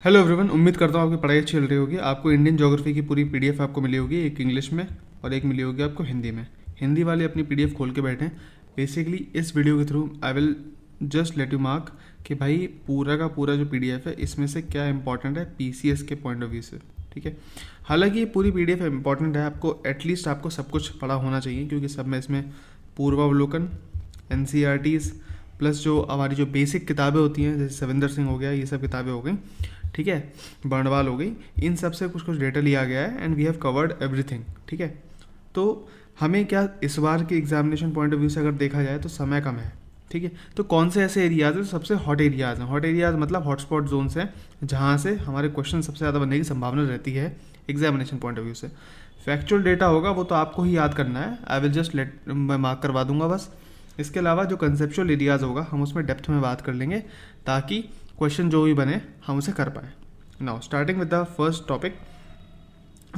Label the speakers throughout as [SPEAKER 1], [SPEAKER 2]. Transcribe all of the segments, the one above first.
[SPEAKER 1] Hello everyone, उम्मीद करता हूँ आपकी पढ़ाई अच्छी चल रही होगी। आपको इंडियन ज्योग्राफी की पूरी पीडीएफ आपको मिली होगी, एक इंग्लिश में और एक मिली होगी आपको हिंदी में। हिंदी वाले अपनी पीडीएफ खोल के बैठे हैं। बेसिकली इस वीडियो के through I will just let you mark कि भाई पूरा का पूरा जो पीडीएफ है इसमें से क्या इंपॉर्टेंट है पीसीएस के पॉइंट ऑफ व्यू से। ठीक है, हालांकि ये पूरी पीडीएफ इंपॉर्टेंट है, आपको एटलीस्ट आपको सब कुछ पढ़ा होना चाहिए क्योंकि सब में इसमें पूर्वावलोकन, एनसीईआरटीज़ प्लस जो हमारी जो बेसिक किताबें होती हैं जैसे सविंदर सिंह हो गया, ये सब किताबें हो गई, ठीक है, बर्नवाल हो गई, इन सब से कुछ कुछ डेटा लिया गया है and we have covered everything. ठीक है, तो हमें क्या इस बार के एग्जामिनेशन पॉइंट ऑफ व्यू से अगर देखा जाए तो समय कम है। ठीक है, तो कौन से ऐसे एरियाज हैं सबसे हॉट एरियाज हैं। हॉट एरियाज मतलब हॉटस्पॉट जोन्स हैं जहाँ से हमारे क्वेश्चन सबसे ज़्यादा बनने की संभावना रहती है एग्जामिनेशन पॉइंट ऑफ व्यू से। फैक्चुअल डेटा होगा वो तो आपको ही याद करना है, आई विल जस्ट मैं मार्क करवा दूंगा बस। इसके अलावा जो कंसेप्चुअल एरियाज होगा हम उसमें डेप्थ में बात कर लेंगे ताकि क्वेश्चन जो भी बने हम उसे कर पाए। Now starting with the first topic,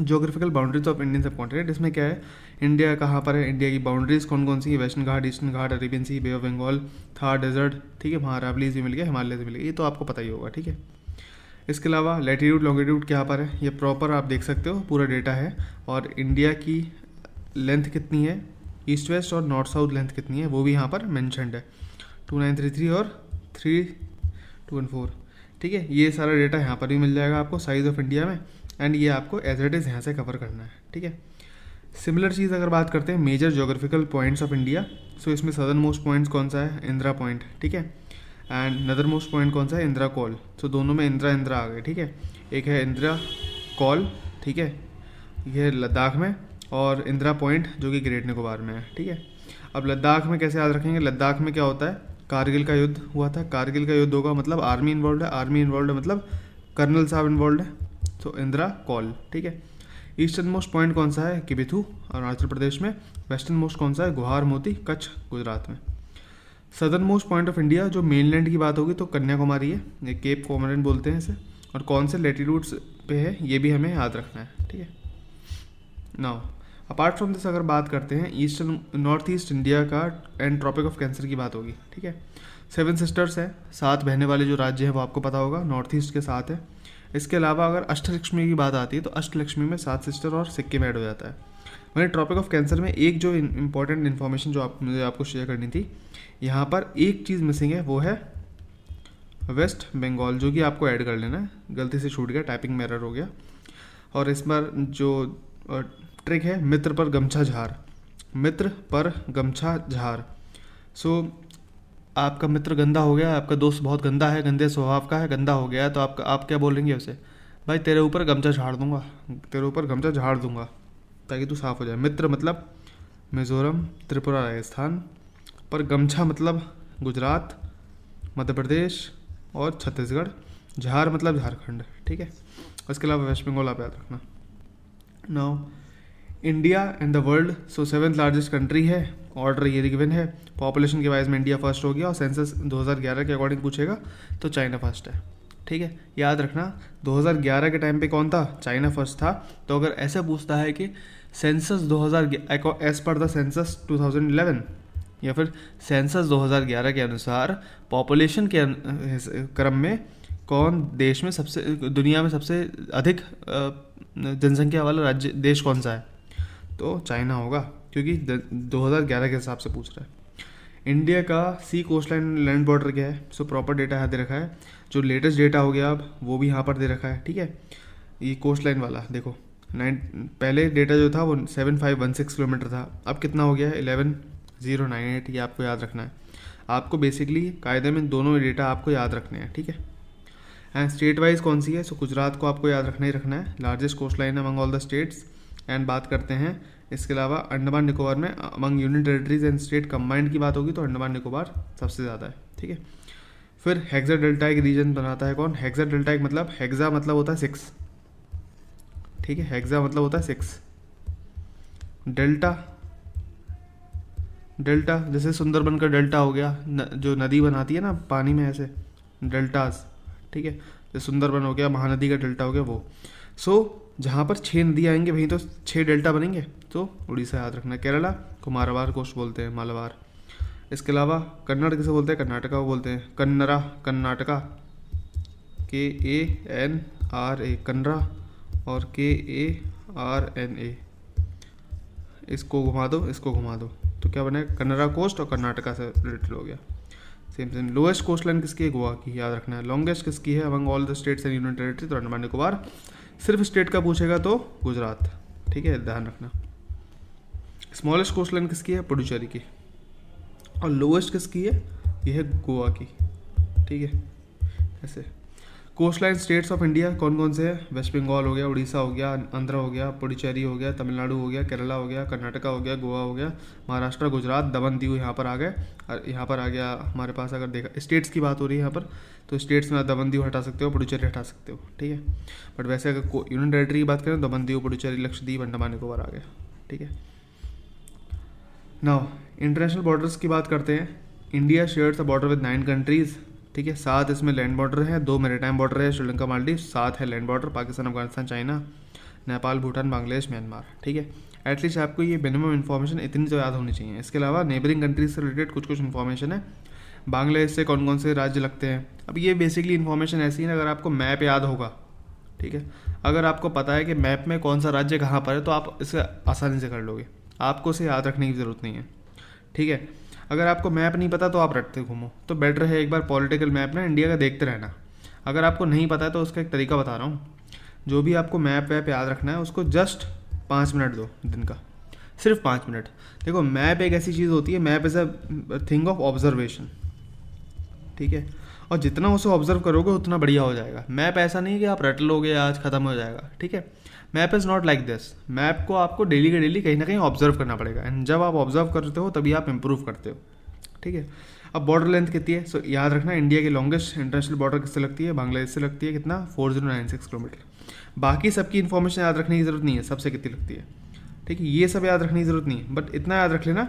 [SPEAKER 1] geographical boundaries of Indian सब कॉन्टिनेंट। इसमें क्या है, इंडिया कहाँ पर है, इंडिया की बाउंड्रीज कौन कौन सी है, Western Ghat, Eastern Ghat, Arabian Sea, Bay of Bengal, Thar Desert, ठीक है, वहाँ अरावलीज भी मिल गया, हिमालय से मिल गया, ये तो आपको पता ही होगा। ठीक है, इसके अलावा लैटीट्यूड लॉन्गिट्यूड क्या पर है ये प्रॉपर आप देख सकते हो, पूरा डेटा है। और इंडिया की लेंथ कितनी है, ईस्ट वेस्ट और नॉर्थ साउथ लेंथ कितनी है वो भी यहाँ पर मैंशनड है, 2933 और 3214। ठीक है, ये सारा डेटा यहाँ पर भी मिल जाएगा आपको साइज ऑफ इंडिया में एंड ये आपको एज इट इज़ यहाँ से कवर करना है। ठीक है, सिमिलर चीज़ अगर बात करते हैं major geographical points of India, so इसमें सदर्न मोस्ट पॉइंट्स कौन सा है, इंदिरा पॉइंट। ठीक है, एंड नदर मोस्ट पॉइंट कौन सा है, इंदिरा कॉल। सो दोनों में इंदिरा इंदिरा आ गए। ठीक है, एक है इंदिरा कॉल, ठीक है, ये लद्दाख में, और इंदिरा पॉइंट जो कि ग्रेट निकोबार में है। ठीक है, अब लद्दाख में कैसे याद रखेंगे, लद्दाख में क्या होता है, कारगिल का युद्ध हुआ था, कारगिल का युद्ध होगा मतलब आर्मी इन्वॉल्व है, आर्मी इन्वॉल्व है मतलब कर्नल साहब इन्वॉल्व है, तो इंदिरा कॉल। ठीक है, ईस्टर्न मोस्ट पॉइंट कौन सा है, किबिथू अरुणाचल प्रदेश में। वेस्टर्न मोस्ट कौन सा है, गुहार मोती, कच्छ गुजरात में। Southern most point of India जो मेनलैंड की बात होगी तो कन्याकुमारी है, ये केप कॉमोरेंट बोलते हैं इसे, और कौन से लेटीट्यूड्स पे है ये भी हमें याद रखना है। ठीक है, नाउ अपार्ट फ्रॉम दिस अगर बात करते हैं ईस्टर्न नॉर्थ ईस्ट इंडिया का एंड ट्रॉपिक ऑफ कैंसर की बात होगी। ठीक है, 7 सिस्टर्स है, 7 बहने वाले जो राज्य है वो आपको पता होगा, नॉर्थ ईस्ट के 7 है। इसके अलावा अगर अष्टलक्ष्मी की बात आती है तो अष्टलक्ष्मी में 7 सिस्टर और सिक्किम ऐड हो जाता है। वहीं ट्रॉपिक ऑफ कैंसर में एक जो इंपॉर्टेंट इन्फॉर्मेशन जो मुझे आपको शेयर करनी थी, यहाँ पर एक चीज़ मिसिंग है, वो है वेस्ट बंगाल, जो कि आपको ऐड कर लेना है, गलती से छूट गया, टाइपिंग में एरर हो गया। और इस बार जो ट्रिक है, मित्र पर गमछा झार, मित्र पर गमछा झार। सो आपका मित्र गंदा हो गया, आपका दोस्त बहुत गंदा है, गंदे स्वभाव का है, गंदा हो गया है, तो आप क्या बोलेंगे उसे, भाई तेरे ऊपर गमछा झाड़ दूंगा, तेरे ऊपर गमछा झाड़ दूंगा ताकि तू साफ हो जाए। मित्र मतलब मिजोरम, त्रिपुरा, राजस्थान, पर गमछा मतलब गुजरात, मध्य प्रदेश और छत्तीसगढ़, झार मतलब झारखंड। ठीक है, उसके अलावा वेस्ट बंगाल आप याद रखना। Now India and the world, so 7th largest country है, ऑर्डर ये गिवन है, पॉपुलेशन के वाइज में इंडिया फर्स्ट हो गया, और सेंसस 2011 के अकॉर्डिंग पूछेगा तो चाइना फर्स्ट है। ठीक है, याद रखना 2011 के टाइम पे कौन था, चाइना फर्स्ट था। तो अगर ऐसा पूछता है कि census 2000 as per the census 2011 या फिर सेंसस 2011 के अनुसार पॉपुलेशन के क्रम में कौन देश में सबसे, दुनिया में सबसे अधिक जनसंख्या वाला राज्य देश कौन सा है, तो चाइना होगा क्योंकि 2011 के हिसाब से पूछ रहा है। इंडिया का सी कोस्ट लाइन लैंड बॉर्डर क्या है, सो प्रॉपर डेटा यहाँ दे रखा है, जो लेटेस्ट डेटा हो गया अब वो भी यहाँ पर दे रखा है। ठीक है, ये कोस्ट लाइन वाला देखो, पहले डेटा जो था वो 7516 किलोमीटर था, अब कितना हो गया है 11098, ये आपको याद रखना है। आपको बेसिकली कायदे में दोनों डेटा आपको याद रखने हैं। ठीक है, एंड स्टेट वाइज कौन सी है, सो गुजरात को आपको याद रखना ही रखना है, largest coast line among all the states. And बात करते हैं इसके अलावा अंडमान निकोबार में among union territories and state combined की बात होगी तो अंडमान निकोबार सबसे ज़्यादा है। ठीक है, फिर हेक्सा डेल्टाइक रीजन बनाता है कौन, हेक्सा डेल्टाइक मतलब हेक्सा मतलब होता है 6। ठीक है, हेक्सा मतलब होता है 6, डेल्टा डेल्टा जैसे सुंदरबन का डेल्टा हो गया, जो नदी बनाती है ना पानी में ऐसे डेल्टाज। ठीक है, जैसे सुंदरबन हो गया, महानदी का डेल्टा हो गया वो। सो जहाँ पर 6 नदी आएंगे वहीं तो 6 डेल्टा बनेंगे, तो उड़ीसा याद रखना। केरला को मारवाड़ कोस्ट बोलते हैं, मालाबार। इसके अलावा कन्नड़ किसे बोलते हैं, कर्नाटका को बोलते हैं, कन्नरा कर्नाटका। KANRA, कनरा, और KARNA, इसको घुमा दो, इसको घुमा दो, तो क्या बनेगा, कन्नरा कोस्ट और कर्नाटका से रिलेटेड हो गया। Same same. Lowest coast line किसकी है, गोवा की, याद रखना है। लॉन्गेस्ट किसकी है, among all the states and union territory, तो अंडमान निकोबार। सिर्फ स्टेट का पूछेगा तो गुजरात, ठीक है, ध्यान रखना। स्मॉलेस्ट कोस्ट लाइन किसकी है, पुडुचेरी की। और लोएस्ट किसकी है, यह है गोवा की, ठीक है। ऐसे coast line states of India कौन कौन से हैं, वेस्ट बंगाल हो गया, उड़ीसा हो गया, आंध्र हो गया, पुडुचेरी हो गया, तमिलनाडु हो गया, केरला हो गया, कर्नाटका हो गया, गोवा हो गया, महाराष्ट्र, गुजरात, दमन दीव यहाँ पर आ गए। और यहाँ पर आ गया हमारे पास, अगर देखा स्टेट्स की बात हो रही है यहाँ पर, तो स्टेट्स में दमन दीव हटा सकते हो, पुडुचेरी हटा सकते हो, ठीक है। बट वैसे अगर यूनियन टेरिटरी की बात करें, दमन दीव, पुडुचेरी, लक्षद्वीप, अंडमान निकोबार आ गया, ठीक है। नाउ इंटरनेशनल बॉर्डर्स की बात करते हैं। India shares a border with 9 countries, ठीक है। 7 इसमें लैंड बॉर्डर है, 2 मैरीटाइम बॉर्डर है, श्रीलंका, मालदीव। 7 है land border, Pakistan, Afghanistan, China, Nepal, Bhutan, Bangladesh, Myanmar, ठीक है। एटलीस्ट आपको ये मिनिमम इन्फॉर्मेशन इतनी तो याद होनी चाहिए। इसके अलावा नेबरिंग कंट्रीज से रिलेटेड कुछ कुछ इन्फॉर्मेशन है। बांग्लादेश से कौन कौन से राज्य लगते हैं, अब ये बेसिकली इन्फॉर्मेशन ऐसी है, अगर आपको मैप याद होगा, ठीक है, अगर आपको पता है कि मैप में कौन सा राज्य कहाँ पर है, तो आप इसे आसानी से कर लोगे, आपको इसे याद रखने की ज़रूरत नहीं है, ठीक है। अगर आपको मैप नहीं पता तो आप रटते घूमो, तो बेटर है एक बार पॉलिटिकल मैप ना इंडिया का देखते रहना। अगर आपको नहीं पता है तो उसका एक तरीका बता रहा हूँ, जो भी आपको मैप वैप याद रखना है उसको जस्ट 5 मिनट दो दिन का, सिर्फ 5 मिनट। देखो मैप एक ऐसी चीज़ होती है, map is a thing of observation, ठीक है, और जितना उसे ऑब्जर्व करोगे उतना बढ़िया हो जाएगा। मैप ऐसा नहीं है कि आप रट लोगे आज ख़त्म हो जाएगा, ठीक है। Map is not like this. Map को आपको डेली के डेली कहीं ना कहीं ऑब्जर्व करना पड़ेगा, एंड जब आप ऑब्जर्व करते हो तभी आप इंप्रूव करते हो, ठीक है। अब बॉर्डर लेंथ कितनी है, सो याद रखना इंडिया की लॉन्गेस्ट इंटरनेशनल बॉर्डर किससे लगती है, बांग्लादेश से लगती है, कितना, 4096 किलोमीटर। बाकी सबकी इन्फॉर्मेशन याद रखने की ज़रूरत नहीं है, सबसे कितनी लगती है, ठीक है, ये सब याद रखने की ज़रूरत नहीं है। बट इतना याद रख लेना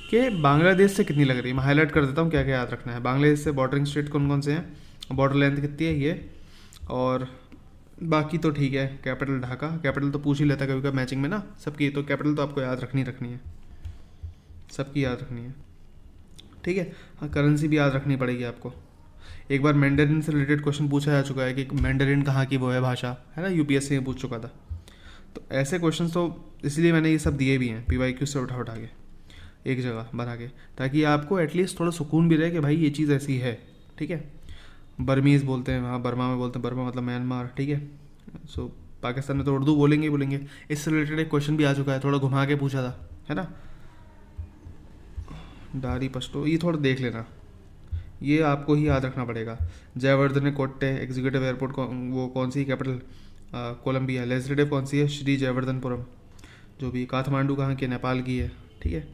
[SPEAKER 1] कि बांग्लादेश से कितनी लग रही है। मैं हाईलाइट कर देता हूँ क्या क्या याद रखना है। बांग्लादेश से बॉर्डरिंग स्टेट कौन कौन से हैं, बॉर्डर लेंथ कितनी है ये, और बाकी तो ठीक है। कैपिटल ढाका, कैपिटल तो पूछ ही लेता कभी कभी मैचिंग में ना सबकी, तो कैपिटल तो आपको याद रखनी है, सबकी याद रखनी है, ठीक है। हाँ, करेंसी भी याद रखनी पड़ेगी आपको। एक बार मैंडरिन से रिलेटेड क्वेश्चन पूछा जा चुका है कि मैंडरिन कहाँ की वो है भाषा, है ना, यूपीएससी में पूछ चुका था। तो ऐसे क्वेश्चन तो इसलिए मैंने ये सब दिए भी हैं PYQ से उठा के एक जगह बना के, ताकि आपको एटलीस्ट थोड़ा सुकून भी रहे कि भाई ये चीज़ ऐसी है, ठीक है। बर्मीज़ बोलते हैं वहाँ, बर्मा में बोलते हैं, बर्मा मतलब म्यांमार, ठीक है। सो पाकिस्तान में तो उर्दू बोलेंगे। इससे रिलेटेड एक क्वेश्चन भी आ चुका है, थोड़ा घुमा के पूछा था, है ना, डारी पश्तो, ये थोड़ा देख लेना, ये आपको ही याद रखना पड़ेगा। जयवर्धन कोट्टे एग्जीक्यूटिव एयरपोर्ट वो कौन सी कैपिटल, कोलंबिया। लेजिस्लेटिव कौन सी है, श्री जयवर्धनपुरम। जो भी काठमांडू कहाँ की है, नेपाल की है, ठीक है।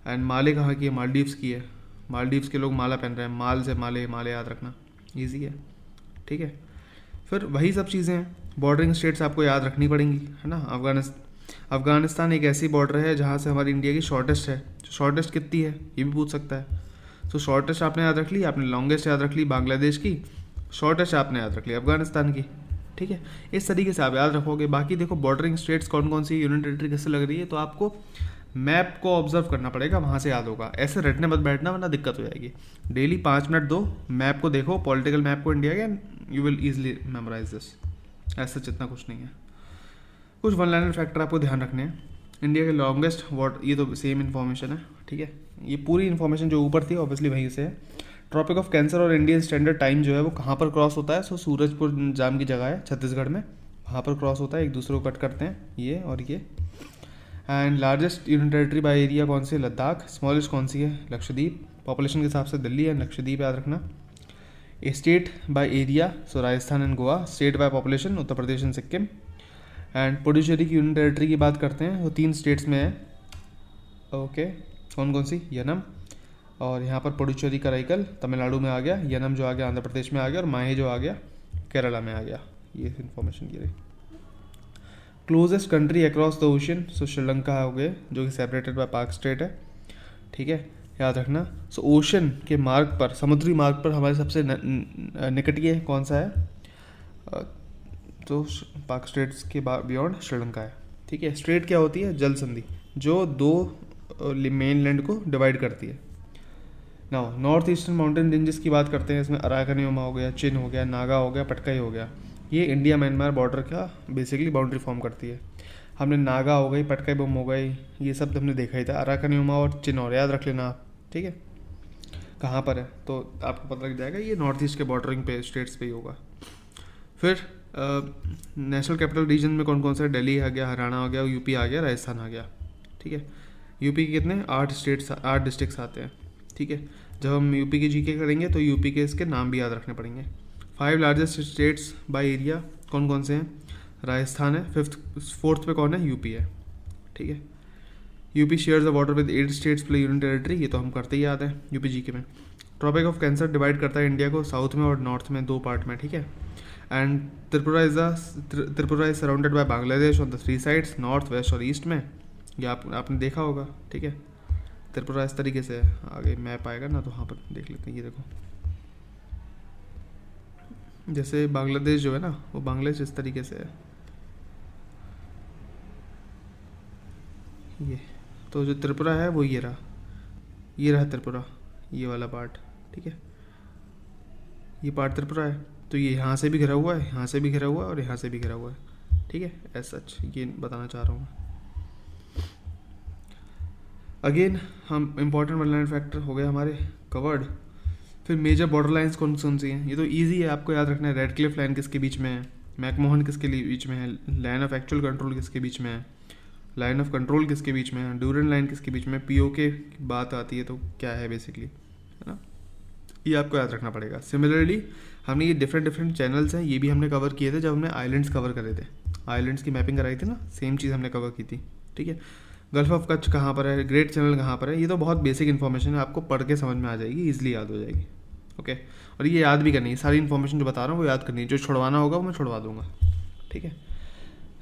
[SPEAKER 1] एंड माले कहाँ की है, मालदीव्स की है। मालदीव्स के लोग माला पहन रहे हैं, माल से माले, माले याद रखना, ईजी है, ठीक है। फिर वही सब चीज़ें हैं, बॉर्डरिंग स्टेट्स आपको याद रखनी पड़ेंगी, है ना। अफगानिस्तान एक ऐसी बॉर्डर है जहाँ से हमारी इंडिया की शॉर्टेस्ट है। शॉर्टेस्ट कितनी है ये भी पूछ सकता है। तो शॉर्टेस्ट आपने याद रख ली, आपने लॉन्गेस्ट याद रख ली बांग्लादेश की, शॉर्टेस्ट आपने याद रख ली अफगानिस्तान की, ठीक है। इस तरीके से आप याद रखोगे। बाकी देखो बॉर्डरिंग स्टेट्स कौन कौन सी, यूनियन टेरिटरी किससे लग रही है, तो आपको मैप को ऑब्जर्व करना पड़ेगा, वहाँ से याद होगा। ऐसे रटने मत बैठना वरना दिक्कत हो जाएगी। डेली 5 मिनट दो, मैप को देखो, पॉलिटिकल मैप को इंडिया के, you will easily memorise this. ऐसा जितना कुछ नहीं है। कुछ वन लाइनर फैक्टर आपको ध्यान रखने हैं। इंडिया के लॉन्गेस्ट वाटर, ये तो सेम इन्फॉर्मेशन है, ठीक है। ये पूरी इन्फॉर्मेशन जो ऊपर थी ऑब्वियसली वहीं से है। ट्रॉपिक ऑफ कैंसर और इंडियन स्टैंडर्ड टाइम जो है वो कहाँ पर क्रॉस होता है, सो सूरजपुर जाम की जगह है छत्तीसगढ़ में, वहाँ पर क्रॉस होता है, एक दूसरे को कट करते हैं ये और ये। And largest union territory by area कौन सी है, लद्दाख। स्मॉलेस्ट कौन सी है, लक्षद्वीप। पॉपुलेशन के हिसाब से दिल्ली एंड लक्षद्वीप याद रखना। State by area, so Rajasthan and Goa. State by population, Uttar Pradesh and Sikkim. And Puducherry की यूनियन टेरिटरी की बात करते हैं, वो 3 स्टेट्स में है, ओके। कौन कौन सी, यनम, और यहाँ पर पुडुचेरी कराईकल तमिलनाडु में आ गया, यनम जो आ गया आंध्र प्रदेश में आ गया, और माहे जो आ गया केरला में आ गया। ये इन्फॉर्मेशन की रही। Closest country across the ocean, so Sri Lanka हो गए जो कि सेपरेटेड बाय पाक स्टेट है, ठीक है, याद रखना। सो ओशन के मार्ग पर, समुद्री मार्ग पर हमारे सबसे निकटतम कौन सा है, तो पाक स्टेट्स के बियॉन्ड श्रीलंका है, ठीक है। स्ट्रेट क्या होती है, जल संधि, जो 2 मेन लैंड को डिवाइड करती है। ना नॉर्थ ईस्टर्न माउंटेन रेंजेस की बात करते हैं, इसमें अराकनियोमा हो गया, चिन हो गया, नागा हो गया, पटकाई हो गया, ये इंडिया म्यांमार बॉर्डर का बेसिकली बाउंड्री फॉर्म करती है। हमने नागा हो गई, पटकाई बम हो गई, ये सब हमने देखा ही था। अराकनियोमा और चिन और याद रख लेना आप, ठीक है, कहाँ पर है तो आपको पता लग जाएगा, ये नॉर्थ ईस्ट के बॉर्डरिंग पे स्टेट्स पे ही होगा। फिर नेशनल कैपिटल रीजन में कौन कौन सा, दिल्ली आ गया, हरियाणा आ गया, यूपी आ गया, राजस्थान आ गया, ठीक है। यूपी के कितने 8 डिस्ट्रिक्ट्स आते हैं, ठीक है। जब हम यूपी की जीके करेंगे तो यूपी के इसके नाम भी याद रखने पड़ेंगे। 5 लार्जेस्ट स्टेट्स बाय एरिया कौन कौन से हैं, राजस्थान है, फोर्थ पे कौन है, यूपी है, ठीक है। UP shares the border with 8 states plus union territory, ये तो हम करते ही याद है यूपी जीके में। ट्रॉपिक ऑफ कैंसर डिवाइड करता है इंडिया को साउथ में और नॉर्थ में, 2 पार्ट में, ठीक है। And Tripura is surrounded by Bangladesh on the 3 sides, north west और ईस्ट में, ये आपने देखा होगा, ठीक है। त्रिपुरा इस तरीके से है, आगे मैप आएगा ना तो वहाँ पर देख लेते हैं, ये देखो जैसे बांग्लादेश जो है ना, वो बांग्लादेश इस तरीके से है, ये तो जो त्रिपुरा है वो ये रहा त्रिपुरा, ये वाला पार्ट, ठीक है, ये पार्ट त्रिपुरा है। तो ये यहाँ से भी घिरा हुआ है, यहाँ से भी घिरा हुआ है और यहाँ से भी घिरा हुआ है, ठीक है। एज सच ये बताना चाह रहा हूँ मैं। अगेन हम इंपॉर्टेंट वनलैंड फैक्टर हो गए हमारे कवर्ड। फिर मेजर बॉर्डर लाइंस कौन कौन सी हैं, ये तो ईजी है, आपको याद रखना है। रेड क्लिफ लाइन किसके बीच में है, मैकमोहन किसके बीच में है, लाइन ऑफ एक्चुअल कंट्रोल किसके बीच में है, लाइन ऑफ कंट्रोल किसके बीच में है, ड्यूरेंट लाइन किसके बीच में, पीओके की बात आती है तो क्या है बेसिकली, है ना, ये आपको याद रखना पड़ेगा। सिमिलरली हमने ये डिफरेंट चैनल्स हैं, ये भी हमने कवर किए थे जब हमने आइलैंड्स कवर करे थे, आइलैंड्स की मैपिंग कराई थी ना, सेम चीज़ हमने कवर की थी, ठीक है। गल्फ ऑफ कच्छ कहाँ पर है, ग्रेट चैनल कहाँ पर है, ये तो बहुत बेसिक इन्फॉर्मेशन है, आपको पढ़ के समझ में आ जाएगी, ईजिली याद हो जाएगी, ओके। और ये याद भी करनी है, सारी इन्फॉर्मेशन जो बता रहा हूँ वो याद करनी है, जो छुड़वाना होगा वो मैं छुड़वा दूंगा, ठीक है।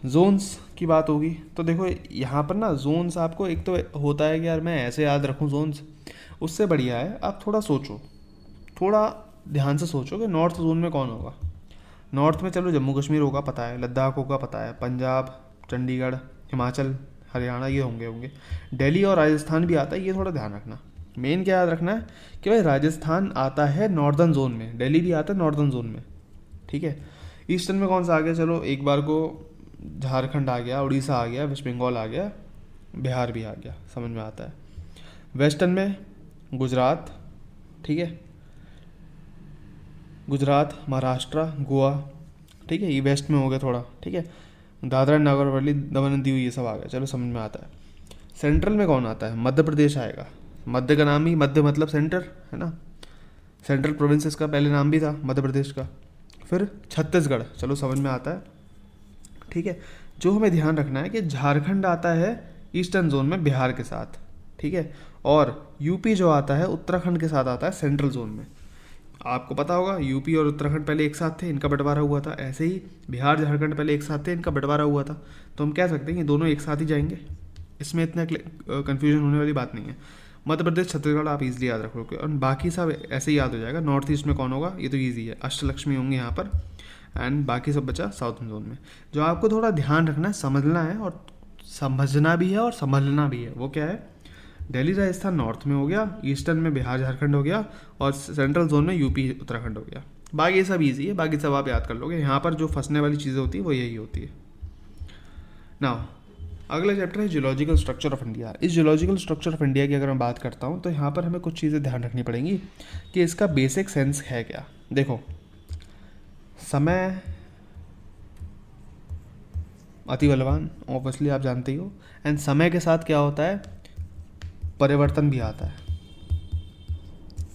[SPEAKER 1] जोन्स की बात होगी तो देखो यहाँ पर ना जोन्स आपको, एक तो होता है कि यार मैं ऐसे याद रखूँ जोन्स, उससे बढ़िया है आप थोड़ा सोचो, थोड़ा ध्यान से सोचो कि नॉर्थ जोन में कौन होगा। नॉर्थ में चलो जम्मू कश्मीर होगा पता है, लद्दाख होगा पता है, पंजाब, चंडीगढ़, हिमाचल, हरियाणा, ये होंगे। दिल्ली और राजस्थान भी आता है, ये थोड़ा ध्यान रखना। मेन क्या याद रखना है कि भाई राजस्थान आता है नॉर्दर्न जोन में, दिल्ली भी आता है नॉर्दर्न जोन में, ठीक है। ईस्टर्न में कौन सा आ गया, चलो एक बार को झारखंड आ गया, उड़ीसा आ गया, वेस्ट बंगाल आ गया, बिहार भी आ गया, समझ में आता है। वेस्टर्न में गुजरात, ठीक है, गुजरात, महाराष्ट्र, गोवा, ठीक है, ये वेस्ट में हो गया थोड़ा, ठीक है। दादरा नगर हवेली, दमन एंड दीव, ये सब आ गया, चलो समझ में आता है। सेंट्रल में कौन आता है, मध्य प्रदेश आएगा, मध्य का नाम ही मध्य मतलब सेंटर है ना, सेंट्रल प्रोविंसेस का पहले नाम भी था मध्य प्रदेश का। फिर छत्तीसगढ़, चलो समझ में आता है, ठीक है। जो हमें ध्यान रखना है कि झारखंड आता है ईस्टर्न जोन में बिहार के साथ, ठीक है, और यूपी जो आता है उत्तराखंड के साथ आता है सेंट्रल जोन में। आपको पता होगा यूपी और उत्तराखंड पहले एक साथ थे, इनका बंटवारा हुआ था, ऐसे ही बिहार झारखंड पहले एक साथ थे, इनका बंटवारा हुआ था, तो हम कह सकते हैं कि दोनों एक साथ ही जाएंगे, इसमें इतना कन्फ्यूजन होने वाली बात नहीं है। मध्य प्रदेश छत्तीसगढ़ आप इजीली याद रखोगे और बाकी सब ऐसे ही याद हो जाएगा। नॉर्थ ईस्ट में कौन होगा, ये तो ईजी है, अष्टलक्ष्मी होंगे यहाँ पर, एंड बाकी सब बचा साउथ जोन में। जो आपको थोड़ा ध्यान रखना है, समझना है और समझना भी है और समझना भी है, वो क्या है, दिल्ली राजस्थान नॉर्थ में हो गया, ईस्टर्न में बिहार झारखंड हो गया और सेंट्रल जोन में यूपी उत्तराखंड हो गया। बाकी सब इजी है, बाकी सब आप याद कर लोगे। यहाँ पर जो फंसने वाली चीज़ें होती है वो यही होती है। नाउ अगला चैप्टर है जियोलॉजिकल स्ट्रक्चर ऑफ इंडिया। इस जियोलॉजिकल स्ट्रक्चर ऑफ इंडिया की अगर मैं बात करता हूँ तो यहाँ पर हमें कुछ चीज़ें ध्यान रखनी पड़ेंगी कि इसका बेसिक सेंस है क्या। देखो, समय अति बलवान, ऑब्वियसली आप जानते ही हो, एंड समय के साथ क्या होता है, परिवर्तन भी आता है,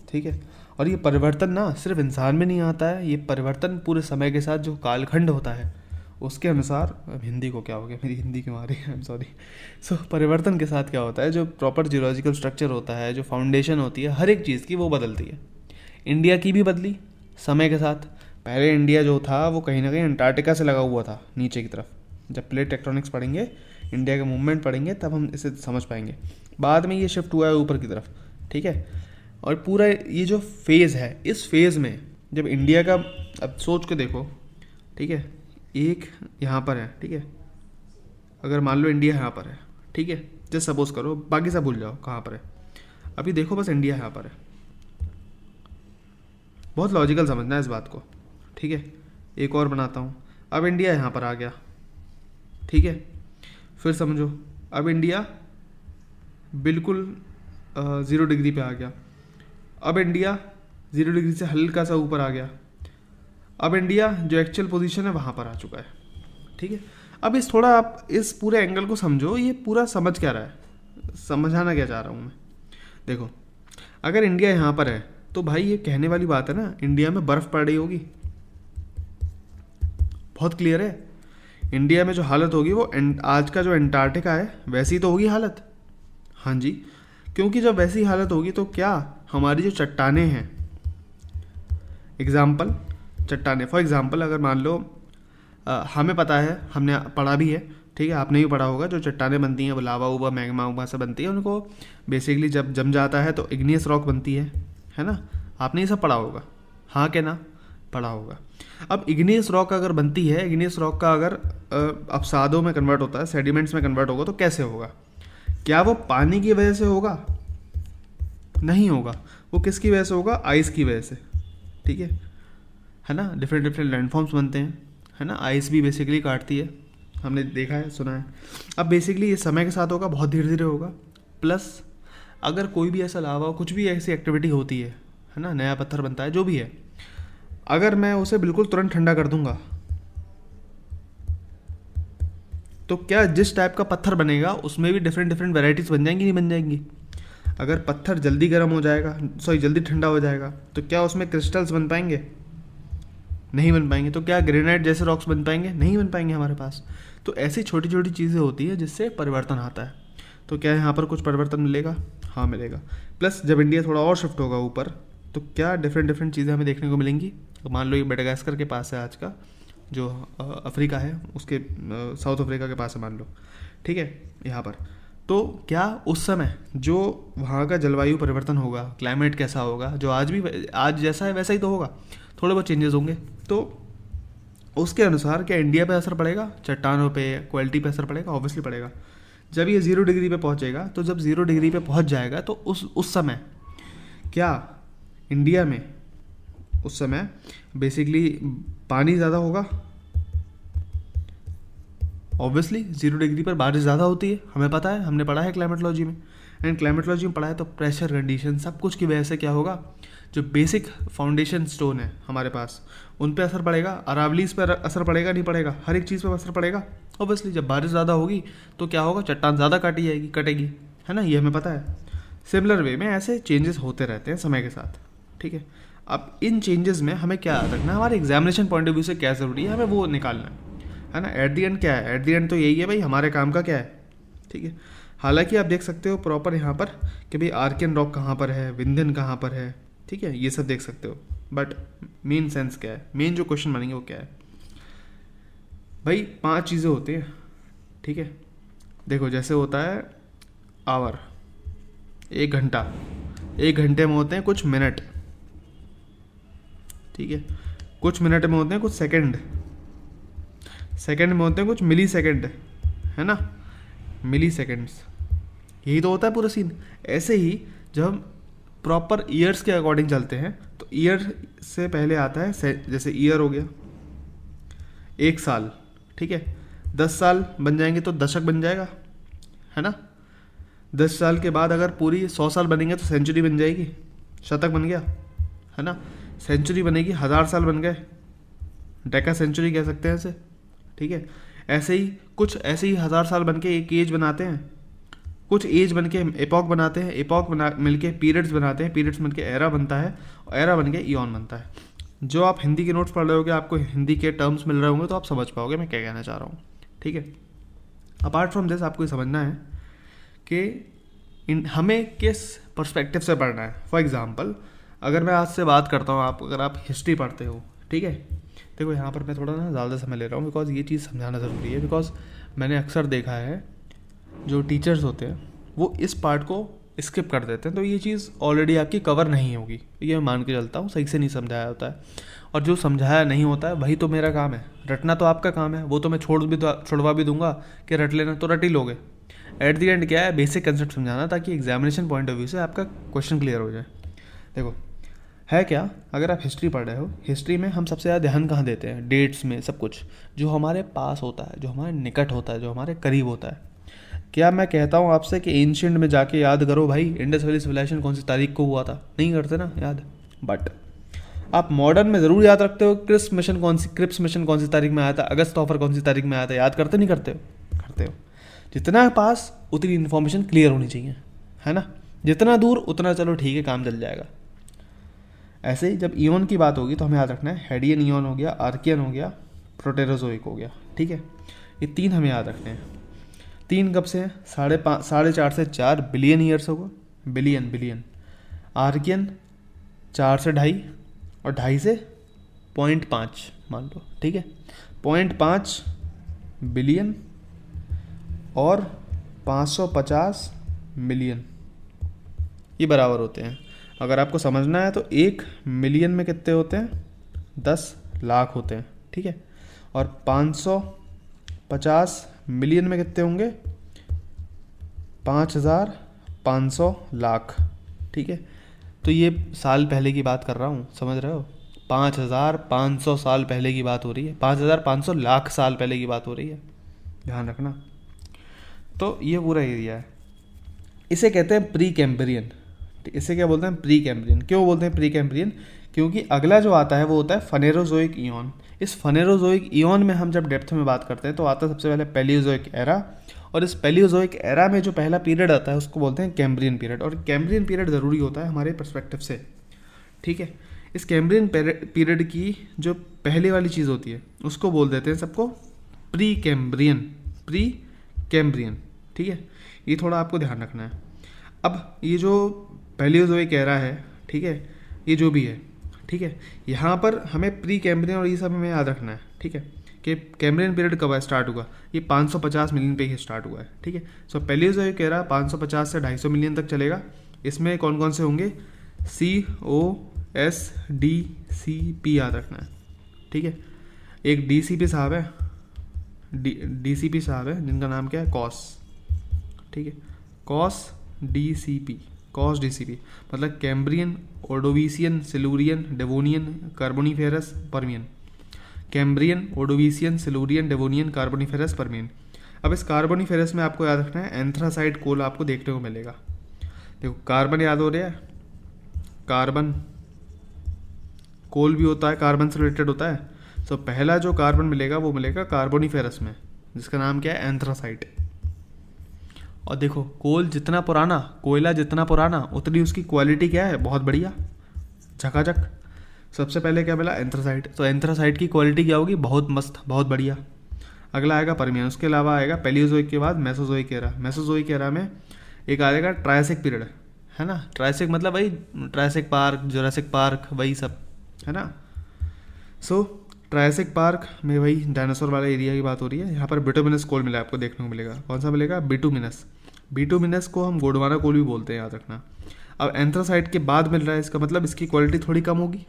[SPEAKER 1] ठीक है। और ये परिवर्तन ना सिर्फ इंसान में नहीं आता है, ये परिवर्तन पूरे समय के साथ जो कालखंड होता है उसके अनुसार, अब हिंदी को क्या हो गया, मेरी हिंदी क्यों आ रही है, आई एम सॉरी। सो परिवर्तन के साथ क्या होता है, जो प्रॉपर जियोलॉजिकल स्ट्रक्चर होता है, जो फाउंडेशन होती है हर एक चीज़ की, वो बदलती है। इंडिया की भी बदली समय के साथ। पहले इंडिया जो था वो कहीं ना कहीं अंटार्कटिका से लगा हुआ था नीचे की तरफ। जब प्लेट टेक्टोनिक्स पढ़ेंगे, इंडिया का मूवमेंट पढ़ेंगे, तब हम इसे समझ पाएंगे। बाद में ये शिफ्ट हुआ है ऊपर की तरफ, ठीक है। और पूरा ये जो फेज़ है, इस फेज़ में जब इंडिया का, अब सोच के देखो, ठीक है, एक यहाँ पर है, ठीक है, अगर मान लो इंडिया यहाँ पर है, ठीक है, जस्ट सपोज करो, बाकी सब भूल जाओ कहाँ पर है, अभी देखो बस इंडिया यहाँ पर है, बहुत लॉजिकल समझना है इस बात को, ठीक है। एक और बनाता हूँ। अब इंडिया यहाँ पर आ गया, ठीक है। फिर समझो, अब इंडिया बिल्कुल 0 डिग्री पे आ गया। अब इंडिया 0 डिग्री से हल्का सा ऊपर आ गया। अब इंडिया जो एक्चुअल पोजीशन है वहाँ पर आ चुका है, ठीक है। अब इस थोड़ा आप इस पूरे एंगल को समझो, ये पूरा समझ क्या रहा है, समझाना क्या चाह रहा हूँ मैं। देखो, अगर इंडिया यहाँ पर है तो भाई ये कहने वाली बात है ना, इंडिया में बर्फ़ पड़ रही होगी, बहुत क्लियर है। इंडिया में जो हालत होगी वो आज का जो अंटार्कटिका है वैसी तो होगी हालत। हाँ जी, क्योंकि जब वैसी हालत होगी तो क्या हमारी जो चट्टानें हैं, एग्जाम्पल चट्टानें, फॉर एग्जाम्पल अगर मान लो हमें पता है, हमने पढ़ा भी है, ठीक है, आपने भी पढ़ा होगा, जो चट्टानें बनती हैं वो लावा उवा मैग्मा उमा से बनती है, उनको बेसिकली जब जम जाता है तो इग्नियस रॉक बनती है ना। आपने ये सब पढ़ा होगा, हाँ के ना, पढ़ा होगा। अब इग्नियस रॉक अगर बनती है, इग्नियस रॉक का अगर अवसादों में कन्वर्ट होता है, सेडिमेंट्स में कन्वर्ट होगा, तो कैसे होगा? क्या वो पानी की वजह से होगा? नहीं होगा। वो किसकी वजह से होगा? आइस की वजह से, ठीक है ना। डिफरेंट डिफरेंट लैंडफॉर्म्स बनते हैं, है ना। आइस भी बेसिकली काटती है, हमने देखा है, सुना है। अब बेसिकली ये समय के साथ होगा, बहुत धीरे धीरे होगा। प्लस अगर कोई भी ऐसा लावा, कुछ भी ऐसी एक्टिविटी होती है ना, नया पत्थर बनता है, जो भी है, अगर मैं उसे बिल्कुल तुरंत ठंडा कर दूंगा तो क्या जिस टाइप का पत्थर बनेगा उसमें भी डिफरेंट डिफरेंट वेराइटीज़ बन जाएंगी, नहीं बन जाएंगी? अगर पत्थर जल्दी गर्म हो जाएगा, जल्दी ठंडा हो जाएगा, तो क्या उसमें क्रिस्टल्स बन पाएंगे? नहीं बन पाएंगे। तो क्या ग्रेनाइट जैसे रॉक्स बन पाएंगे? नहीं बन पाएंगे हमारे पास। तो ऐसी छोटी छोटी चीज़ें होती है जिससे परिवर्तन आता है। तो क्या यहाँ पर कुछ परिवर्तन मिलेगा? हाँ मिलेगा। प्लस जब इंडिया थोड़ा और शिफ्ट होगा ऊपर, तो क्या डिफरेंट डिफरेंट चीज़ें हमें देखने को मिलेंगी। तो मान लो ये मेडागास्कर के पास है, आज का जो अफ्रीका है उसके साउथ अफ्रीका के पास है मान लो, ठीक है, यहाँ पर। तो क्या उस समय जो वहाँ का जलवायु परिवर्तन होगा, क्लाइमेट कैसा होगा, जो आज जैसा है वैसा ही तो होगा, थोड़े बहुत चेंजेस होंगे। तो उसके अनुसार क्या इंडिया पे असर पड़ेगा, चट्टानों पे, क्वालिटी पे असर पड़ेगा? ऑब्वियसली पड़ेगा। जब ये 0 डिग्री पे पहुँचेगा, तो जब 0 डिग्री पे पहुँच जाएगा तो उस समय क्या इंडिया में उस समय बेसिकली पानी ज़्यादा होगा? ऑब्वियसली 0 डिग्री पर बारिश ज़्यादा होती है, हमें पता है, हमने पढ़ा है क्लाइमेटोलॉजी में। एंड क्लाइमेटोलॉजी में पढ़ा है तो प्रेशर कंडीशन सब कुछ की वजह से क्या होगा, जो बेसिक फाउंडेशन स्टोन है हमारे पास, उन पे असर पड़ेगा। अरावलीज पर असर पड़ेगा, नहीं पड़ेगा? हर एक चीज़ पर असर पड़ेगा। ऑब्वियसली जब बारिश ज़्यादा होगी तो क्या होगा, चट्टान ज़्यादा कटेगी, है ना, ये हमें पता है। सिमिलर वे में ऐसे चेंजेस होते रहते हैं समय के साथ, ठीक है। अब इन चेंजेस में हमें क्या याद रखना है, हमारे एग्जामिनेशन पॉइंट ऑफ व्यू से क्या ज़रूरी है, हमें वो निकालना है ना। एट दी एंड क्या है, एट दी एंड तो यही है भाई, हमारे काम का क्या है, ठीक है। हालांकि आप देख सकते हो प्रॉपर यहाँ पर कि भाई आर्कियन रॉक कहाँ पर है, विंध्यन कहाँ पर है, ठीक है, ये सब देख सकते हो। बट मेन सेंस क्या है, मेन जो क्वेश्चन बनेंगे वो क्या है भाई? 5 चीज़ें होती हैं, ठीक है। देखो जैसे होता है आवर, 1 घंटा, 1 घंटे में होते हैं कुछ मिनट, ठीक है। कुछ मिनट में होते हैं कुछ सेकंड, सेकंड में होते हैं कुछ मिली सेकंड, है ना, मिली सेकंड्स। यही तो होता है पूरा सीन। ऐसे ही जब हम प्रॉपर ईयर्स के अकॉर्डिंग चलते हैं तो ईयर से पहले आता है, जैसे ईयर हो गया 1 साल, ठीक है। 10 साल बन जाएंगे तो दशक बन जाएगा, है ना। 10 साल के बाद अगर पूरी 100 साल बनेंगे तो सेंचुरी बन जाएगी, शतक बन गया, है ना। सेंचुरी बनेगी, 1000 साल बन गए, डेका सेंचुरी कह सकते हैं इसे, ठीक है। ऐसे ही 1000 साल बन के एक एज बनाते हैं, कुछ एज बन के एपॉक बनाते हैं, एपॉक मिल के पीरियड्स बनाते हैं, पीरियड्स बन के एरा बनता है, और एरा बन के ईऑन बनता है। जो आप हिंदी के नोट्स पढ़ रहे होगे, आपको हिंदी के टर्म्स मिल रहे होंगे, तो आप समझ पाओगे मैं क्या कहना चाह रहा हूँ, ठीक है। अपार्ट फ्रॉम दिस आपको ये समझना है कि हमें किस पर्सपेक्टिव से पढ़ना है। फॉर एग्जाम्पल अगर मैं आज से बात करता हूँ, अगर आप हिस्ट्री पढ़ते हो, ठीक है। देखो यहाँ पर मैं थोड़ा ना ज़्यादा समय ले रहा हूँ, बिकॉज ये चीज़ समझाना ज़रूरी है। बिकॉज मैंने अक्सर देखा है जो टीचर्स होते हैं वो इस पार्ट को स्किप कर देते हैं, तो ये चीज़ ऑलरेडी आपकी कवर नहीं होगी, ये मैं मान के चलता हूँ। सही से नहीं समझाया होता है, और जो समझाया नहीं होता है वही तो मेरा काम है। रटना तो आपका काम है, वो तो मैं छोड़वा भी दूंगा कि रट लेना, तो रट ही लोगे। एट दी एंड क्या है, बेसिक कंसेप्ट समझाना, ताकि एग्जामिनेशन पॉइंट ऑफ व्यू से आपका क्वेश्चन क्लियर हो जाए। देखो है क्या, अगर आप हिस्ट्री पढ़ रहे हो, हिस्ट्री में हम सबसे ज़्यादा ध्यान कहाँ देते हैं, डेट्स में, सब कुछ जो हमारे पास होता है, जो हमारे निकट होता है, जो हमारे करीब होता है। क्या मैं कहता हूँ आपसे कि एंशिएंट में जाके याद करो भाई इंडस वैली सिविलाइजेशन कौन सी तारीख को हुआ था, नहीं करते ना याद। बट आप मॉडर्न में ज़रूर याद रखते हो क्रिप्स मिशन कौन सी तारीख में आया था, अगस्त ऑफर कौन सी तारीख में आया था, याद करते नहीं करते हो, करते हो। जितना पास उतनी इन्फॉर्मेशन क्लियर होनी चाहिए, है ना, जितना दूर उतना चलो ठीक है, काम चल जाएगा। ऐसे ही जब ईओन की बात होगी तो हमें याद रखना है हेडियन ईओन हो गया, आर्कियन हो गया, प्रोटेरोजोइक हो गया, ठीक है। ये 3 हमें याद रखने हैं। 3 कब से हैं, 4.5 से 4 बिलियन ईयर्स होगा, बिलियन। आर्कियन 4 से 2.5 और 2.5 से 0.5 मान लो, ठीक है। 0.5 बिलियन और 550 मिलियन, ये बराबर होते हैं। अगर आपको समझना है तो 1 मिलियन में कितने होते हैं, 10 लाख होते हैं, ठीक है। और 550 मिलियन में कितने होंगे, 5500 लाख, ठीक है। तो ये साल पहले की बात कर रहा हूँ, समझ रहे हो, 5500 साल पहले की बात हो रही है, 5500 लाख साल पहले की बात हो रही है, ध्यान रखना। तो ये पूरा एरिया है, इसे कहते हैं प्री कैम्ब्रियन। इसे क्या बोलते हैं, प्री कैम्ब्रियन। क्यों बोलते हैं प्री कैम्ब्रियन, क्योंकि अगला जो आता है वो होता है फनेरोजोइक ईओन। इस फनेरोजोइक ईओन में हम जब डेप्थ में बात करते हैं तो आता है सबसे पहले पैलियोजोइक एरा, और इस पैलियोजोइक एरा में जो पहला पीरियड आता है उसको बोलते हैं कैम्ब्रियन पीरियड। और कैम्ब्रियन पीरियड ज़रूरी होता है हमारे पर्सपेक्टिव से, ठीक है। इस कैम्ब्रियन पीरियड की जो पहले वाली चीज़ होती है उसको बोल देते हैं सबको प्री कैम्ब्रियन, ठीक है। ये थोड़ा आपको ध्यान रखना है। अब ये जो पैलियोजोइक एरा है, ठीक है, ये जो भी है, ठीक है, यहाँ पर हमें प्री कैम्ब्रियन और ये सब हमें याद रखना है, ठीक है, कि कैम्ब्रियन पीरियड कब स्टार्ट हुआ, ये 550 मिलियन पे ही स्टार्ट हुआ है, ठीक है। सो पैलियोजोइक एरा 550 से 250 मिलियन तक चलेगा। इसमें कौन कौन से होंगे, COSDCP याद रखना है, ठीक है। एक DCP साहब है, DCP साहब है जिनका नाम क्या है, कॉस, ठीक है, कॉस DCP मतलब Cambrian, Ordovician, Silurian, Devonian, Carboniferous, Permian. Cambrian, Ordovician, Silurian, Devonian, Carboniferous, Permian. अब इस कार्बोनिफेरस में आपको याद रखना है एंथ्रासाइट कोल आपको देखने को मिलेगा। देखो कार्बन याद हो रहा है, कार्बन, कोल भी होता है, कार्बन से रिलेटेड होता है। तो पहला जो कार्बन मिलेगा वो मिलेगा कार्बोनिफेरस में, जिसका नाम क्या है, एंथ्रासाइट। और देखो कोल जितना पुराना, कोयला जितना पुराना, उतनी उसकी क्वालिटी क्या है, बहुत बढ़िया, झकाझक। सबसे पहले क्या मिला, एंथ्रासाइट। तो एंथ्रासाइट की क्वालिटी क्या होगी, बहुत मस्त, बहुत बढ़िया। अगला आएगा पर्मियन, उसके अलावा आएगा पैलियोजोइक के बाद मेसोजोइक एरा। मेसोजोइक एरा में एक आएगा ट्रायसिक पीरियड, है ना। ट्रायसिक मतलब वही ट्रायसिक पार्क, जुरासिक पार्क, वही सब, है ना। सो ट्रायसिक पार्क में वही डायनासोर वाला एरिया की बात हो रही है। यहाँ पर बिटुमिनस कोल मिला आपको देखने को मिलेगा। कौन सा मिलेगा, बिटुमिनस को हम गोंडवाना कोल भी बोलते हैं, याद रखना। अब एंथ्रासाइट के बाद मिल रहा है, इसका मतलब इसकी क्वालिटी थोड़ी कम होगी,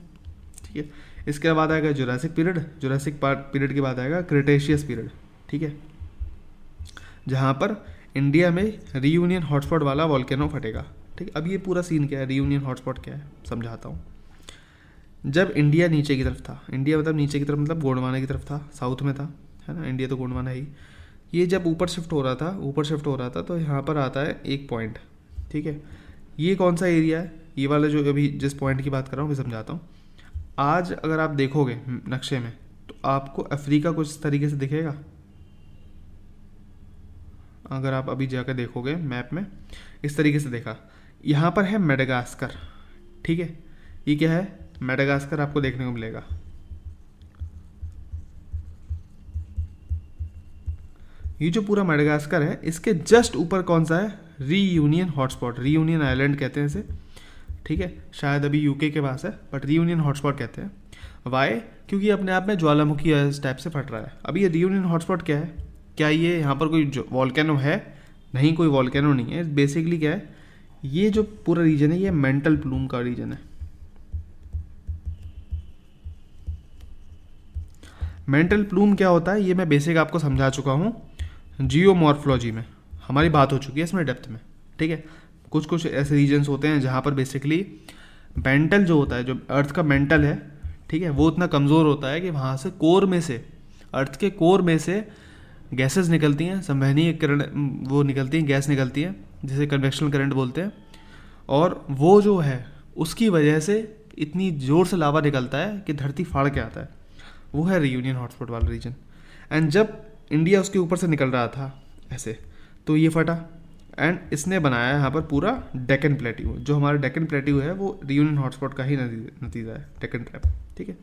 [SPEAKER 1] ठीक है। इसके बाद आएगा जुरासिक पीरियड, जुरासिक पीरियड के बाद आएगा क्रिटेशियस पीरियड, ठीक है, जहाँ पर इंडिया में रीयूनियन हॉटस्पॉट वाला वॉल्केनो फटेगा, ठीक है। अब ये पूरा सीन क्या है, रीयूनियन हॉटस्पॉट क्या है, समझाता हूँ। जब इंडिया नीचे की तरफ था, इंडिया मतलब नीचे की तरफ मतलब गोंडवाना की तरफ था, साउथ में था, है ना, इंडिया तो गोंडवाना ही। ये जब ऊपर शिफ्ट हो रहा था तो यहाँ पर आता है एक पॉइंट, ठीक है। ये कौन सा एरिया है, ये वाला जो अभी जिस पॉइंट की बात कर रहा हूँ मैं समझाता हूँ। आज अगर आप देखोगे नक्शे में तो आपको अफ्रीका कुछ इस तरीके से दिखेगा। अगर आप अभी जाकर देखोगे मैप में, इस तरीके से देखा, यहाँ पर है मेडागास्कर, ठीक है। ये क्या है, मेडागास्कर आपको देखने को मिलेगा। ये जो पूरा मेडागास्कर है, इसके जस्ट ऊपर कौन सा है, रीयूनियन हॉटस्पॉट, रीयूनियन आइलैंड कहते हैं इसे, ठीक है। शायद अभी यूके के पास है, बट रीयूनियन हॉटस्पॉट कहते हैं। वाई, क्योंकि अपने आप में ज्वालामुखी इस टाइप से फट रहा है। अभी ये रीयूनियन हॉटस्पॉट क्या है, क्या ये यहाँ पर कोई वॉल्केनो है, नहीं, कोई वॉल्केनो नहीं है। बेसिकली क्या है, ये जो पूरा रीजन है ये मेंटल प्लूम का रीजन है। मेंटल प्लूम क्या होता है ये मैं बेसिक आपको समझा चुका हूँ, जियोमॉर्फोलॉजी में हमारी बात हो चुकी है इसमें डेप्थ में, ठीक है। कुछ कुछ ऐसे रीजन्स होते हैं जहाँ पर बेसिकली मेंटल जो होता है, जो अर्थ का मेंटल है, ठीक है, वो इतना कमज़ोर होता है कि वहाँ से कोर में से, अर्थ के कोर में से गैसेस निकलती हैं, संवहनीय किरण वो निकलती हैं, गैस निकलती है जिसे कन्वेक्शनल करंट बोलते हैं, और वो जो है उसकी वजह से इतनी ज़ोर से लावा निकलता है कि धरती फाड़ के आता है। वो है रियूनियन हॉटस्पॉट वाला रीजन। एंड जब इंडिया उसके ऊपर से निकल रहा था ऐसे, तो ये फटा, एंड इसने बनाया यहाँ पर पूरा डेक्कन प्लेट्यू। जो हमारा डेक्कन प्लेट्यू है वो रियूनियन हॉटस्पॉट का ही नतीजा है, डेक्कन ट्रैप, ठीक है।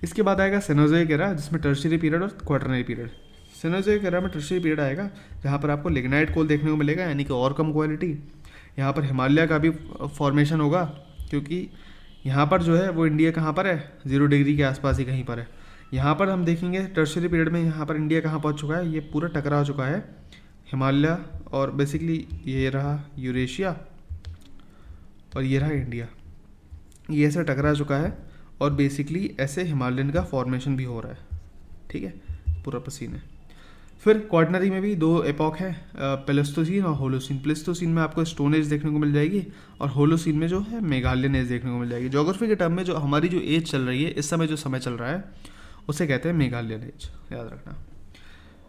[SPEAKER 1] इसके बाद आएगा सेनोज़ोइक एरा, जिसमें टर्शियरी पीरियड और क्वाटरनरी पीरियड। सेनोज़ोइक एरा में टर्शियरी पीरियड आएगा जहाँ पर आपको लिग्नाइट कोल देखने को मिलेगा, यानी कि और कम क्वालिटी। यहाँ पर हिमालय का भी फॉर्मेशन होगा, क्योंकि यहाँ पर जो है वो इंडिया कहाँ पर है, 0 डिग्री के आसपास ही कहीं पर है। यहाँ पर हम देखेंगे टर्शियरी पीरियड में यहाँ पर इंडिया कहाँ पहुँच चुका है, ये पूरा टकरा चुका है हिमालय, और बेसिकली ये रहा यूरेशिया और ये रहा इंडिया, ये ऐसे टकरा चुका है, और बेसिकली ऐसे हिमालयन का फॉर्मेशन भी हो रहा है, ठीक है, पूरा पसीन है। फिर क्वाटरनरी में भी 2 एपॉक है, प्लेस्टोसीन और होलोसीन। प्लेस्टोसीन में आपको स्टोन एज देखने को मिल जाएगी, और होलोसीन में जो है मेघालयन एज देखने को मिल जाएगी। ज्योग्राफी के टर्म में जो हमारी जो एज चल रही है, इस समय जो समय चल रहा है, उसे कहते हैं मेघालयन एज, याद रखना।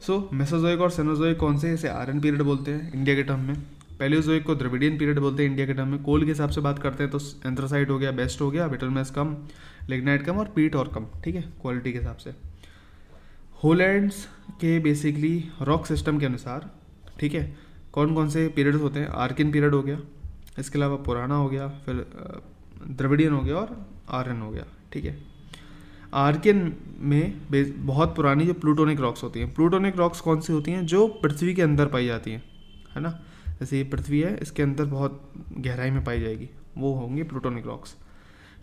[SPEAKER 1] सो मेसोजोइक और सेनोजोइक कौन से, इसे आयरन पीरियड बोलते हैं इंडिया के टर्म में। पैलियोजोइक को द्रविडियन पीरियड बोलते हैं इंडिया के टर्म में। कोल के हिसाब से बात करते हैं तो एंथ्रासाइट हो गया, बेस्ट हो गया, बिटुलमस कम, लिग्नाइट कम, और पीट और कम, ठीक है, क्वालिटी के हिसाब से। होलैंड्स के बेसिकली रॉक सिस्टम के अनुसार, ठीक है, कौन कौन से पीरियड्स होते हैं, आर्किन पीरियड हो गया, इसके अलावा पुराना हो गया, फिर द्रविडियन हो गया, और आर्यन हो गया, ठीक है। आर्कियन में बहुत पुरानी जो प्लूटोनिक रॉक्स होती हैं। प्लूटोनिक रॉक्स कौन सी होती हैं, जो पृथ्वी के अंदर पाई जाती हैं, है ना, जैसे ये पृथ्वी है, इसके अंदर बहुत गहराई में पाई जाएगी, वो होंगी प्लूटोनिक रॉक्स।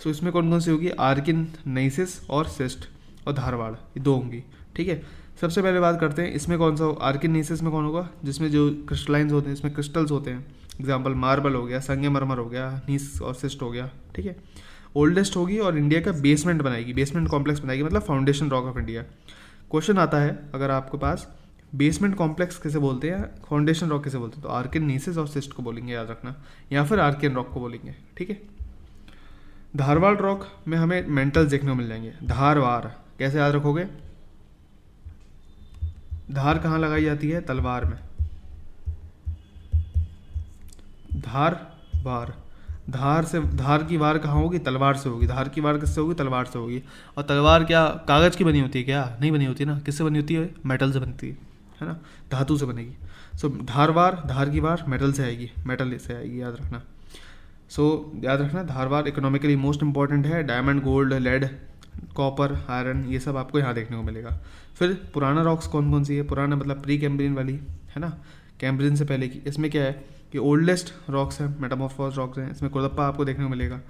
[SPEAKER 1] सो इसमें कौन कौन सी होगी, आर्किन, नेइसिस और सिस्ट और धारवाड़, ये 2 होंगी, ठीक है। सबसे पहले बात करते हैं इसमें कौन सा, आर्किन नेइसिस में कौन होगा, जिसमें जो क्रिस्टलाइंस होते हैं, इसमें क्रिस्टल्स होते हैं, एग्जाम्पल मार्बल हो गया, संगमरमर हो गया, नीस और सिस्ट हो गया, ठीक है। ओल्डेस्ट होगी और इंडिया का बेसमेंट बनाएगी, बेसमेंट कॉम्प्लेक्स बनाएगी, मतलब foundation rock of India. Question आता है अगर आपके पास, बेसमेंट कॉम्प्लेक्स किसे बोलते हैं, फाउंडेशन रॉक किसे बोलते हैं, तो आर्किन, नेइसिस और सिस्ट को बोलेंगे, याद रखना, या फिर आर्कियन रॉक को बोलेंगे, ठीक है। धारवाड़ रॉक में हमें मेंटल्स देखने को मिल जाएंगे। धारवाड़ कैसे याद रखोगे, धार कहाँ लगाई जाती है, तलवार में, धार वार, धार से, धार की वार कहाँ होगी, तलवार से होगी। धार की वार किससे होगी, तलवार से होगी। और तलवार क्या कागज़ की बनी होती है, क्या नहीं बनी होती ना, किससे बनी होती है, मेटल से बनती है ना, धातु से बनेगी। सो धारवार, धार की वार मेटल से आएगी, मेटल से आएगी, याद रखना। सो याद रखना, धारवार इकोनॉमिकली मोस्ट इंपॉर्टेंट है। Diamond, gold, lead, copper, iron, ये सब आपको यहाँ देखने को मिलेगा। फिर पुराना रॉक्स कौन कौन सी है, पुराना मतलब प्री कैम्ब्रियन वाली, है ना, कैम्ब्रियन से पहले की। इसमें क्या है कि ओल्डेस्ट रॉक्स हैं, मेटामॉर्फोस रॉक्स हैं, इसमें कुदप्पा आपको देखने को मिलेगा,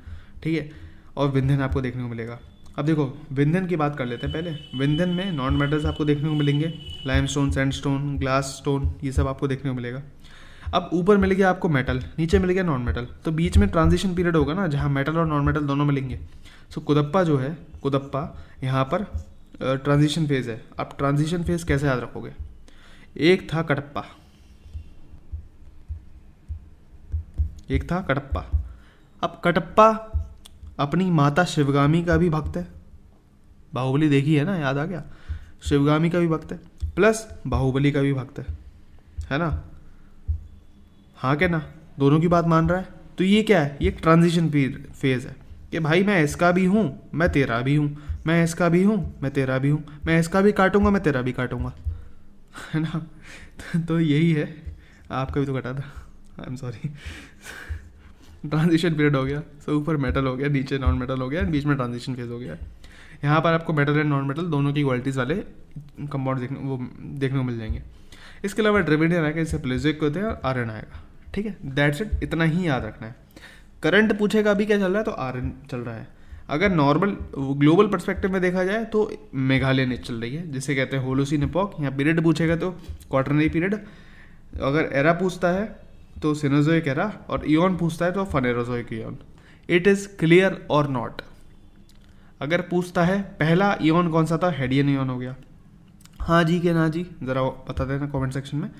[SPEAKER 1] ठीक है, और विंध्यन आपको देखने को मिलेगा। अब देखो विंध्यन की बात कर लेते हैं पहले। विंध्यन में नॉन मेटल्स आपको देखने को मिलेंगे, लाइमस्टोन, सैंडस्टोन, ग्लास स्टोन, ये सब आपको देखने को मिलेगा। अब ऊपर मिल गया आपको मेटल, नीचे मिल गया नॉन मेटल, तो बीच में ट्रांजिशन पीरियड होगा ना, जहाँ मेटल और नॉन मेटल दोनों मिलेंगे। सो कुदप्पा जो है, कुदप्पा यहाँ पर ट्रांजिशन फेज है। अब ट्रांजिशन फेज कैसे याद रखोगे, एक था कडप्पा, एक था कडप्पा। अब कडप्पा अपनी माता शिवगामी का भी भक्त है, बाहुबली देखी है ना, याद आ गया, शिवगामी का भी भक्त है, प्लस बाहुबली का भी भक्त है ना, हाँ क्या ना, दोनों की बात मान रहा है। तो ये क्या है, ये एक ट्रांजिशन फेज है कि भाई मैं इसका भी हूँ, मैं तेरा भी हूँ, मैं इसका भी हूँ, मैं तेरा भी हूँ, मैं इसका भी काटूंगा, मैं तेरा भी काटूंगा, है ना। तो यही है, आपका भी तो कटा था, I am sorry. Transition period हो गया। सो ऊपर मेटल हो गया, नीचे नॉन मेटल हो गया, बीच में ट्रांजिशन फेज हो गया। यहाँ पर आपको मेटल एंड नॉन मेटल दोनों की क्वालिटीज़ वाले कंपाउंड देखने को मिल जाएंगे। इसके अलावा द्रविडियन आएगा, जैसे प्लेजिक होते हैं, और आयरन आएगा, ठीक है। दैट्स इट, इतना ही याद रखना है। करंट पूछेगा अभी क्या चल रहा है, तो आयरन चल रहा है। अगर नॉर्मल ग्लोबल पर्सपेक्टिव में देखा जाए तो मेघालयन एज चल रही है, जिसे कहते हैं होलोसीन एपॉक। यहाँ पीरियड पूछेगा तो क्वाटरनरी पीरियड, अगर एरा पूछता है तो सिनोजोइक एरा, और इयॉन पूछता है तो फेनेरोजोइक इयॉन। इट इज़ क्लियर और नॉट। अगर पूछता है पहला इयॉन कौन सा था, हेडियन इयॉन हो गया, हाँ जी के ना जी, ज़रा बता देना कमेंट सेक्शन में,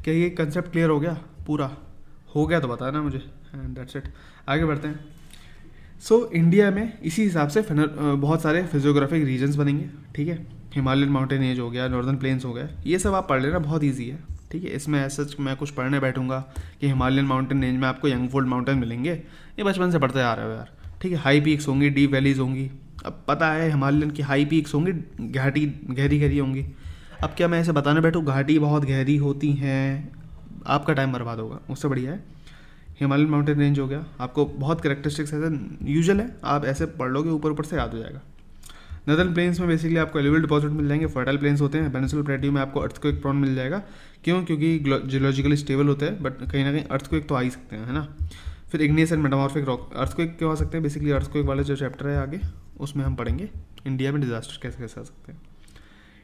[SPEAKER 1] क्या ये कंसेप्ट क्लियर हो गया, पूरा हो गया तो बताना मुझे। दैट्स इट, आगे बढ़ते हैं। सो इंडिया में इसी हिसाब से बहुत सारे फिजियोग्राफिक रीजन्स बनेंगे, ठीक है। हिमालयन माउंटेन रेंज हो गया, नॉर्दर्न प्लेन्स हो गया, ये सब आप पढ़ लेना, बहुत ईजी है, ठीक है। इसमें ऐसा मैं कुछ पढ़ने बैठूंगा कि हिमालयन माउंटेन रेंज में आपको यंगफोल्ड माउंटेन मिलेंगे, ये बचपन से पढ़ते आ रहे हो यार, ठीक है। हाई पीक्स होंगी, डीप वैलीज होंगी, अब पता है हिमालयन की हाई पीक्स होंगी, घाटी गहरी गहरी होंगी। अब क्या मैं ऐसे बताने बैठूँ घाटी बहुत गहरी होती हैं, आपका टाइम बर्बाद होगा। उससे बढ़िया है हिमालयन माउंटेन रेंज हो गया, आपको बहुत करेक्टरिस्टिक्स ऐसे यूजुअल है, आप ऐसे पढ़ लोगे ऊपर ऊपर से याद हो जाएगा। नदर्न प्लेन्स में बेसिकली आपको एलिवल डिपॉजिट मिल जाएंगे, फर्टाइल प्लेन्स होते हैं। पेनिनसुलर प्लेट्यू में आपको अर्थक्वेक प्रोन मिल जाएगा, क्यों? क्योंकि जियोलॉजिकली स्टेबल होते हैं, बट कहीं ना कहीं अर्थक्वेक तो आ ही सकते हैं, है ना। फिर igneous and metamorphic rock, earthquake क्यों आ सकते हैं? बेसिकली अर्थक्वेक वाले जो चैप्टर है आगे उसमें हम पढ़ेंगे इंडिया में डिजास्टर कैसे कैसे आ सकते हैं।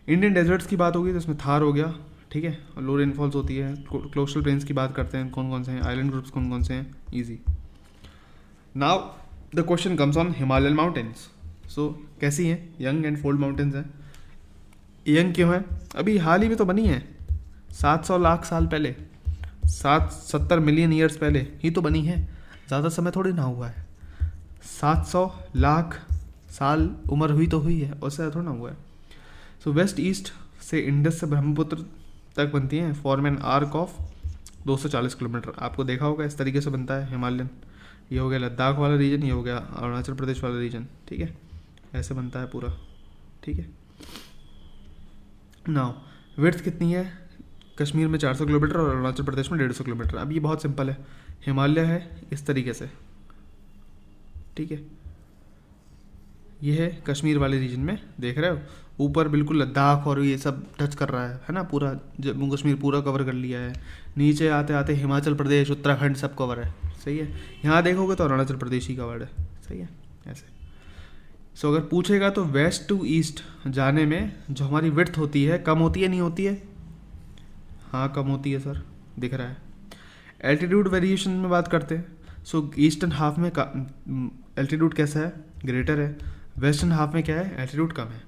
[SPEAKER 1] इंडियन डेजर्ट्स की बात होगी तो इसमें थार हो गया, ठीक है, और लो रेनफॉल्स होती है। कोस्टल प्लेन्स की बात करते हैं, कौन कौन से हैं, आइलैंड ग्रुप्स कौन कौन से हैं, easy. Now the question comes on Himalayan mountains. So कैसी हैं? यंग एंड फोल्ड माउंटेन्स हैं। यंग क्यों है? अभी हाल ही में तो बनी है, 700 लाख साल पहले, 70 मिलियन ईयर्स पहले ही तो बनी है, ज़्यादा समय थोड़ी ना हुआ है। 700 लाख साल उम्र हुई तो हुई है, उससे थोड़ा ना हुआ है। सो वेस्ट ईस्ट से इंडस से ब्रह्मपुत्र तक बनती हैं, form an arc of 240 kilometre. आपको देखा होगा इस तरीके से बनता है हिमालयन। ये हो गया लद्दाख वाला रीजन, ये हो गया अरुणाचल प्रदेश वाला रीजन, ठीक है, ऐसे बनता है पूरा, ठीक है। नाउ विड्थ कितनी है? कश्मीर में 400 किलोमीटर और अरुणाचल प्रदेश में 150 किलोमीटर। अब ये बहुत सिंपल है, हिमालय है इस तरीके से, ठीक है, ये है कश्मीर वाले रीजन में, देख रहे हो ऊपर बिल्कुल लद्दाख और ये सब टच कर रहा है ना, पूरा जम्मू कश्मीर पूरा कवर कर लिया है। नीचे आते आते हिमाचल प्रदेश, उत्तराखंड सब कवर है, सही है। यहाँ देखोगे तो अरुणाचल प्रदेश ही कवर्ड है, सही है, ऐसे। सो अगर पूछेगा तो वेस्ट टू ईस्ट जाने में जो हमारी विड्थ होती है कम होती है, नहीं होती है? हाँ कम होती है सर, दिख रहा है। एल्टीट्यूड वेरिएशन में बात करते हैं। सो ईस्टर्न हाफ में एल्टीट्यूड कैसा है? ग्रेटर है। वेस्टर्न हाफ में क्या है? एल्टीट्यूड कम है,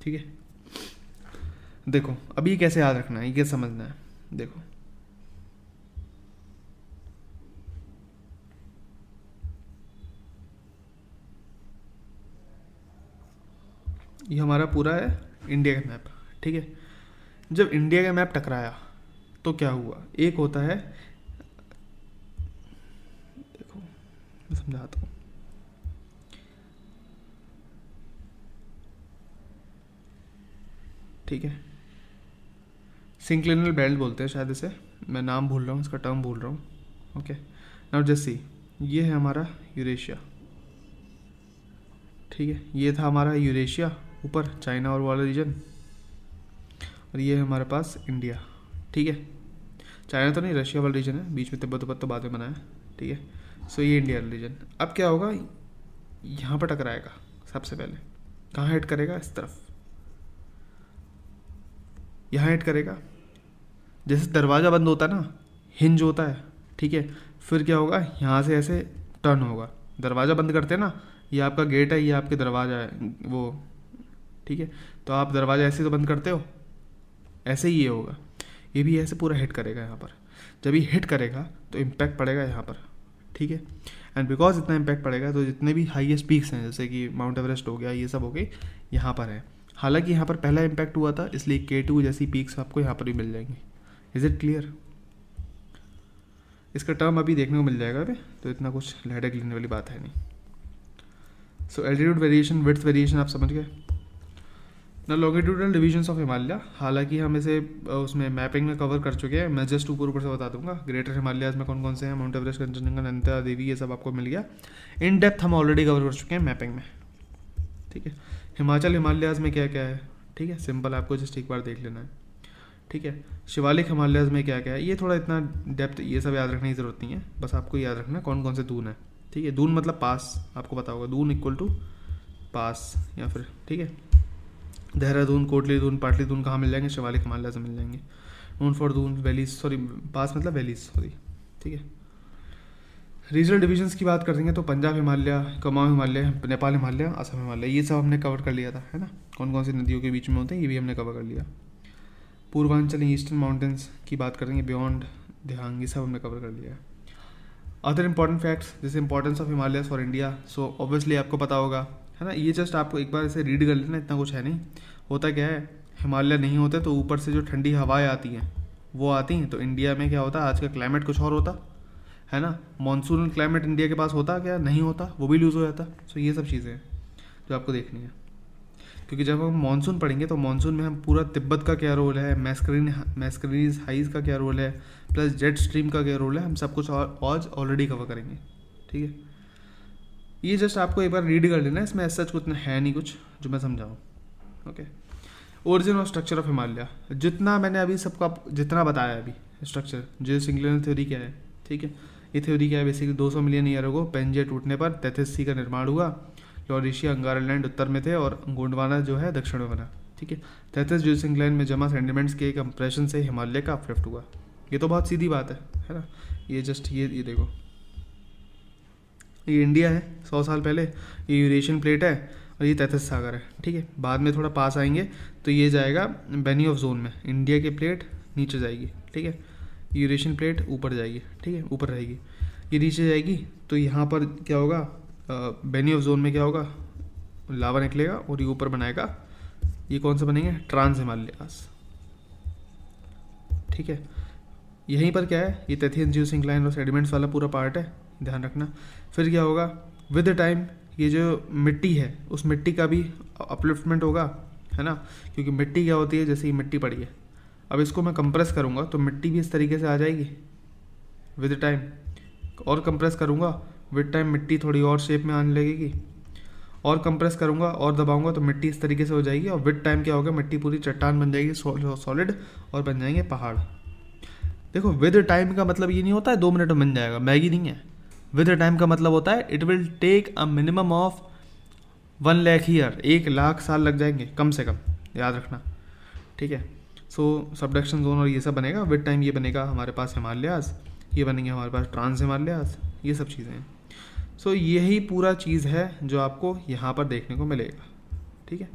[SPEAKER 1] ठीक है। देखो अभी ये कैसे याद रखना है, ये कैसे समझना है, देखो ये हमारा पूरा है इंडिया का मैप, ठीक है। जब इंडिया का मैप टकराया तो क्या हुआ? एक होता है, देखो मैं समझाता हूँ, ठीक है, सिंक्लिनल बेल्ट बोलते हैं शायद इसे, मैं नाम भूल रहा हूँ, इसका टर्म भूल रहा हूँ, ओके। नाउ जस्ट सी, ये है हमारा यूरेशिया, ठीक है, ये था हमारा यूरेशिया ऊपर, चाइना और वाला रीजन, और ये है हमारे पास इंडिया, ठीक है। चाइना तो नहीं, रशिया वाला रीजन है, बीच में तिब्बत तो बाद में बना है, ठीक है। सो ये इंडिया रीजन। अब क्या होगा, यहाँ पर टकराएगा सबसे पहले, कहाँ हिट करेगा? इस तरफ, यहाँ हिट करेगा। जैसे दरवाज़ा बंद होता है ना, हिंज होता है, ठीक है, फिर क्या होगा, यहाँ से ऐसे टर्न होगा। दरवाज़ा बंद करते हैं ना, ये आपका गेट है, ये आपके दरवाज़ा है वो, ठीक है, तो आप दरवाज़ा ऐसे तो बंद करते हो, ऐसे ही ये होगा, ये भी ऐसे पूरा हिट करेगा यहाँ पर। जब ये हिट करेगा तो इम्पैक्ट पड़ेगा यहाँ पर, ठीक है। एंड बिकॉज इतना इम्पैक्ट पड़ेगा तो जितने भी हाईएस्ट पीक्स हैं, जैसे कि माउंट एवरेस्ट हो गया, ये सब हो गए, यहाँ पर है। हालांकि यहाँ पर पहला इम्पैक्ट हुआ था, इसलिए K2 जैसी पीक्स आपको यहाँ पर भी मिल जाएंगी। Is it clear? इसका टर्म अभी देखने को मिल जाएगा अभी, तो इतना कुछ हेडेक लेने वाली बात है नहीं। सो एल्टीट्यूड वेरिएशन, विड्थ वेरिएशन आप समझ गए ना। लॉन्गिट्यूडनल डिविजन्स ऑफ हिमालय, हालांकि हम इसे उसमें मैपिंग में कवर कर चुके हैं, मैं जस्ट ऊपर से बता दूंगा। ग्रेटर हिमालयाज में कौन कौन से हैं, माउंट एवरेस्ट, कंचनजंगा, नंदा देवी, ये सब आपको मिल गया। इन डेप्थ हम ऑलरेडी कवर कर चुके हैं मैपिंग में, ठीक है। हिमाचल हिमालयाज में क्या क्या है, ठीक है, सिंपल, आपको जस्ट एक बार देख लेना है, ठीक है। शिवालिक हिमालयाज में क्या क्या है, ये थोड़ा इतना डेप्थ ये सब याद रखने की ज़रूरत नहीं है, बस आपको याद रखना है कौन कौन से दून है, ठीक है। दून मतलब पास, आपको पता होगा, दून इक्वल टू पास या फिर, ठीक है। देहरादून, कोटली दून, पाटली दून कहाँ मिल जाएंगे? शिवालिक हिमालय से मिल जाएंगे। Known for Doon, valleys, sorry pass मतलब वैलीज, सॉरी, ठीक है। रीजनल डिविजन्स की बात करेंगे तो पंजाब हिमालय, कुमाऊं हिमालय, नेपाल हिमालय, असम हिमालय, ये सब हमने कवर कर लिया था, है ना। कौन कौन सी नदियों के बीच में होते हैं ये भी हमने कवर कर लिया। पूर्वांचल ईस्टर्न माउंटेन्स की बात करेंगे, बियॉन्ड दिहांग, ये सब हमने कवर कर लिया है। अदर इंपॉर्टेंट फैक्ट्स जैसे importance of Himalayas for India, so obviously आपको पता होगा, है ना। ये जस्ट आपको एक बार ऐसे रीड कर लेना, इतना कुछ है नहीं। होता क्या है, हिमालय नहीं होते तो ऊपर से जो ठंडी हवाएं आती हैं वो आती हैं, तो इंडिया में क्या होता है, आज का क्लाइमेट कुछ और होता है ना। मॉनसून क्लाइमेट इंडिया के पास होता क्या, नहीं होता, वो भी लूज़ हो जाता। सो ये सब चीज़ें हैं जो आपको देखनी है, क्योंकि जब हम मानसून पढ़ेंगे तो मानसून में हम पूरा तिब्बत का क्या रोल है, मैस्करीज हाइज का क्या रोल है, प्लस जेट स्ट्रीम का क्या रोल है, हम सब कुछ आज ऑलरेडी कवर करेंगे, ठीक है। ये जस्ट आपको एक बार रीड कर लेना है, इसमें ऐसा कुछ है नहीं कुछ जो मैं समझाऊँ, ओके। ओरिजिन और स्ट्रक्चर ऑफ हिमालय, जितना मैंने अभी सबका जितना बताया अभी स्ट्रक्चर, जियो सिंक्लिनल थ्योरी क्या है, ठीक है। ये थ्योरी क्या है, बेसिकली 200 मिलियन ईयर को पेंजे टूटने पर तैथिस सी का निर्माण हुआ। लॉरेशिया अंगारालैंड उत्तर में थे और गोंडवाना जो है दक्षिण में बना, ठीक है। तैथिस जियोसिंक्लाइन में जमा सेडिमेंट्स के कंप्रेशन से हिमालय का अपलिफ्ट हुआ। ये तो बहुत सीधी बात है ना। ये जस्ट ये देखो, ये इंडिया है 100 साल पहले, ये यूरेशियन प्लेट है और ये तैथिस सागर है, ठीक है। बाद में थोड़ा पास आएंगे तो ये जाएगा बेनियोफ जोन में, इंडिया की प्लेट नीचे जाएगी, ठीक है। यूरेशियन प्लेट ऊपर जाएगी, ठीक है, ऊपर रहेगी, ये नीचे जाएगी। तो यहाँ पर क्या होगा, बेनियोफ जोन में क्या होगा, लावा निकलेगा और ये ऊपर बनाएगा, ये कौन सा बनेंगे, ट्रांस हिमालयास, ठीक है। यहीं पर क्या है, ये तैथियन जियोसिंक्लाइन और सेडिमेंट्स वाला पूरा पार्ट है, ध्यान रखना। फिर क्या होगा, विद द टाइम ये जो मिट्टी है उस मिट्टी का भी अपलिफ्टमेंट होगा, है ना। क्योंकि मिट्टी क्या होती है, जैसे ये मिट्टी पड़ी है, अब इसको मैं कंप्रेस करूँगा तो मिट्टी भी इस तरीके से आ जाएगी विद टाइम, और कंप्रेस करूँगा विद टाइम मिट्टी थोड़ी और शेप में आने लगेगी, और कंप्रेस करूँगा और दबाऊंगा तो मिट्टी इस तरीके से हो जाएगी, और विद टाइम क्या होगा, मिट्टी पूरी चट्टान बन जाएगी सॉलिड, और बन जाएंगे पहाड़। देखो विद टाइम का मतलब ये नहीं होता है 2 मिनट में बन जाएगा, मैगी नहीं है। विद टाइम का मतलब होता है it will take a minimum of 1 lakh year, 1 lakh साल लग जाएंगे कम से कम, याद रखना, ठीक है। सो सबडक्शन जोन और ये सब बनेगा विद टाइम, ये बनेगा हमारे पास हिमालयास, ये बनेंगे हमारे पास ट्रांस हिमालयास, ये सब चीज़ें हैं। सो यही पूरा चीज़ है जो आपको यहाँ पर देखने को मिलेगा, ठीक है।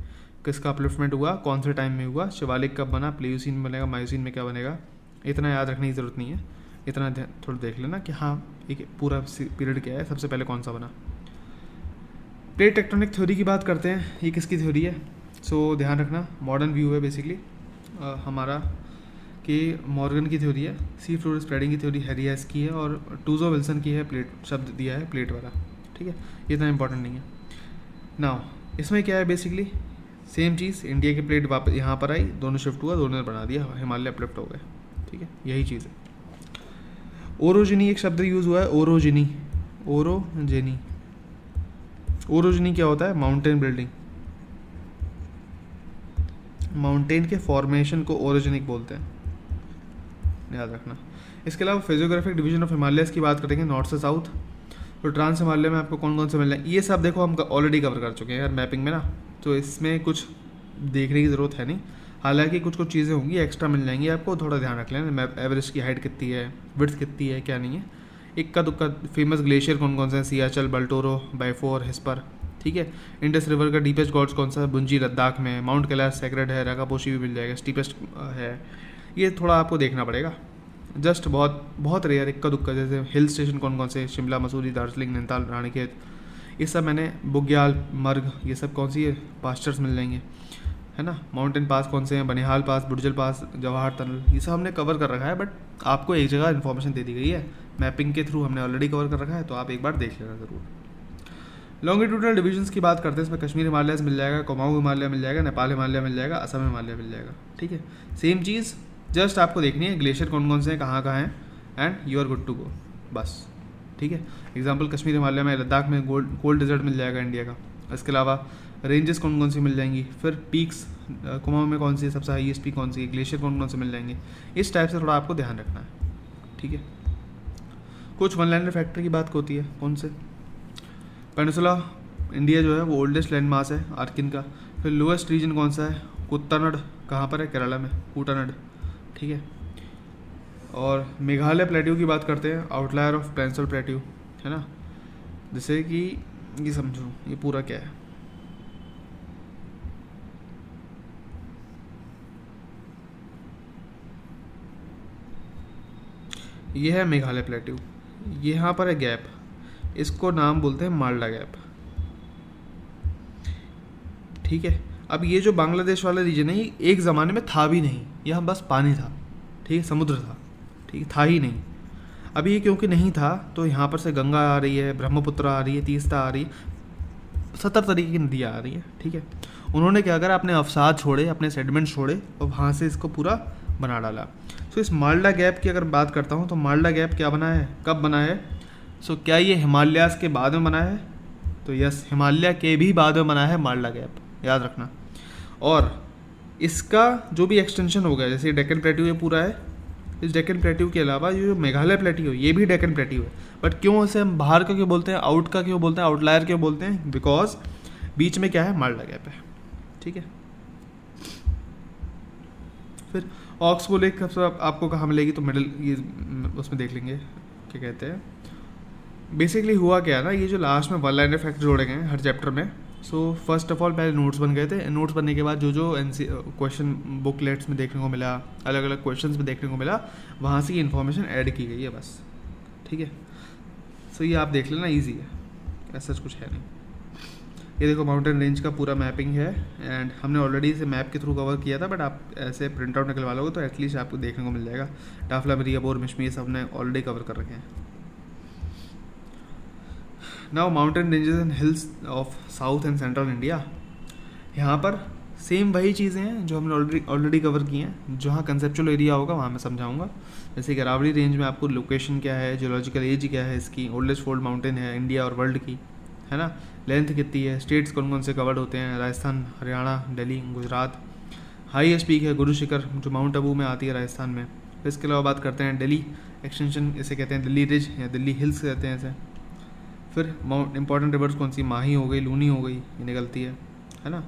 [SPEAKER 1] किसका अपलिफ्टमेंट हुआ, कौन से टाइम में हुआ, शिवालिक कब बना, प्लेयोसीन में बनेगा, मायोसीन में क्या बनेगा, इतना याद रखने की ज़रूरत नहीं है, इतना थोड़ा देख लेना कि हाँ एक पूरा पीरियड क्या है, सबसे पहले कौन सा बना। प्लेट टेक्टोनिक थ्योरी की बात करते हैं, ये किसकी थ्योरी है। सो ध्यान रखना, मॉडर्न व्यू है बेसिकली हमारा, कि मॉर्गन की थ्योरी है, सी फ्लोर स्प्रेडिंग की थ्योरी हैरी हेस की है, और टूजो विल्सन की है, प्लेट शब्द दिया है प्लेट वाला, ठीक है। ये इतना इंपॉर्टेंट नहीं है। नाउ इसमें क्या है, बेसिकली सेम चीज़, इंडिया की प्लेट वापस यहाँ पर आई, दोनों शिफ्ट हुआ, दोनों ने बना दिया, हिमालय अपलिफ्ट हो गए, ठीक है, यही चीज़ है। ओरोजिनी एक शब्द यूज़ हुआ है, ओरोजिनी, ओरोजिनी, ओरोजिनी क्या होता है, माउंटेन बिल्डिंग, माउंटेन के फॉर्मेशन को ओरोजेनिक बोलते हैं, याद रखना। इसके अलावा फिजियोग्राफिक डिवीजन ऑफ हिमालयस की बात करेंगे, नॉर्थ से साउथ, तो ट्रांस हिमालय में आपको कौन कौन से मिल रहे हैं, ये सब देखो हम ऑलरेडी कवर कर चुके हैं यार मैपिंग में ना, तो इसमें कुछ देखने की ज़रूरत है नहीं। हालांकि कुछ कुछ चीज़ें होंगी एक्स्ट्रा मिल जाएंगी आपको, थोड़ा ध्यान रख लेना, मैप एवरेस्ट की हाइट कितनी है, विड्थ कितनी है, क्या नहीं है। इक्का दुक्का फेमस ग्लेशियर कौन कौन से हैं, सियाचल, बल्टोरो, बाइफोर, हिस्पर, ठीक है। इंडस रिवर का डीपेस्ट गॉड्स कौन सा है, बुंजी लद्दाख में, माउंट कैलाश सेक्रेड है, राकापोशी भी मिल जाएगा, स्टीपेस्ट है, ये थोड़ा आपको देखना पड़ेगा, जस्ट बहुत बहुत रेयर इक्का दुक्का। जैसे हिल स्टेशन कौन कौन से, शिमला, मसूरी, दार्जिलिंग, नैनीताल, रानीखेत, ये सब मैंने, बुग्याल, मर्ग, ये सब कौन सी है, पास्चर्स मिल जाएंगे, है ना। माउंटेन पास कौन से हैं, बनिहाल पास, बुर्जल पास, जवाहर टनल, ये सब हमने कवर कर रखा है, बट आपको एक जगह इन्फॉर्मेशन दे दी गई है, मैपिंग के थ्रू हमने ऑलरेडी कवर कर रखा है, तो आप एक बार देख लेना ज़रूर। लॉन्गिट्यूडनल डिवीजन्स की बात करते हैं, इसमें कश्मीर हिमालय मिल जाएगा, कुमाऊं हिमालय मिल जाएगा, नेपाल हिमालय मिल जाएगा, असम हिमालय मिल जाएगा, ठीक है। सेम चीज़ जस्ट आपको देखनी है, ग्लेशियर कौन कौन से हैं, कहाँ कहाँ हैं, and you are good to go, बस, ठीक है। एग्जाम्पल कश्मीर हिमालय में, लद्दाख में कोल्ड डेजर्ट मिल जाएगा इंडिया का, इसके अलावा रेंजेस कौन कौन सी मिल जाएंगी, फिर पीक्स कुमाऊं में कौन सी है, सबसे हाईएस्ट पीक कौन सी है, ग्लेशियर कौन कौन से मिल जाएंगे, इस टाइप से थोड़ा आपको ध्यान रखना है, ठीक है। कुछ वन लैंडर फैक्टर की बात होती है, कौन से, पेनिसुला इंडिया जो है वो ओल्डेस्ट लैंड मास है आर्किन का। फिर लोएस्ट रीजन कौन सा है, कुत्तानड, कहाँ पर है, केरला में, कूटानड, ठीक है। और मेघालय प्लेट्यू की बात करते हैं, आउटलायर ऑफ पेंसिल प्लेट्यू, है ना। जैसे कि ये समझो ये पूरा क्या है, ये है मेघालय प्लेट्यू, यहाँ पर है गैप, इसको नाम बोलते हैं माल्डा गैप, ठीक है। अब ये जो बांग्लादेश वाला रीजन है ये एक ज़माने में था भी नहीं, यहाँ बस पानी था, ठीक है, समुद्र था, ठीक था ही नहीं। अभी ये क्योंकि नहीं था तो यहाँ पर से गंगा आ रही है, ब्रह्मपुत्र आ रही है, तीस्ता आ रही है, 70 तरीके की नदियाँ आ रही है, ठीक है। उन्होंने क्या करा, अपने अवसाद छोड़े, अपने सेडिमेंट छोड़े और वहाँ से इसको पूरा बना डाला। सो इस माल्डा गैप की अगर बात करता हूँ तो माल्डा गैप क्या बना है, कब बना है? सो क्या ये हिमालयाज़ के बाद में बना है? तो यस, हिमालय के भी बाद में बना है माल्डा गैप, याद रखना। और इसका जो भी एक्सटेंशन हो गया, जैसे डेक्कन प्लेट्यू ये पूरा है, इस डेक्कन प्लेट्यू के अलावा ये जो मेघालय प्लेट्यू ये भी डेक्कन प्लेट्यू है। बट क्यों इसे हम बाहर का क्यों बोलते हैं, आउट का क्यों बोलते हैं, आउटलायर क्यों बोलते हैं? बिकॉज बीच में क्या है, माल्डा गैप है, ठीक है। फिर ऑक्सबो लेक आपको कहाँ मिलेगी, तो मिडिल ये उसमें देख लेंगे क्या कहते हैं। बेसिकली हुआ क्या है ना, ये जो लास्ट में वन लाइनर फैक्ट जोड़े गए हैं हर चैप्टर में। सो फर्स्ट ऑफ ऑल पहले नोट्स बन गए थे, नोट्स बनने के बाद जो जो क्वेश्चन बुकलेट्स में देखने को मिला, अलग अलग क्वेश्चंस में देखने को मिला, वहाँ से ये इन्फॉर्मेशन ऐड की गई है बस, ठीक है। सो ये आप देख लेना, ईजी है, ऐसा कुछ है नहीं। ये देखो माउंटेन रेंज का पूरा मैपिंग है एंड हमने ऑलरेडी इसे मैप के थ्रू कवर किया था, बट आप ऐसे प्रिंट आउट निकलवा लोगे तो एटलीस्ट आपको देखने को मिल जाएगा। टाफला, मरिया, बोर, मिशमी ये सब हमने ऑलरेडी कवर कर रखे हैं। Now mountain ranges and hills of south and central India, यहाँ पर सेम वही चीज़ें हैं जो हमने ऑलरेडी कवर की हैं। जहाँ कंसेप्चुअल एरिया होगा वहाँ मैं समझाऊंगा। जैसे कि अरावली रेंज में आपको लोकेशन क्या है, जियोलॉजिकल एज क्या है इसकी, ओल्डेस्ट फोल्ड माउंटेन है इंडिया और वर्ल्ड की, है ना, लेंथ कितनी है, स्टेट्स कौन कौन से कवर्ड होते हैं, राजस्थान, हरियाणा, दिल्ली, गुजरात। हाईएस्ट पीक है गुरु शिखर जो माउंट आबू में आती है राजस्थान में। फिर इसके अलावा बात करते हैं दिल्ली एक्सटेंशन, इसे कहते हैं दिल्ली रिज या दिल्ली हिल्स कहते हैं इसे। फिर इंपॉर्टेंट रिवर्स कौन सी, माही हो गई, लूनी हो गई, ये निकलती है ना।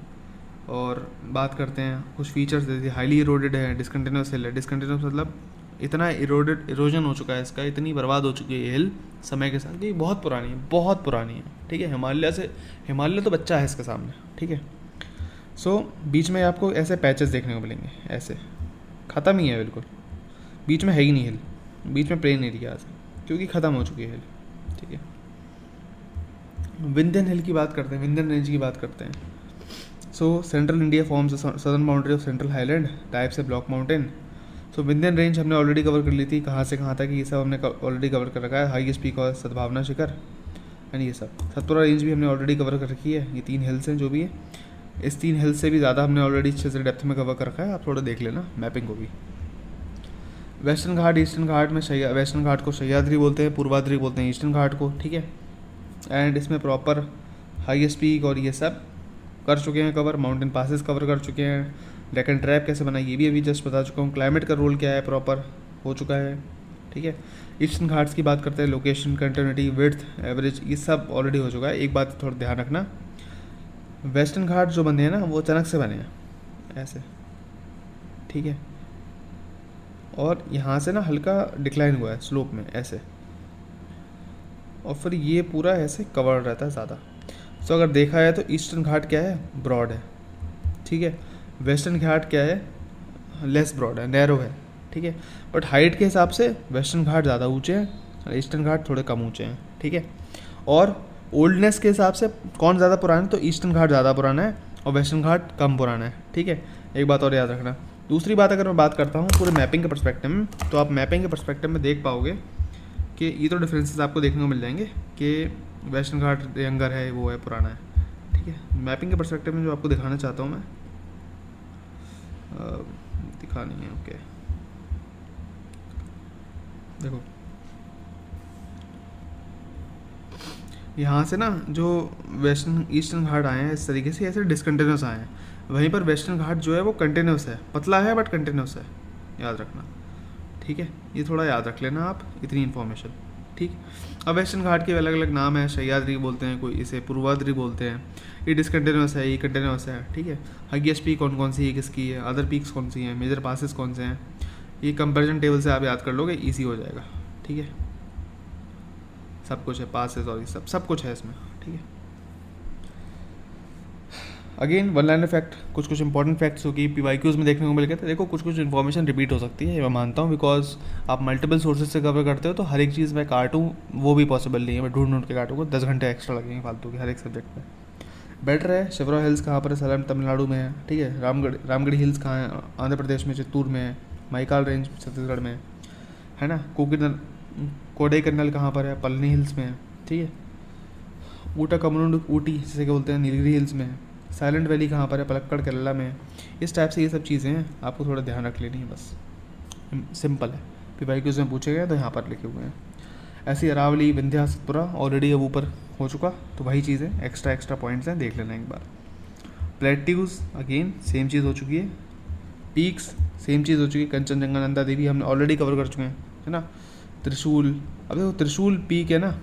[SPEAKER 1] और बात करते हैं कुछ फीचर्स, जैसे हाईली इरोडेड है, डिसकंटिन्यूस हिल है। डिसकंटिन्यूस मतलब इतना इरोजन हो चुका है इसका, इतनी बर्बाद हो चुकी है ये हिल समय के साथ, ये बहुत पुरानी है, बहुत पुरानी है, ठीक है। हिमालय तो बच्चा है इसके सामने, ठीक है। सो बीच में आपको ऐसे पैचेस देखने को मिलेंगे, ऐसे ख़त्म ही है बिल्कुल, बीच में है ही नहीं हिल, बीच में प्लेन एरियाज क्योंकि ख़त्म हो चुकी है हिल, ठीक है। विंध्यन हिल की बात करते हैं, विंध्यन रेंज की बात करते हैं। सो central India forms southern boundary of central highland, type से ब्लॉक माउंटेन। सो विंध्यन रेंज हमने ऑलरेडी कवर कर ली थी, कहाँ से कहाँ तक ये सब हमने ऑलरेडी कवर कर रखा है। हाईएस्ट पीक और सद्भावना शिखर एंड ये सब। सतपुरा रेंज भी हमने ऑलरेडी कवर कर रखी है। ये 3 हिल्स हैं जो भी है, इस 3 हिल्स से भी ज़्यादा हमने ऑलरेडी अच्छे से डेप्थ में कवर कर रखा है, आप थोड़ा देख लेना मैपिंग को भी। वेस्टर्न घाट, ईस्टर्न घाट में वेस्टर्न घाट को सह्याद्री बोलते हैं, पूर्वाद्री बोलते हैं ईस्टर्न घाट को, ठीक है। एंड इसमें प्रॉपर हाईएस्ट पीक और ये सब कर चुके हैं कवर, माउंटेन पासेस कवर कर चुके हैं, डेक्कन ट्रैप कैसे बना ये भी अभी जस्ट बता चुका हूँ, क्लाइमेट का रोल क्या है प्रॉपर हो चुका है, ठीक है। ईस्टर्न घाट्स की बात करते हैं, लोकेशन, कंटिन्यूटी, विड्थ, एवरेज, ये सब ऑलरेडी हो चुका है। एक बात थोड़ा ध्यान रखना, वेस्टर्न घाट जो बने हैं ना वो अचानक से बने हैं ऐसे, ठीक है, और यहाँ से ना हल्का डिक्लाइन हुआ है स्लोप में ऐसे, और फिर ये पूरा ऐसे कवर रहता है ज़्यादा। सो अगर देखा है तो ईस्टर्न घाट क्या है, ब्रॉड है, ठीक है। वेस्टर्न घाट क्या है, लेस ब्रॉड है, नैरो है, ठीक है। बट हाइट के हिसाब से वेस्टर्न घाट ज़्यादा ऊंचे हैं और ईस्टर्न घाट थोड़े कम ऊंचे हैं, ठीक है। और ओल्डनेस के हिसाब से कौन ज़्यादा पुराना है, तो ईस्टर्न घाट ज़्यादा पुराना है और वेस्टर्न घाट कम पुराना है, ठीक है। एक बात और याद रखना। दूसरी बात अगर मैं बात करता हूँ पूरे मैपिंग के पर्सपेक्टिव में, तो आप मैपिंग के पर्सपेक्टिव में देख पाओगे कि ये तो डिफरेंसेस आपको देखने को मिल जाएंगे कि वेस्टर्न घाट यंगर है, वो है पुराना है, ठीक है। मैपिंग के पर्सपेक्टिव में जो आपको दिखाना चाहता हूँ मैं, दिखानी है, ओके देखो यहाँ से ना जो वेस्टर्न ईस्टर्न घाट आए हैं इस तरीके से ऐसे डिसकंटिन्यूस आए हैं, वहीं पर वेस्टर्न घाट जो है वो कंटिन्यूस है, पतला है बट कंटिन्यूस है, याद रखना, ठीक है। ये थोड़ा याद रख लेना आप, इतनी इन्फॉर्मेशन, ठीक। अब वेस्टर्न घाट के अलग अलग नाम है, सह्याद्री बोलते हैं, कोई इसे पूर्वाद्री बोलते हैं, ये डिसकंटिन्यूस है, ये कंटिन्यूस है, ठीक है। हाईएस्ट पीक कौन कौन सी है, किसकी है, अदर पीक्स कौन सी हैं, मेजर पासेस कौन से हैं, ये कंपैरिजन टेबल से आप याद कर लोगे, ईजी हो जाएगा, ठीक है। सब कुछ है, पासेस और ये सब कुछ है इसमें, ठीक है। अगेन वन लाइनर फैक्ट, कुछ कुछ इंपॉर्टेंट फैक्ट्स होगी PYQs में देखने को मिल गए थे। देखो कुछ कुछ इन्फॉर्मेशन रिपीट हो सकती है, ये मैं मानता हूँ, बिकॉज आप मल्टीपल सोर्सेज से कवर करते हो, तो हर एक चीज़ मैं काटूँ वो भी पॉसिबल नहीं है, मैं ढूंढ के काटूँगा, 10 घंटे एक्स्ट्रा लगेंगे फालतू के हर एक सब्जेक्ट में। बेटर है शिवरा हिल्स कहाँ पर है, सलेम तमिलनाडु में है, ठीक है। रामगढ़ी हिल्स कहाँ है, आंध्र प्रदेश में, चित्तूर में है। माइकाल रेंज छत्तीसगढ़ में है ना। कोडाईकनाल कहाँ पर है, पलनी हिल्स में है, ठीक है। ऊटा कमरुंड ऊटी जिसे क्या बोलते हैं, नीलगिरी हिल्स में है। साइलेंट वैली कहाँ पर है, पलक्कड़ केरला में है। इस टाइप से ये सब चीज़ें हैं, आपको थोड़ा ध्यान रख लेनी है, बस सिंपल है। PYQs में पूछे गए तो यहाँ पर लिखे हुए हैं। ऐसी अरावली विंध्या सतपुरा ऑलरेडी अब ऊपर हो चुका, तो वही चीज़ें एक्स्ट्रा पॉइंट्स हैं, देख लेना एक बार। प्लेट्यूज अगेन सेम चीज़ हो चुकी है। पीक्स सेम चीज़ हो चुकी है, कंचनजंगा नंदा देवी हमने ऑलरेडी कवर कर चुके हैं, है ना। त्रिशूल, अब देखो त्रिशूल पीक है ना,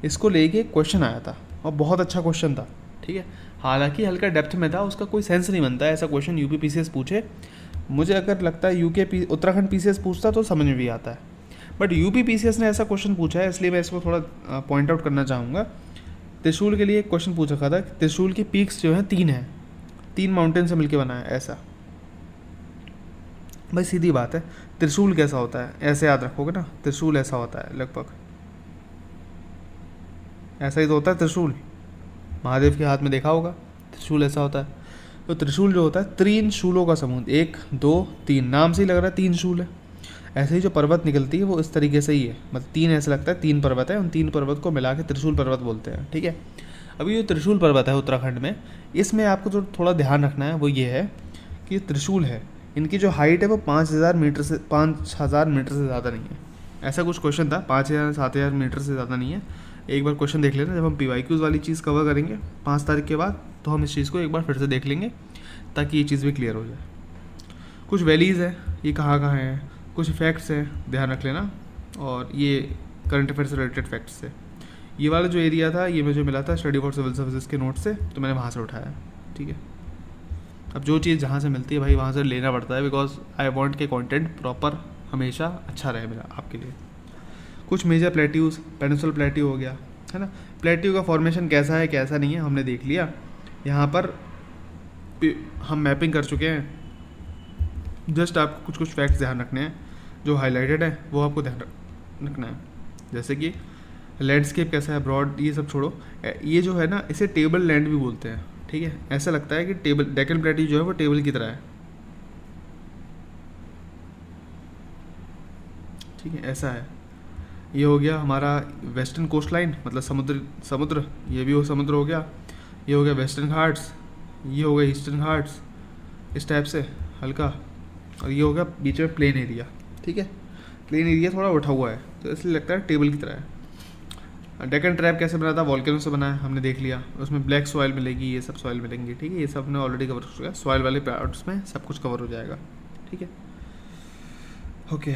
[SPEAKER 1] इसको लेके क्वेश्चन आया था और बहुत अच्छा क्वेश्चन था, ठीक है। हालांकि हल्का डेप्थ में था, उसका कोई सेंस नहीं बनता है ऐसा क्वेश्चन UP PCS पूछे। मुझे अगर लगता है उत्तराखंड PCS पूछता तो समझ में भी आता है, बट UP PCS ने ऐसा क्वेश्चन पूछा है, इसलिए मैं इसको थोड़ा पॉइंट आउट करना चाहूँगा। त्रिशूल के लिए एक क्वेश्चन पूछ रखा था, त्रिशूल की पीक्स जो हैं 3 हैं, 3 माउंटेन से मिलके बना है ऐसा। भाई सीधी बात है, त्रिशूल कैसा होता है ऐसे याद रखोगे ना, त्रिशूल ऐसा होता है लगभग ऐसा ही तो होता है त्रिशूल, महादेव के हाथ में देखा होगा, त्रिशूल ऐसा होता है। तो त्रिशूल जो होता है 3 शूलों का समूह, 1 2 3, नाम से ही लग रहा है 3 शूल है। ऐसे ही जो पर्वत निकलती है वो इस तरीके से ही है, मतलब 3 ऐसा लगता है 3 पर्वत है, उन 3 पर्वत को मिला के त्रिशूल पर्वत बोलते हैं, ठीक है। अभी जो त्रिशूल पर्वत है उत्तराखंड में, इसमें आपको जो थोड़ा ध्यान रखना है वो ये है कि त्रिशूल है, इनकी जो हाइट है वो 5000 मीटर से ज़्यादा नहीं है। ऐसा कुछ क्वेश्चन था, 5000 7000 मीटर से ज़्यादा नहीं है। एक बार क्वेश्चन देख लेना, जब हम PYQs वाली चीज़ कवर करेंगे 5 तारीख के बाद, तो हम इस चीज़ को एक बार फिर से देख लेंगे ताकि ये चीज़ भी क्लियर हो जाए। कुछ वैलीज़ है, ये कहाँ हैं, कुछ फैक्ट्स हैं, ध्यान रख लेना। और ये करंट अफेयर से रिलेटेड फैक्ट्स है। ये वाला जो एरिया था ये मुझे मिला था स्टडी फॉर सिविल सर्विसेज के नोट से, तो मैंने वहाँ से उठाया, ठीक है। अब जो चीज़ जहाँ से मिलती है भाई वहाँ से लेना पड़ता है, बिकॉज आई वॉन्ट के कॉन्टेंट प्रॉपर हमेशा अच्छा रहे मेरा आपके लिए। कुछ मेजर प्लेट्यूज, पेनिनसुलर प्लेट्यू हो गया, है ना। प्लेट्यू का फॉर्मेशन कैसा है कैसा नहीं है हमने देख लिया। यहाँ पर हम मैपिंग कर चुके हैं, जस्ट आपको कुछ कुछ फैक्ट्स ध्यान रखने हैं, जो हाईलाइटेड है वो आपको ध्यान रखना है। जैसे कि लैंडस्केप कैसा है, ब्रॉड, ये सब छोड़ो। ये जो है ना, इसे टेबल लैंड भी बोलते हैं, ठीक है। ऐसा लगता है कि टेबल, डेक्कन प्लेट्यू जो है वो टेबल की तरह है, ठीक है, ऐसा है। ये हो गया हमारा वेस्टर्न कोस्ट लाइन, मतलब समुद्र, ये भी वो समुद्र हो गया। ये हो गया वेस्टर्न घाट्स, ये हो गया ईस्टर्न घाट्स, इस टाइप से हल्का। और ये हो गया बीच में प्लेन एरिया, ठीक है। प्लेन एरिया थोड़ा उठा हुआ है तो इसलिए लगता है टेबल की तरह है। डेक्कन ट्रैप कैसे बना था, वॉल्केनो से बना है, हमने देख लिया। उसमें ब्लैक सॉइल मिलेगी, ये सब सॉइल मिलेंगी, ठीक है। ये सब हमने ऑलरेडी कवर हो चुका है, सॉइल वाले पार्ट्स में सब कुछ कवर हो जाएगा, ठीक है। ओके,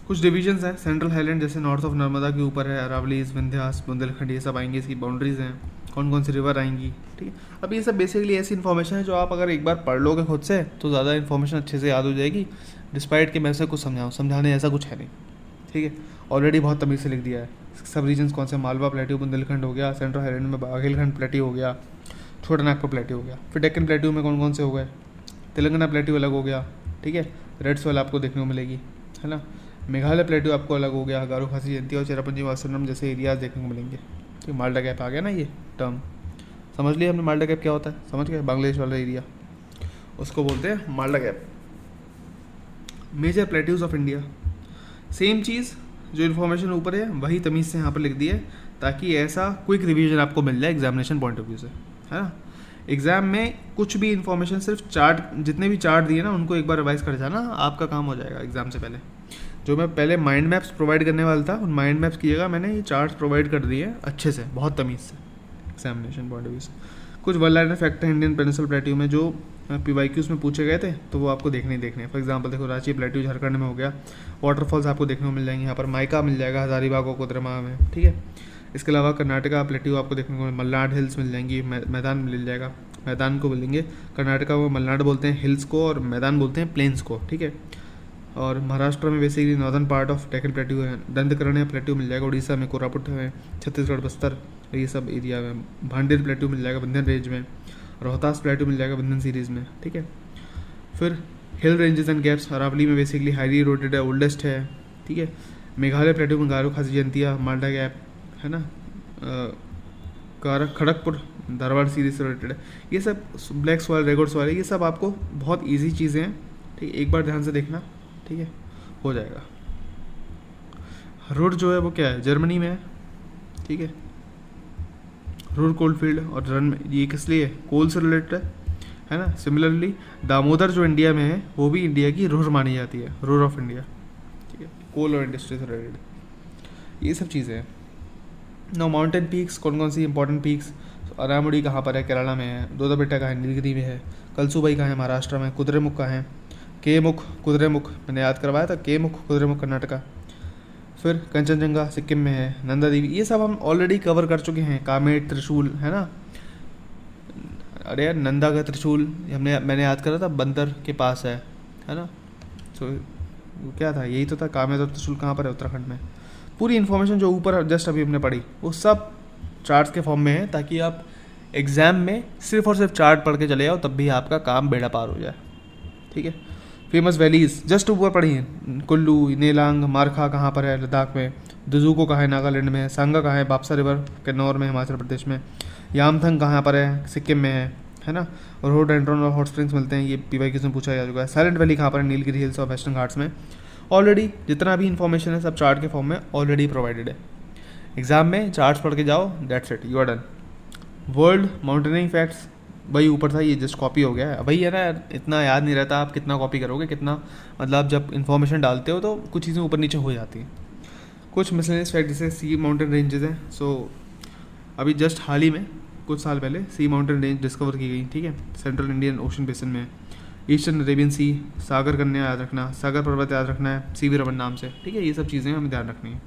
[SPEAKER 1] कुछ डिवीजन्स हैं। सेंट्रल हाईलैंड जैसे नॉर्थ ऑफ नर्मदा के ऊपर है, अरावलीज, विंध्यास, बुंदेलखंड, ये सब आएंगे। इसकी बाउंड्रीज हैं, कौन कौन सी रिवर आएंगी, ठीक है। अब ये सब बेसिकली ऐसी इन्फॉर्मेशन है जो आप अगर एक बार पढ़ लोगे खुद से तो ज़्यादा इन्फॉर्मेशन अच्छे से याद हो जाएगी, डिस्पाइट कि मैं से कुछ समझाने ऐसा कुछ है नहीं, ठीक है। ऑलरेडी बहुत तमीज़ से लिख दिया है। सब रीजन्स कौन से, मालवा प्लेट्यू, बुंदेलखंड हो गया, सेंट्रल हाईलैंड में बाघेलखंड प्लेट्यू हो गया, छोटा नागपुर प्लेट्यू हो गया। फिर डेक्कन प्लेट्यू में कौन कौन से हो गए, तेलंगाना प्लेट्यू अलग हो गया, ठीक है। रेड सॉइल आपको देखने को मिलेगी, है ना। मेघालय प्लेट्यू आपको अलग हो गया, गारो खासी जयंती और चेरापूंजी वासुदेव जैसे एरियाज देखने को मिलेंगे। तो माल्टा गैप आ गया ना, ये टर्म समझ लिया हमने। माल्टा गैप क्या होता है समझ गए, बांग्लादेश वाला एरिया, उसको बोलते हैं Malda gap. Major plateaus of India, same चीज़, जो इन्फॉर्मेशन ऊपर है वही तमीज़ से यहाँ पर लिख दी है, ताकि ऐसा क्विक रिवीजन आपको मिल जाए एग्जामिनेशन पॉइंट ऑफ व्यू से, है ना। एग्जाम में कुछ भी इन्फॉर्मेशन, सिर्फ चार्ट, जितने भी चार्ट दिए ना उनको एक बार रिवाइज कर जाना, आपका काम हो जाएगा एग्जाम से पहले। जो मैं पहले माइंड मैप्स प्रोवाइड करने वाला था, उन माइंड मैप्स की जगह मैंने ये चार्ट्स प्रोवाइड कर दिए अच्छे से, बहुत तमीज़ से एग्जामिनेशन पॉइंट ऑफ व्यू से। कुछ वन लाइनर फैक्ट है इंडियन पेनिनसुलर प्लेट्यू में, जो PYQs में पूछे गए थे, तो वो आपको देखने हैं। फॉर एग्जांपल देखो, रांची प्लेट्यू झारखंड में हो गया, वाटरफॉल्स आपको देखने को मिल जाएंगे। यहाँ पर माइका मिल जाएगा हजारीबाग और कोदरमा में, ठीक है। इसके अलावा कर्नाटका प्लेट्यू आपको देखने को, मलनाड हिल्स मिल जाएंगी, मैदान मिल जाएगा। मैदान को बोलेंगे कर्नाटका में मलनाड बोलते हैं हिल्स को, और मैदान बोलते हैं प्लेन्स को, ठीक है। और महाराष्ट्र में basically northern part of Deccan plateau है, दंडकरण्य प्लेट्यू मिल जाएगा उड़ीसा में, कोरापुट है, छत्तीसगढ़, बस्तर, ये सब एरिया में। भांडेर प्लेट्यू मिल जाएगा बंधन रेंज में, रोहतास प्लेट्यू मिल जाएगा बंधन सीरीज़ में, ठीक है। फिर hill ranges and gaps, Aravalli में बेसिकली हाईली इरोडेड है, ओल्डेस्ट है, ठीक है। मेघालय प्लेट्यू में गारो, खासी जयंतिया, माल्डा गैप, है ना, खड़गपुर धारवाड़ सीरीज से रिलेटेड है। ये सब ब्लैक सॉइल, रेगोड सॉइल, ये सब आपको बहुत इजी चीज़ें हैं, ठीक है। एक बार ध्यान से देखना, ठीक है, हो जाएगा। रुर जो है वो क्या है, जर्मनी में है, ठीक है। रुर कोलफील्ड और रन में, ये किस लिए कोल से रिलेटेड है ना। सिमिलरली दामोदर जो इंडिया में है वो भी इंडिया की रुर मानी जाती है, रुर ऑफ इंडिया, ठीक है, कोल और इंडस्ट्री से रिलेटेड ये सब चीज़ें हैं। नो माउंटेन पीक्स, कौन कौन सी इंपॉर्टेंट पीक्स, अरामुड़ी कहाँ पर है, केरला में है, दोदाबेट्टा कहाँ है, नीलगिरी में है, कलसूबाई कहाँ है, महाराष्ट्र में, कुद्रेमुख कहाँ है, केमुख, कुद्रेमुख मैंने याद करवाया था, केमुख कुद्रेमुख कर्नाटका। फिर कंचनजंगा सिक्किम में है, नंदा देवी, ये सब हम ऑलरेडी कवर कर चुके हैं। कामेट, त्रिशूल, है ना, अरे यार नंदा का त्रिशूल मैंने याद करा था, बंदर के पास है ना। तो वो क्या था, यही तो था, कामेट और त्रिशूल कहाँ पर है, उत्तराखंड में। पूरी इन्फॉर्मेशन जो ऊपर जस्ट अभी हमने पढ़ी वो सब चार्ट्स के फॉर्म में है, ताकि आप एग्ज़ाम में सिर्फ और सिर्फ चार्ट पढ़ के चले जाओ, तब भी आपका काम बेड़ा पार हो जाए, ठीक है। फेमस वैलीज जस्ट ऊपर पढ़ी हैं, कुल्लू, नेलांग, मारखा कहाँ पर है, लद्दाख में, दुजुको कहाँ है, नागालैंड में है, सांगा कहाँ है, बापसा रिवर किन्नौर में, हिमाचल प्रदेश में, यामथंग कहाँ पर है, सिक्किम में है ना। और रोडोडेंड्रॉन और हॉट स्प्रिंग्स मिलते हैं, ये पीवाईक्यू में पूछा जा चुका है। साइलेंट वैली कहाँ पर है, नीलगिरी हिल्स और वेस्टर्न घाट्स में। ऑलरेडी जितना भी इन्फॉर्मेशन है सब चार्ट के फॉर्म में ऑलरेडी प्रोवाइडेड है। एग्जाम में चार्ट्स पढ़ के जाओ, that's it, you are done. World mountaineering facts भाई ऊपर था, ये जस्ट कॉपी हो गया है भाई, है ना, इतना याद नहीं रहता, आप कितना कॉपी करोगे, कितना मतलब जब इन्फॉर्मेशन डालते हो तो कुछ चीज़ें ऊपर नीचे हो जाती हैं। कुछ मिसलेनियस फैक्ट जैसे सी माउंटेन रेंजेस हैं, सो अभी जस्ट हाल ही में कुछ साल पहले सी माउंटेन रेंज डिस्कवर की गई, ठीक है, सेंट्रल इंडियन ओशन बेसिन में। ईस्टर्न अरेबियन सी, सागर कन्या याद रखना, सागर पर्वत याद रखना है सीवी रमन नाम से, ठीक है, ये सब चीज़ें हमें ध्यान रखनी है।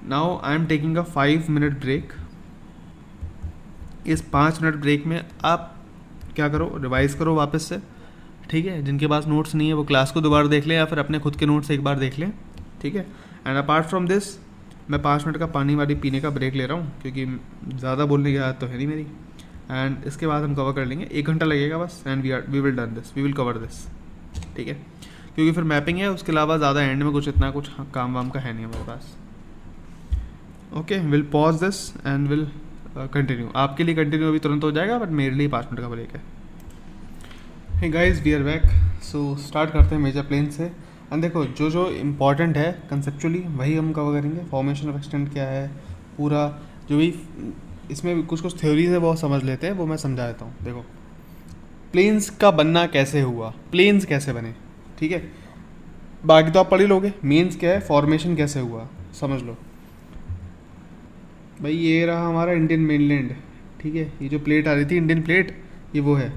[SPEAKER 1] Now I am taking a 5 minute break. इस 5 मिनट ब्रेक में आप क्या करो, रिवाइज करो वापस से, ठीक है। जिनके पास नोट्स नहीं है वो क्लास को दोबारा देख लें या फिर अपने खुद के नोट्स एक बार देख लें, ठीक है। एंड अपार्ट फ्रॉम दिस मैं 5 मिनट का पानी वाली पीने का ब्रेक ले रहा हूँ, क्योंकि ज़्यादा बोलने की आदत तो है नहीं मेरी। एंड इसके बाद हम कवर कर लेंगे, 1 घंटा लगेगा बस, and we will done this, we will cover this, ठीक है। क्योंकि फिर मैपिंग है, उसके अलावा ज़्यादा एंड में कुछ इतना कुछ काम वाम का है नहीं हमारे पास। Okay, will pause this and will continue. आपके लिए कंटिन्यू अभी तुरंत हो जाएगा, बट मेरे लिए 5 मिनट का ब्रेक है। Hey guys, we are back. So start करते हैं मेजर प्लेन से। एंड देखो, जो जो इम्पॉर्टेंट है कंसेप्चुअली वही हम कवर करेंगे। फॉर्मेशन ऑफ एक्सटेंट क्या है, पूरा जो भी इसमें कुछ कुछ थ्योरीज है वो समझ लेते हैं, वो मैं समझा देता हूँ। देखो, प्लेन्स का बनना कैसे हुआ, प्लेन्स कैसे बने, ठीक है, बाकी तो आप पढ़ ही लोगे। मेन्स क्या है, फॉर्मेशन कैसे हुआ समझ लो भाई। ये रहा हमारा इंडियन मेनलैंड, ठीक है, ये जो प्लेट आ रही थी इंडियन प्लेट, ये वो है,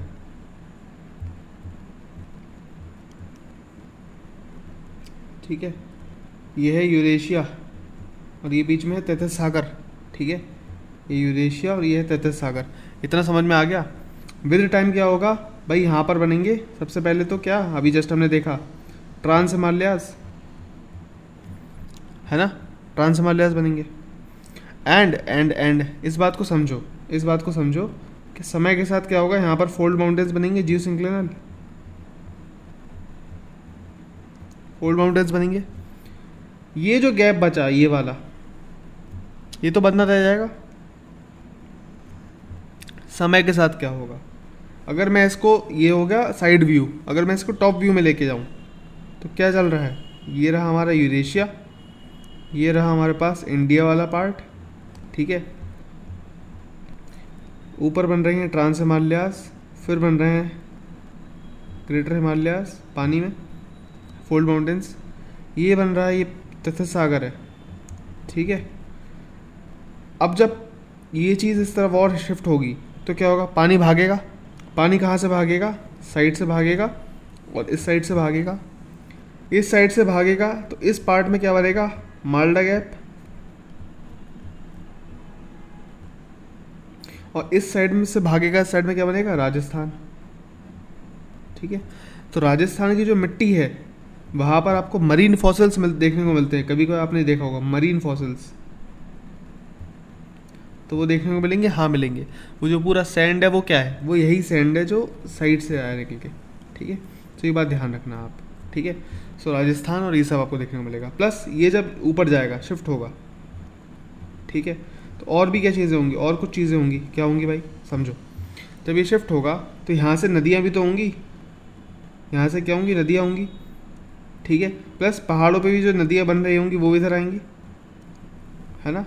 [SPEAKER 1] ठीक है। ये है यूरेशिया और ये बीच में है तैतीस सागर, ठीक है, ये यूरेशिया और ये है तैतीस सागर। इतना समझ में आ गया। विद टाइम क्या होगा भाई, यहाँ पर बनेंगे सबसे पहले तो क्या, अभी जस्ट हमने देखा ट्रांस हिमालयाज, है ना, ट्रांस हिमालयाज बनेंगे। एंड इस बात को समझो, इस बात को समझो कि समय के साथ क्या होगा, यहाँ पर फोल्ड माउंटेन्स बनेंगे, जियो सिंक्लिनल फोल्ड माउंटेन्स बनेंगे। ये जो गैप बचा ये वाला, ये तो बनना रह जाएगा। समय के साथ क्या होगा, अगर मैं इसको, ये हो गया साइड व्यू, अगर मैं इसको टॉप व्यू में लेके जाऊँ तो क्या चल रहा है, ये रहा हमारा यूरेशिया, ये रहा हमारे पास इंडिया वाला पार्ट, ठीक है। ऊपर बन रहे हैं ट्रांस हिमालयाज, फिर बन रहे हैं ग्रेटर हिमालयाज पानी में, फोल्ड माउंटेन्स, ये बन रहा है, ये तैतीस सागर है, ठीक है। अब जब ये चीज़ इस तरफ और शिफ्ट होगी तो क्या होगा, पानी भागेगा। पानी कहाँ से भागेगा, साइड से भागेगा और इस साइड से भागेगा। इस साइड से भागेगा तो इस पार्ट में क्या बनेगा, माल्डा गैप, और इस साइड में से भागेगा, इस साइड में क्या बनेगा, राजस्थान, ठीक है। तो राजस्थान की जो मिट्टी है वहाँ पर आपको मरीन फॉसिल्स देखने को मिलते हैं, कभी कभी आपने देखा होगा मरीन फॉसिल्स, तो वो देखने को मिलेंगे, हाँ मिलेंगे। वो जो पूरा सैंड है वो क्या है, वो यही सैंड है जो साइड से आया निकल के, ठीक है। तो ये बात ध्यान रखना आप, ठीक है। सो राजस्थान और ये सब आपको देखने को मिलेगा, प्लस ये जब ऊपर जाएगा शिफ्ट होगा, ठीक है। तो और भी क्या चीज़ें होंगी, और कुछ चीज़ें होंगी, क्या होंगी भाई समझो। जब ये शिफ्ट होगा तो यहाँ से नदियाँ भी तो होंगी, यहाँ से क्या होंगी, नदियाँ होंगी, ठीक है। प्लस पहाड़ों पे भी जो नदियाँ बन रही होंगी वो भी इधर आएंगी, है ना।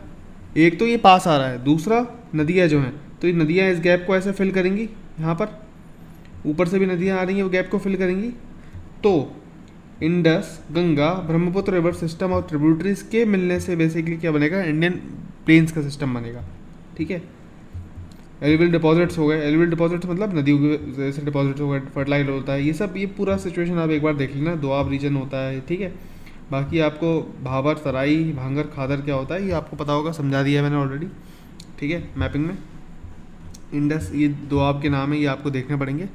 [SPEAKER 1] एक तो ये पास आ रहा है, दूसरा नदियाँ जो हैं, तो ये नदियाँ इस गैप को ऐसे फिल करेंगी, यहाँ पर ऊपर से भी नदियाँ आ रही हैं वो गैप को फिल करेंगी। तो Indus, Ganga, Brahmaputra river system और ट्रिब्यूटरीज के मिलने से बेसिकली क्या बनेगा, इंडियन प्लेन्स का सिस्टम बनेगा, ठीक है। एलुवियल डिपॉजिट्स हो गए, एलुवियल डिपॉजिट्स मतलब नदियों की जैसे डिपॉजिट्स हो गए, फर्टिलाइजर होता है, ये सब, ये पूरा सिचुएशन आप एक बार देख लेना। दोआब रीजन होता है, ठीक है। बाकी आपको भाबर, तराई, भांगर, खादर क्या होता है ये आपको पता होगा, समझा दिया है मैंने ऑलरेडी, ठीक है, मैपिंग में। इंडस, ये दोआब के नाम है, ये आपको देखने पड़ेंगे।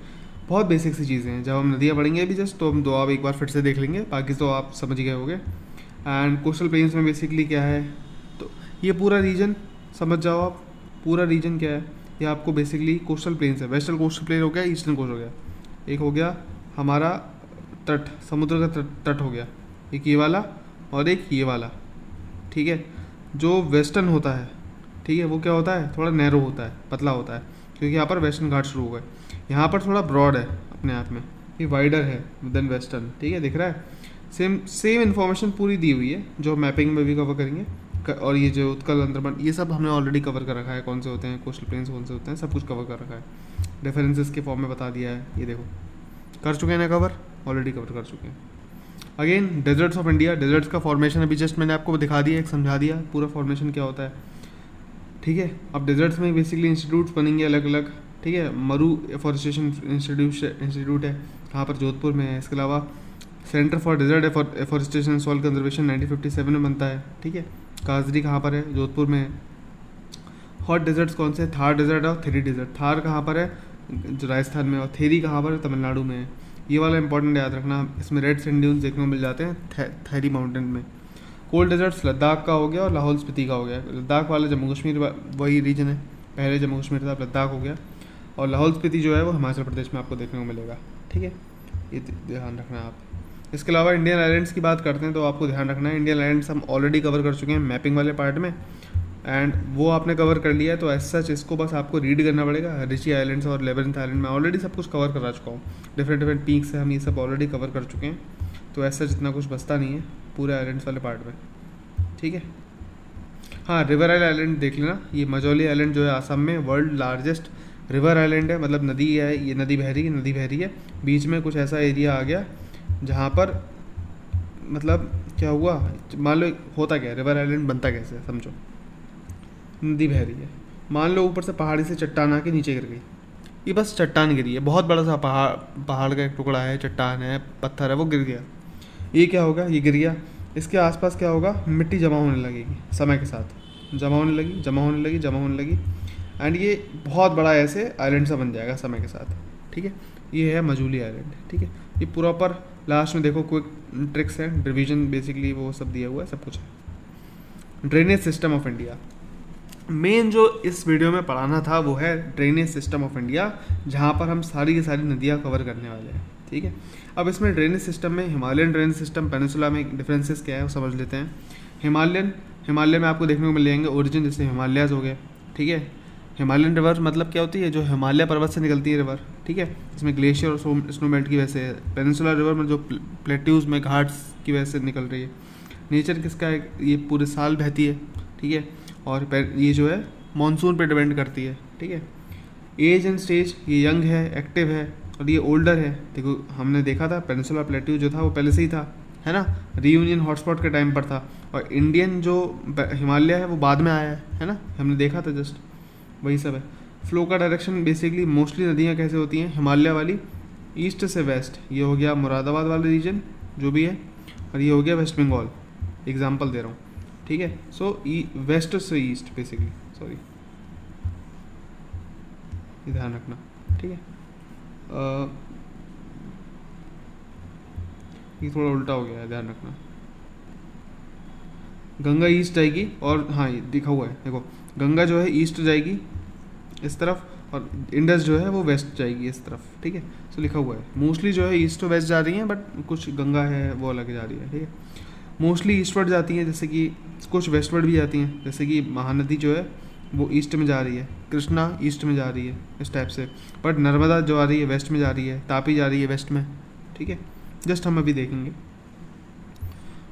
[SPEAKER 1] बहुत बेसिक सी चीज़ें हैं, जब हम नदियाँ पढ़ेंगे अभी जस्ट, तो हम दोआब एक बार फिर से देख लेंगे, बाकी तो आप समझ गए होंगे। एंड कोस्टल प्लेन्स में बेसिकली क्या है, तो ये पूरा रीजन समझ जाओ आप। पूरा रीजन क्या है, ये आपको बेसिकली कोस्टल प्लेन्स है। वेस्टर्न कोस्टल प्लेन हो गया, ईस्टर्न कोस्ट हो गया, एक हो गया हमारा तट, समुद्र का तट हो गया, एक ये वाला और एक ये वाला, ठीक है। जो वेस्टर्न होता है, ठीक है, वो क्या होता है, थोड़ा नैरो होता है, पतला होता है, क्योंकि यहाँ पर वेस्टर्न घाट शुरू हो गए। यहाँ पर थोड़ा ब्रॉड है अपने आप में, ये वाइडर है देन वेस्टर्न, ठीक है, दिख रहा है। सेम इन्फॉर्मेशन पूरी दी हुई है जो मैपिंग में भी कवर करेंगे। और ये जो उत्कल, अंडमान, ये सब हमने ऑलरेडी कवर कर रखा है, कौन से होते हैं कोस्टल प्लेन्स, कौन से होते हैं, सब कुछ कवर कर रखा है, रेफरेंसेस के फॉर्म में बता दिया है। ये देखो कर चुके हैं ना कवर, ऑलरेडी कवर कर चुके हैं। Again deserts of India, deserts का फॉर्मेशन अभी जस्ट मैंने आपको दिखा दिया, एक समझा दिया पूरा फॉर्मेशन क्या होता है, ठीक है। अब डेजर्ट्स में बेसिकली इंस्टीट्यूट्स बनेंगे अलग अलग, ठीक है। मरु एफॉरेस्टेशन इंस्टीट्यूट है, यहाँ पर जोधपुर में है। इसके अलावा centre for desert afforestation soil conservation 1957 में बनता है, ठीक है। काजरी कहाँ पर है, जोधपुर में है। हॉट डेजर्ट्स कौन से, थार डेजर्ट और थेरी डेजर्ट। थार कहाँ पर है, जो राजस्थान में, और थेरी कहाँ पर है, तमिलनाडु में है। ये वाला इंपॉर्टेंट याद रखना, इसमें रेड सैंड ड्यून्स देखने को मिल जाते हैं थेरी माउंटेन में। कोल्ड डेजर्ट्स लद्दाख का हो गया और लाहौल स्पीति का हो गया। लद्दाख वाला जम्मू कश्मीर वही रीजन है, पहले जम्मू कश्मीर था, लद्दाख हो गया। और लाहौल स्पीति जो है वो हिमाचल प्रदेश में आपको देखने को मिलेगा, ठीक है, ये ध्यान रखना आप। इसके अलावा इंडियन आइलैंड्स की बात करते हैं तो आपको ध्यान रखना है, इंडियन आइलैंड्स हम ऑलरेडी कवर कर चुके हैं मैपिंग वाले पार्ट में, एंड वो आपने कवर कर लिया है। तो एज सच इसको बस आपको रीड करना पड़ेगा। रिची आइलैंड्स और लेबरिंथ आइलैंड में ऑलरेडी सब कुछ कवर करा चुका हूँ, डिफरेंट पीक्स से हम ये सब ऑलरेडी कवर कर चुके हैं। तो एज सच इतना कुछ बचता नहीं है पूरे आइलैंड्स वाले पार्ट में, ठीक है। हाँ, रिवर आइलैंड देख लेना, ये मजौली आइलैंड जो है आसाम में वर्ल्ड लार्जेस्ट रिवर आइलैंड है, मतलब नदी है, ये नदी बह रही है, बीच में कुछ ऐसा एरिया आ गया जहाँ पर मतलब क्या हुआ, मान लो होता क्या है, रिवर आइलैंड बनता कैसे समझो। नदी बह रही है, मान लो ऊपर से पहाड़ी से चट्टान आके नीचे गिर गई, ये बस चट्टान गिरी है, बहुत बड़ा सा पहाड़ का एक टुकड़ा है, चट्टान है, पत्थर है, वो गिर गया, ये क्या होगा, ये गिर गया, इसके आसपास क्या होगा, मिट्टी जमा होने लगेगी, समय के साथ जमा होने लगी, एंड ये बहुत बड़ा ऐसे आइलैंड सा बन जाएगा समय के साथ, ठीक है। ये है मजूली आइलैंड, ठीक है। ये पूरा ऊपर लास्ट में देखो क्विक ट्रिक्स है, डिवीजन बेसिकली वो सब दिया हुआ है, सब कुछ है। Drainage system of India, main जो इस वीडियो में पढ़ाना था वो है ड्रेनेज सिस्टम ऑफ इंडिया, जहाँ पर हम सारी की सारी नदियाँ कवर करने वाले हैं, ठीक है। अब इसमें ड्रेनेज सिस्टम में हिमालयन ड्रेनेज सिस्टम, पेनिनसुला में डिफरेंसेस क्या है वो समझ लेते हैं। हिमालय में आपको देखने को मिल जाएंगे ओरिजिन, जैसे हिमालयाज हो गए, ठीक है। हिमालयन रिवर मतलब क्या होती है, जो हिमालय पर्वत से निकलती है रिवर, ठीक है। इसमें ग्लेशियर और स्नोमेल्ट की वजह से। पेनिनसुलर रिवर में जो प्लेट्यूज में घाट्स की वजह से निकल रही है। नेचर किसका है, ये पूरे साल बहती है, ठीक है। और ये जो है मानसून पे डिपेंड करती है, ठीक है। एज एंड स्टेज, ये यंग है, एक्टिव है, और ये ओल्डर है। देखो हमने देखा था पेनिनसुलर प्लेट्यू जो था वो पहले से ही था, है ना, रीयूनियन हॉटस्पॉट के टाइम पर था, और इंडियन जो हिमालय है वो बाद में आया है ना, हमने देखा था जस्ट, वही सब है। फ्लो का डायरेक्शन बेसिकली मोस्टली नदियाँ कैसे होती हैं, हिमालय वाली ईस्ट से वेस्ट, ये हो गया मुरादाबाद वाला रीजन जो भी है, और ये हो गया वेस्ट बंगाल, एग्जांपल दे रहा हूँ, ठीक है। सो वेस्ट से ईस्ट बेसिकली, सॉरी, ध्यान रखना, ठीक है। ये थोड़ा उल्टा हो गया है, ध्यान रखना। गंगा ईस्ट जाएगी और हाँ ये दिखा हुआ है देखो, गंगा जो है ईस्ट जाएगी इस तरफ, और इंडस जो है वो वेस्ट जाएगी इस तरफ, ठीक है। सो लिखा हुआ है मोस्टली जो है ईस्ट टू वेस्ट जा रही हैं, बट कुछ गंगा है वो अलग जा रही है, ठीक है। मोस्टली ईस्टवर्ड जाती हैं, जैसे कि कुछ वेस्टवर्ड भी जाती हैं, जैसे कि महानदी जो है वो ईस्ट में जा रही है, कृष्णा ईस्ट में जा रही है इस टाइप से, बट नर्मदा जो आ रही है वेस्ट में जा रही है, तापी जा रही है वेस्ट में, ठीक है। जस्ट हम अभी देखेंगे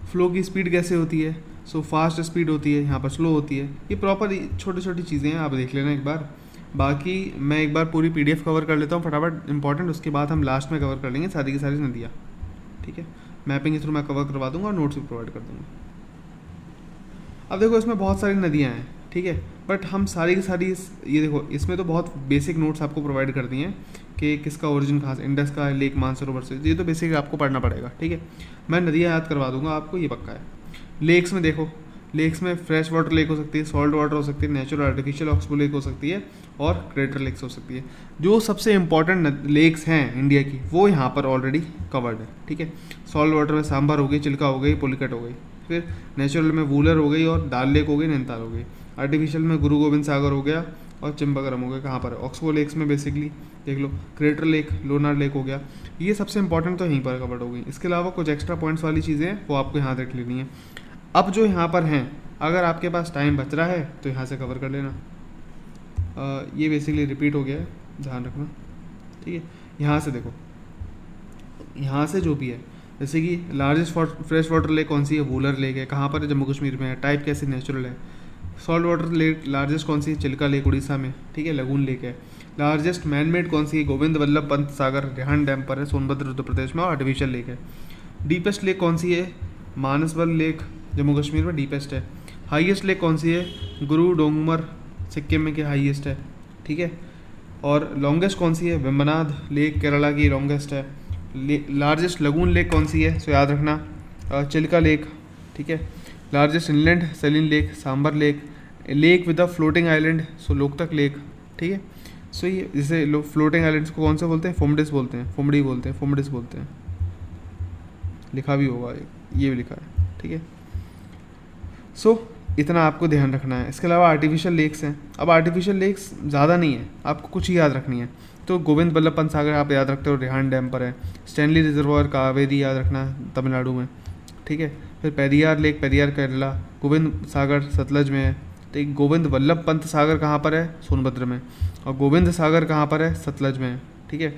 [SPEAKER 1] फ्लो की स्पीड कैसे होती है। सो फास्ट स्पीड होती है, यहाँ पर स्लो होती है। ये प्रॉपर छोटी छोटी चीज़ें हैं, आप देख लेना एक बार। बाकी मैं एक बार पूरी पीडीएफ कवर कर लेता हूँ फटाफट इंपॉर्टेंट, उसके बाद हम लास्ट में कवर कर लेंगे सारी की सारी नदियाँ, ठीक है। मैपिंग के थ्रू मैं कवर करवा दूंगा और नोट्स भी प्रोवाइड कर दूंगा। अब देखो इसमें बहुत सारी नदियाँ हैं, ठीक है, बट हम सारी की सारी ये देखो इसमें तो बहुत बेसिक नोट्स आपको प्रोवाइड कर दिए हैं कि किसका ओरिजिन कहाँ से, इंडस का है, लेक मानसरोवर से, ये तो बेसिक आपको पढ़ना पड़ेगा, ठीक है। मैं नदियाँ याद करवा दूंगा आपको, ये पक्का है। लेक्स में देखो, लेक्स में फ्रेश वाटर लेक हो सकती है, सॉल्ट वाटर हो सकती है, नेचुरल आर्टिफिशियल ऑक्सीजन लेक हो सकती है, और क्रेटर लेक्स हो सकती है। जो सबसे इंपॉर्टेंट लेक्स हैं इंडिया की वो यहाँ पर ऑलरेडी कवर्ड है, ठीक है। सॉल्ट वाटर में सांभर हो गई, चिल्का हो गई, पुलिकट हो गई, फिर नेचुरल में वूलर हो गई और दाल लेक हो गई, नैनीताल हो गई। आर्टिफिशियल में गुरु गोविंद सागर हो गया और चिंबागरम हो गया, कहाँ पर है ऑक्सबो लेक्स में बेसिकली देख लो, क्रेटर लेक, लोनार लेक हो गया। ये सबसे इंपॉर्टेंट तो यहीं पर कवर्ड हो गई। इसके अलावा कुछ एक्स्ट्रा पॉइंट्स वाली चीज़ें हैं वो आपको यहाँ देख लेनी है। अब जो यहाँ पर हैं, अगर आपके पास टाइम बच रहा है तो यहाँ से कवर कर लेना। ये बेसिकली रिपीट हो गया है, ध्यान रखना, ठीक है। यहाँ से देखो, यहाँ से जो भी है, जैसे कि लार्जेस्ट फ्रेश वाटर लेक कौन सी है, वूलर लेक है, कहाँ पर है, जम्मू कश्मीर में है, टाइप कैसे, नेचुरल है। सॉल्ट वाटर लेक लार्जेस्ट कौन सी है, चिल्का लेक उड़ीसा में, ठीक है, लगून लेक है। लार्जेस्ट मैन मेड कौन सी है, गोविंद वल्लभ पंत सागर रिहान डैम पर है, सोनभद्र उत्तर प्रदेश में, और आर्टिफिशियल लेक है। डीपेस्ट लेक कौन सी है, मानसबल लेक जम्मू कश्मीर में डीपेस्ट है। हाईएस्ट लेक कौन सी है, गुरु डोंगमर सिक्किम में के हाईएस्ट है, ठीक है। और लॉन्गेस्ट कौन सी है, वेम्बनाड लेक केरला की लॉन्गेस्ट है। लार्जेस्ट लगून लेक कौन सी है, सो याद रखना चिल्का लेक, ठीक है। Largest inland saline lake, Sambhar lake, lake with a floating island, so Loktak lake, ठीक है। सो ये जैसे लोग फ्लोटिंग आइलैंड्स को कौन से बोलते हैं, फोमडिस बोलते हैं, फोमडी बोलते हैं, फोमडिस बोलते हैं, लिखा भी होगा, ये भी लिखा है, ठीक है। सो इतना आपको ध्यान रखना है। इसके अलावा आर्टिफिशियल लेक्स हैं। अब आर्टिफिशियल लेक्स ज़्यादा नहीं है, आपको कुछ ही याद रखनी है। तो गोविंद वल्लभ पंत सागर आप याद रखते हो, रिहान डैम पर है। स्टैनली रिजर्वायर कावेरी याद रखना तमिलनाडु में, ठीक है। फिर पेरियार लेक, पेरियार केरला। गोविंद सागर सतलज में है, ठीक। गोविंद वल्लभ पंत सागर कहाँ पर है, सोनभद्र में। और गोविंद सागर कहाँ पर है, सतलज में है, ठीक है।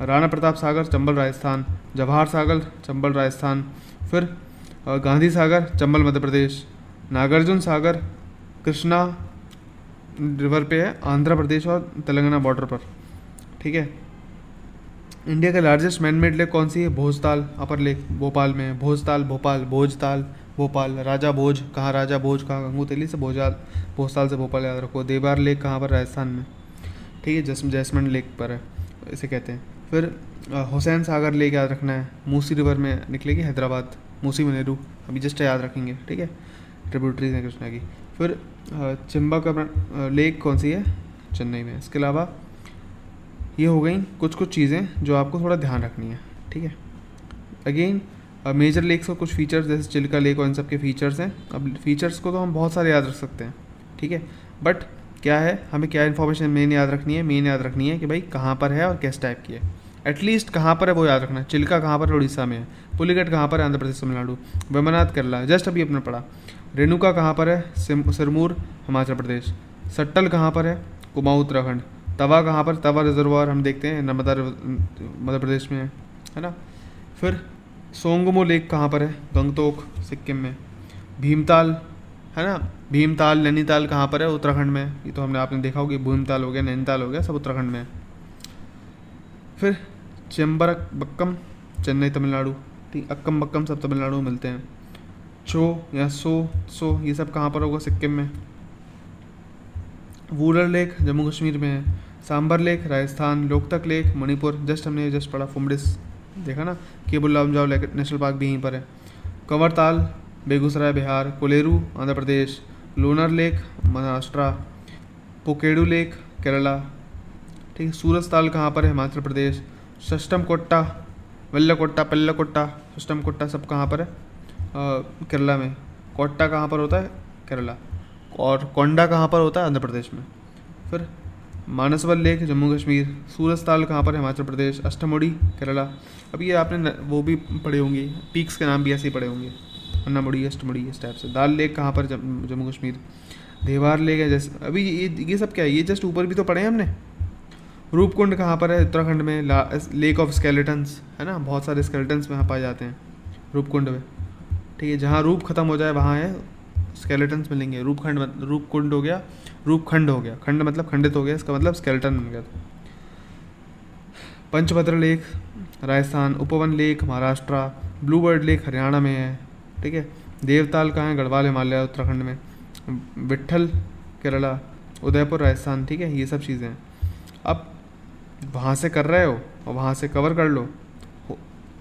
[SPEAKER 1] राणा प्रताप सागर चंबल राजस्थान, जवाहर सागर चंबल राजस्थान। फिर गांधी सागर चंबल मध्य प्रदेश। नागार्जुन सागर कृष्णा रिवर पे है, आंध्र प्रदेश और तेलंगाना बॉर्डर पर, ठीक है। इंडिया का लार्जेस्ट मैनमेड लेक कौन सी है, भोजताल अपर लेक भोपाल में है। भोजताल भोपाल, भोजताल भोपाल। राजा भोज कहाँ, राजा भोज कहाँ, गंगोत्री से भोजताल से भोपाल याद रखो। देवार लेक कहाँ पर, राजस्थान में, ठीक है, जैसमिन लेक पर है, इसे कहते हैं। फिर हुसैन सागर लेक याद रखना है, मूसी रिवर में निकलेगी, हैदराबाद, मूसी में नेहरू, अभी जस्ट याद रखेंगे, ठीक है, ट्रिब्यूटरीज हैं कृष्णा की। फिर चिंबा का लेक कौन सी है, चेन्नई में। इसके अलावा ये हो गई कुछ कुछ चीज़ें जो आपको थोड़ा ध्यान रखनी है, ठीक है। अगेन मेजर लेक्स का कुछ फीचर्स, जैसे चिल्का लेक और इन सब के फीचर्स हैं। अब फीचर्स को तो हम बहुत सारे याद रख सकते हैं, ठीक है, बट क्या है, हमें क्या इन्फॉर्मेशन मेन याद रखनी है, मेन याद रखनी है कि भाई कहाँ पर है और किस टाइप की है। एटलीस्ट कहाँ पर है वो याद रखना है। चिल्का कहाँ पर है, उड़ीसा में है। पुलिकट कहाँ पर है, आंध्र प्रदेश तमिलनाडु। वेम्बनाड केरला, जस्ट अभी अपने पढ़ा। रेणुका कहाँ पर है, सिरमौर हिमाचल प्रदेश। सट्टल कहाँ पर है, कुमाऊं उत्तराखंड। तवा कहाँ पर, तवा रिजर्वायर हम देखते हैं नर्मदा मध्य प्रदेश में है ना। फिर सोंगमो लेक कहाँ पर है, गंगटोक सिक्किम में। भीमताल है ना, भीमताल नैनीताल कहाँ पर है, उत्तराखंड में। ये तो हमने आपने देखा होगा, भीमताल हो गया, नैनीताल हो गया, सब उत्तराखंड में है। फिर चेम्बरबक्कम चेन्नई तमिलनाडु, ठीक, अक्कम बक्कम सब तमिलनाडु में मिलते हैं। चो या सो ये सब कहाँ पर होगा, सिक्किम में। वूलर लेक जम्मू कश्मीर में है। सांबर लेक राजस्थान। लोकतक लेक मणिपुर, हमने पढ़ा। फुमडिस देखा ना, केबुल लामजाओ नेशनल पार्क भी यहीं पर है। कंवरताल बेगूसराय बिहार। कोलेरू आंध्र प्रदेश। लोनार लेक महाराष्ट्र। पोकेडू लेक केरला, ठीक। सूरजताल कहाँ पर है, हिमाचल प्रदेश। सष्टम कोट्टा वेल्लकोट्टा पल्लकोट्टा अष्टमकुट्टा सब कहाँ पर है? केरला में। कोट्टा कहाँ पर होता है? केरला। और कोंडा कहाँ पर होता है? आंध्र प्रदेश में। फिर मानसवल लेक जम्मू कश्मीर। सूरजताल कहाँ पर? हिमाचल प्रदेश। अष्टमुड़ी केरला। अब ये आपने वो भी पढ़े होंगे, पीक्स के नाम भी ऐसे ही पढ़े होंगे, अन्नामुड़ी, अष्टमुड़ी, इस टाइप से। दाल लेक कहाँ पर? जम्मू कश्मीर। देवार लेक है जैसे। अभी ये सब क्या है? ये जस्ट ऊपर भी तो पढ़े हैं हमने। रूपकुंड कहाँ पर है? उत्तराखंड में। लेक ऑफ स्केलेटन्स है ना, बहुत सारे स्केलेटन्स वहाँ पाए जाते हैं रूपकुंड में। ठीक है, जहाँ रूप खत्म हो जाए वहाँ है स्केलेटन्स मिलेंगे। रूपकुंड हो गया, रूपखंड हो गया, खंड मतलब खंडित हो गया, इसका मतलब स्केलेटन बन गया। पंचभद्र लेक राजस्थान। उपवन lake Maharashtra. Bluebird lake Haryana में है। ठीक है, देवताल कहाँ है? गढ़वाल हिमालय उत्तराखंड में। विट्ठल केरला। उदयपुर राजस्थान। ठीक है, ये सब चीज़ें हैं। अब वहाँ से कर रहे हो और वहाँ से कवर कर लो,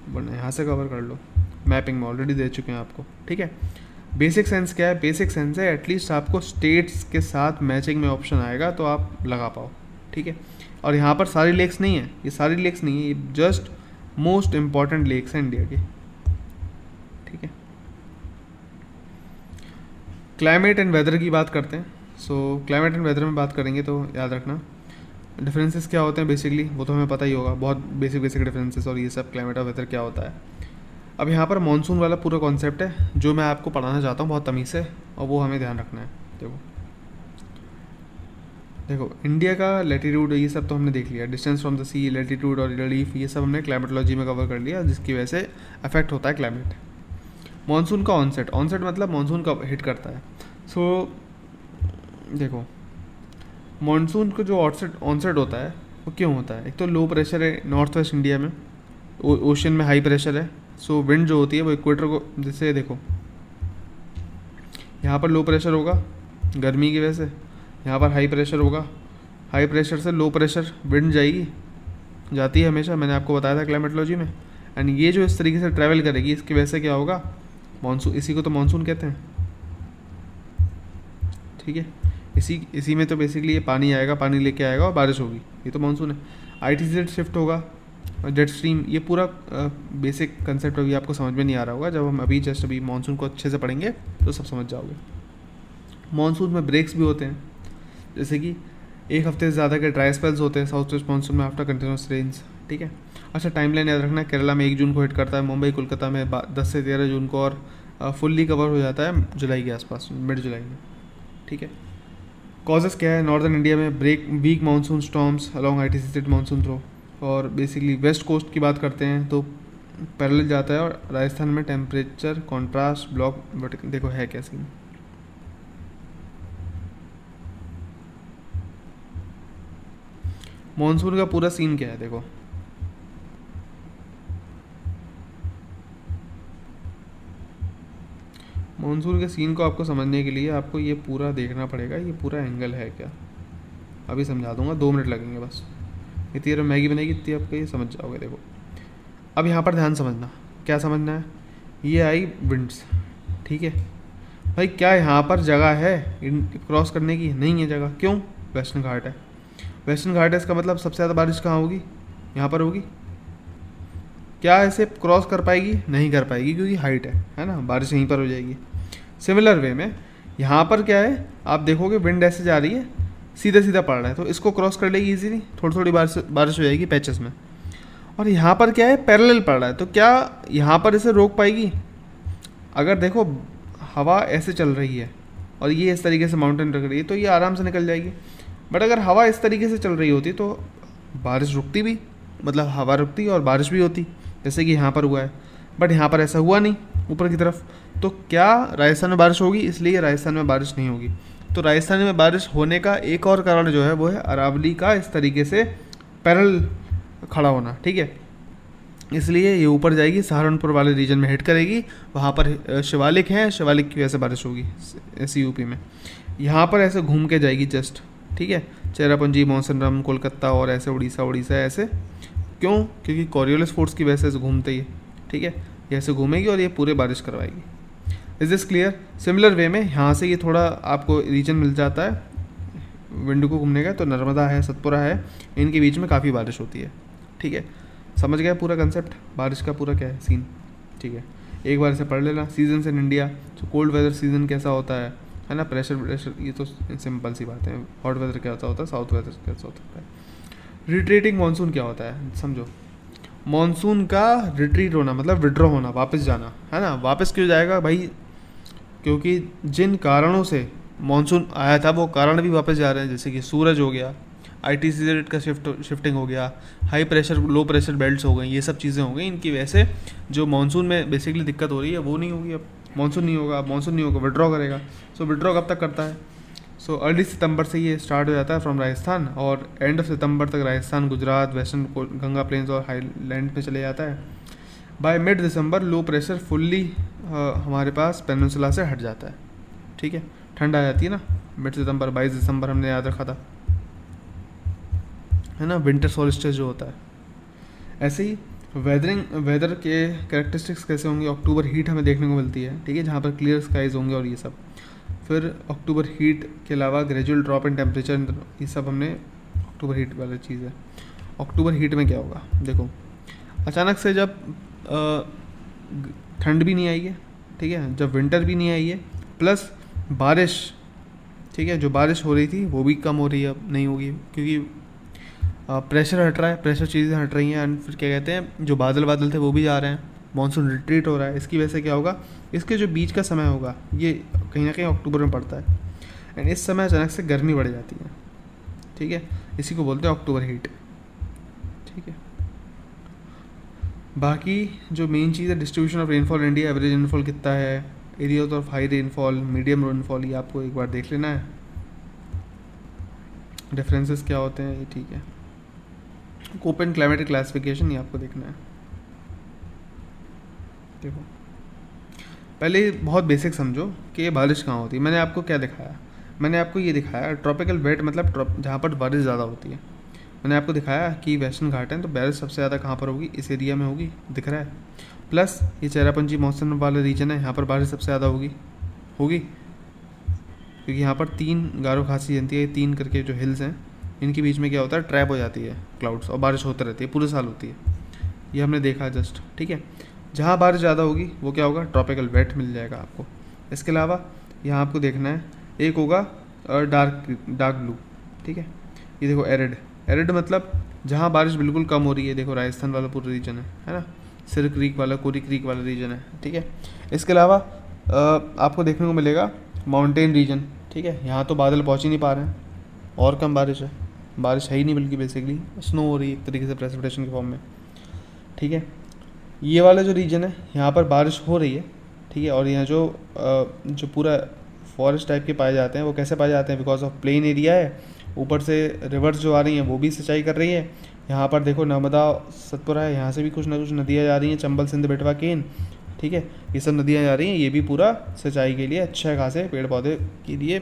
[SPEAKER 1] यहाँ से कवर कर लो। मैपिंग में ऑलरेडी दे चुके हैं आपको। ठीक है, बेसिक सेंस क्या है? बेसिक सेंस है एटलीस्ट आपको स्टेट्स के साथ मैचिंग में ऑप्शन आएगा तो आप लगा पाओ। ठीक है, और यहाँ पर सारी लेक्स नहीं है, ये सारी लेक्स नहीं है, ये जस्ट मोस्ट इम्पॉर्टेंट लेक्स हैं इंडिया की। ठीक है, क्लाइमेट एंड वेदर की बात करते हैं। सो क्लाइमेट एंड वेदर में बात करेंगे तो याद रखना डिफरेंसेस क्या होते हैं बेसिकली, वो तो हमें पता ही होगा, बहुत बेसिक डिफरेंसेस और ये सब क्लाइमेट और वेदर क्या होता है। अब यहाँ पर मानसून वाला पूरा कॉन्सेप्ट है जो मैं आपको पढ़ाना चाहता हूँ बहुत तमीज़ से, और वो हमें ध्यान रखना है। देखो इंडिया का लैटीट्यूड ये सब तो हमने देख लिया, distance from the sea, latitude और रिलीफ, ये सब हमने क्लाइमेटोलॉजी में कवर कर लिया, जिसकी वजह से अफेक्ट होता है क्लाइमेट। मानसून का ऑनसेट मतलब मानसून कब हिट करता है। सो देखो मानसून का जो ऑनसेट होता है वो क्यों होता है? एक तो लो प्रेशर है नॉर्थ वेस्ट इंडिया में, ओशन में हाई प्रेशर है। सो विंड जो होती है वो इक्वेटर को, जैसे देखो यहाँ पर लो प्रेशर होगा गर्मी की वजह से, यहाँ पर हाई प्रेशर होगा, हाई प्रेशर से लो प्रेशर विंड जाती है हमेशा, मैंने आपको बताया था क्लाइमेटोलॉजी में। एंड ये जो इस तरीके से ट्रैवल करेगी इसकी वजह से क्या होगा? मानसून, इसी को तो मानसून कहते हैं। ठीक है, इसी में तो बेसिकली ये पानी आएगा, पानी लेके आएगा और बारिश होगी, ये तो मानसून है। आईटीजेड शिफ्ट होगा, जेट स्ट्रीम, ये पूरा बेसिक कंसेप्ट अभी आपको समझ में नहीं आ रहा होगा, जब हम अभी मानसून को अच्छे से पढ़ेंगे तो सब समझ जाओगे। मानसून में ब्रेक्स भी होते हैं, जैसे कि एक हफ्ते से ज़्यादा के ड्राई स्पेल्स होते हैं साउथ वेस्ट मानसून में आफ्टर कंटिन्यूस रेंज। ठीक है, अच्छा टाइमलाइन याद रखना, केरला में 1 जून को हिट करता है, मुंबई कोलकाता में 10 से 13 जून को, और फुल्ली कवर हो जाता है जुलाई के आसपास, मिड जुलाई में। ठीक है, कॉजेस क्या है? नॉर्दर्न इंडिया में weak monsoon storms along ITCZ monsoon throw, और बेसिकली वेस्ट कोस्ट की बात करते हैं तो पैरेलल जाता है, और राजस्थान में टेम्परेचर कॉन्ट्रास्ट ब्लॉक, बट देखो है क्या सीन। मानसून का पूरा सीन क्या है? देखो मानसून के सीन को आपको समझने के लिए आपको ये पूरा देखना पड़ेगा, ये पूरा एंगल है क्या, अभी समझा दूंगा, 2 मिनट लगेंगे बस, इतनी देर मैगी बनेगी इतनी आपको ये समझ जाओगे। देखो अब यहाँ पर ध्यान समझना, क्या समझना है? ये आई विंड्स, ठीक है भाई, क्या यहाँ पर जगह है क्रॉस करने की? नहीं है जगह, क्यों? वेस्टर्न घाट है, वेस्टर्न घाट है, इसका मतलब सबसे ज़्यादा बारिश कहाँ होगी? यहाँ पर होगी। क्या ऐसे क्रॉस कर पाएगी? नहीं कर पाएगी, क्योंकि हाइट है ना, बारिश यहीं पर हो जाएगी। सिमिलर वे में यहाँ पर क्या है, आप देखोगे विंड ऐसे जा रही है, सीधा सीधा पड़ रहा है, तो इसको क्रॉस कर लेगी इजीली, थोड़ी थोड़ी बारिश हो जाएगी पैचेस में। और यहाँ पर क्या है, पैरेलल पड़ रहा है, तो क्या यहाँ पर इसे रोक पाएगी? अगर देखो हवा ऐसे चल रही है और ये इस तरीके से माउंटेन रख रही है तो ये आराम से निकल जाएगी, बट अगर हवा इस तरीके से चल रही होती तो बारिश रुकती भी, मतलब हवा रुकती और बारिश भी होती, जैसे कि यहाँ पर हुआ है। बट यहाँ पर ऐसा हुआ नहीं ऊपर की तरफ, तो क्या राजस्थान में बारिश होगी? इसलिए राजस्थान में बारिश नहीं होगी। तो राजस्थान में बारिश होने का एक और कारण जो है वो है अरावली का इस तरीके से पैरेलल खड़ा होना, ठीक है। इसलिए ये ऊपर जाएगी, सहारनपुर वाले रीजन में हिट करेगी, वहाँ पर शिवालिक है, शिवालिक की वजह से बारिश होगी ऐसी यूपी में। यहाँ पर ऐसे घूम के जाएगी जस्ट, ठीक है, चेरापूंजी, मौसनराम, कोलकाता और ऐसे उड़ीसा ऐसे। क्यों? क्योंकि कॉरियोलिस फोर्स की वजह से घूमते ही, ठीक है, ये ऐसे घूमेगी और ये पूरे बारिश करवाएगी। Is this clear? Similar way में यहाँ से ये थोड़ा आपको रीजन मिल जाता है विंड को घूमने का, तो नर्मदा है, सतपुरा है, इनके बीच में काफ़ी बारिश होती है, ठीक है। समझ गए पूरा कंसेप्ट, बारिश का पूरा क्या है सीन? ठीक है, एक बार इसे पढ़ लेना। सीजन्स इन इंडिया, तो कोल्ड वेदर सीजन कैसा होता है ना, प्रेशर ये तो सिंपल सी बात है। हॉट वेदर कैसा होता है, साउथ वेदर कैसा होता है। रिट्रीटिंग मानसून क्या होता है समझो, मानसून का रिट्रीट होना मतलब विड्रॉ होना, वापस जाना, है ना। वापस क्यों जाएगा भाई, क्योंकि जिन कारणों से मानसून आया था वो कारण भी वापस जा रहे हैं, जैसे कि सूरज हो गया, ITC का शिफ्टिंग हो गया, high pressure low pressure belts हो गई, ये सब चीज़ें हो गई। इनकी वजह से जो मानसून में बेसिकली दिक्कत हो रही है वो नहीं होगी। अब मानसून नहीं होगा, अब मानसून नहीं होगा, विड्रॉ करेगा। सो विड्रॉ कब तक करता है, सो अर्ली सितंबर से ये स्टार्ट हो जाता है फ्रॉम राजस्थान, और एंड ऑफ सितंबर तक राजस्थान, गुजरात, वेस्टर्न गंगा प्लेन्स और हाईलैंड पे चले जाता है। By mid December low pressure fully हमारे पास पेनिनसुला से हट जाता है, ठीक है, ठंड आ जाती है ना। मिड सितंबर 22 दिसंबर हमने याद रखा था, है ना, विंटर सोल्स्टिस जो होता है। ऐसे ही वेदर के कैरेक्टरिस्टिक्स कैसे होंगे, अक्टूबर हीट हमें देखने को मिलती है, ठीक है, जहाँ पर क्लियर स्काइज होंगे और ये सब। फिर अक्टूबर हीट के अलावा ग्रेजुअल ड्रॉप इन टेम्परेचर, ये सब हमने अक्टूबर हीट वाली चीज़ है। अक्टूबर हीट में क्या होगा, देखो अचानक से जब ठंड भी नहीं आई है, ठीक है, जब विंटर भी नहीं आई है, प्लस बारिश, ठीक है, जो बारिश हो रही थी वो भी कम हो रही है, अब नहीं होगी, क्योंकि प्रेशर हट रहा है, प्रेशर चीज़ें हट रही हैं। एंड फिर क्या कहते हैं, जो बादल थे वो भी जा रहे हैं, मानसून रिट्रीट हो रहा है। इसकी वजह से क्या होगा, इसके जो बीच का समय होगा ये कहीं ना कहीं अक्टूबर में पड़ता है, एंड इस समय अचानक से गर्मी बढ़ जाती है, ठीक है, इसी को बोलते हैं अक्टूबर हीट, ठीक है। बाकी जो मेन चीज़ है, distribution of rainfall India, average rainfall कितना है, areas of high rainfall, medium rainfall, ये आपको एक बार देख लेना है। डिफरेंसेस क्या होते हैं ये, ठीक है। कोपेन क्लाइमेटिक क्लासिफिकेशन, ये आपको देखना है। देखो पहले बहुत बेसिक समझो कि बारिश कहाँ होती है। मैंने आपको क्या दिखाया, मैंने आपको ये दिखाया ट्रॉपिकल वेट मतलब जहाँ पर बारिश ज़्यादा होती है। मैंने आपको दिखाया कि वेस्टर्न घाट है तो बारिश सबसे ज़्यादा कहाँ पर होगी, इस एरिया में होगी, दिख रहा है। प्लस ये चेरापूंजी मौसम वाला रीजन है, यहाँ पर बारिश सबसे ज़्यादा होगी, क्योंकि यहाँ पर 3 गारो खासी जनती है, 3 करके जो हिल्स हैं इनके बीच में क्या होता है, ट्रैप हो जाती है क्लाउड्स, और बारिश होती रहती है, पूरे साल होती है। ये हमने देखा जस्ट, ठीक है। जहाँ बारिश ज़्यादा होगी वो क्या होगा, ट्रॉपिकल वेट मिल जाएगा आपको। इसके अलावा यहाँ आपको देखना है, एक होगा डार्क ब्लू, ठीक है। ये देखो एरिड मतलब जहाँ बारिश बिल्कुल कम हो रही है, देखो राजस्थान वाला पूरा रीजन है ना, सिर क्रीक वाला, कोरी क्रीक वाला रीजन है, ठीक है। इसके अलावा आपको देखने को मिलेगा माउंटेन रीजन, ठीक है, यहाँ तो बादल पहुँच ही नहीं पा रहे हैं और कम बारिश है, बारिश है ही नहीं, बल्कि बेसिकली स्नो हो रही है एक तरीके से प्रेसिपिटेशन के फॉर्म में, ठीक है। ये वाला जो रीजन है यहाँ पर बारिश हो रही है, ठीक है, और यहाँ जो पूरा फॉरेस्ट टाइप के पाए जाते हैं, वो कैसे पाए जाते हैं, बिकॉज ऑफ प्लेन एरिया है, ऊपर से रिवर्स जो आ रही हैं वो भी सिंचाई कर रही है। यहाँ पर देखो नर्मदा सतपुरा है, यहाँ से भी कुछ ना कुछ नदियाँ जा रही हैं, चंबल सिंध बेटवा केन, ठीक है, ये सब नदियाँ जा रही हैं, ये भी पूरा सिंचाई के लिए अच्छा खासे पेड़ पौधे के लिए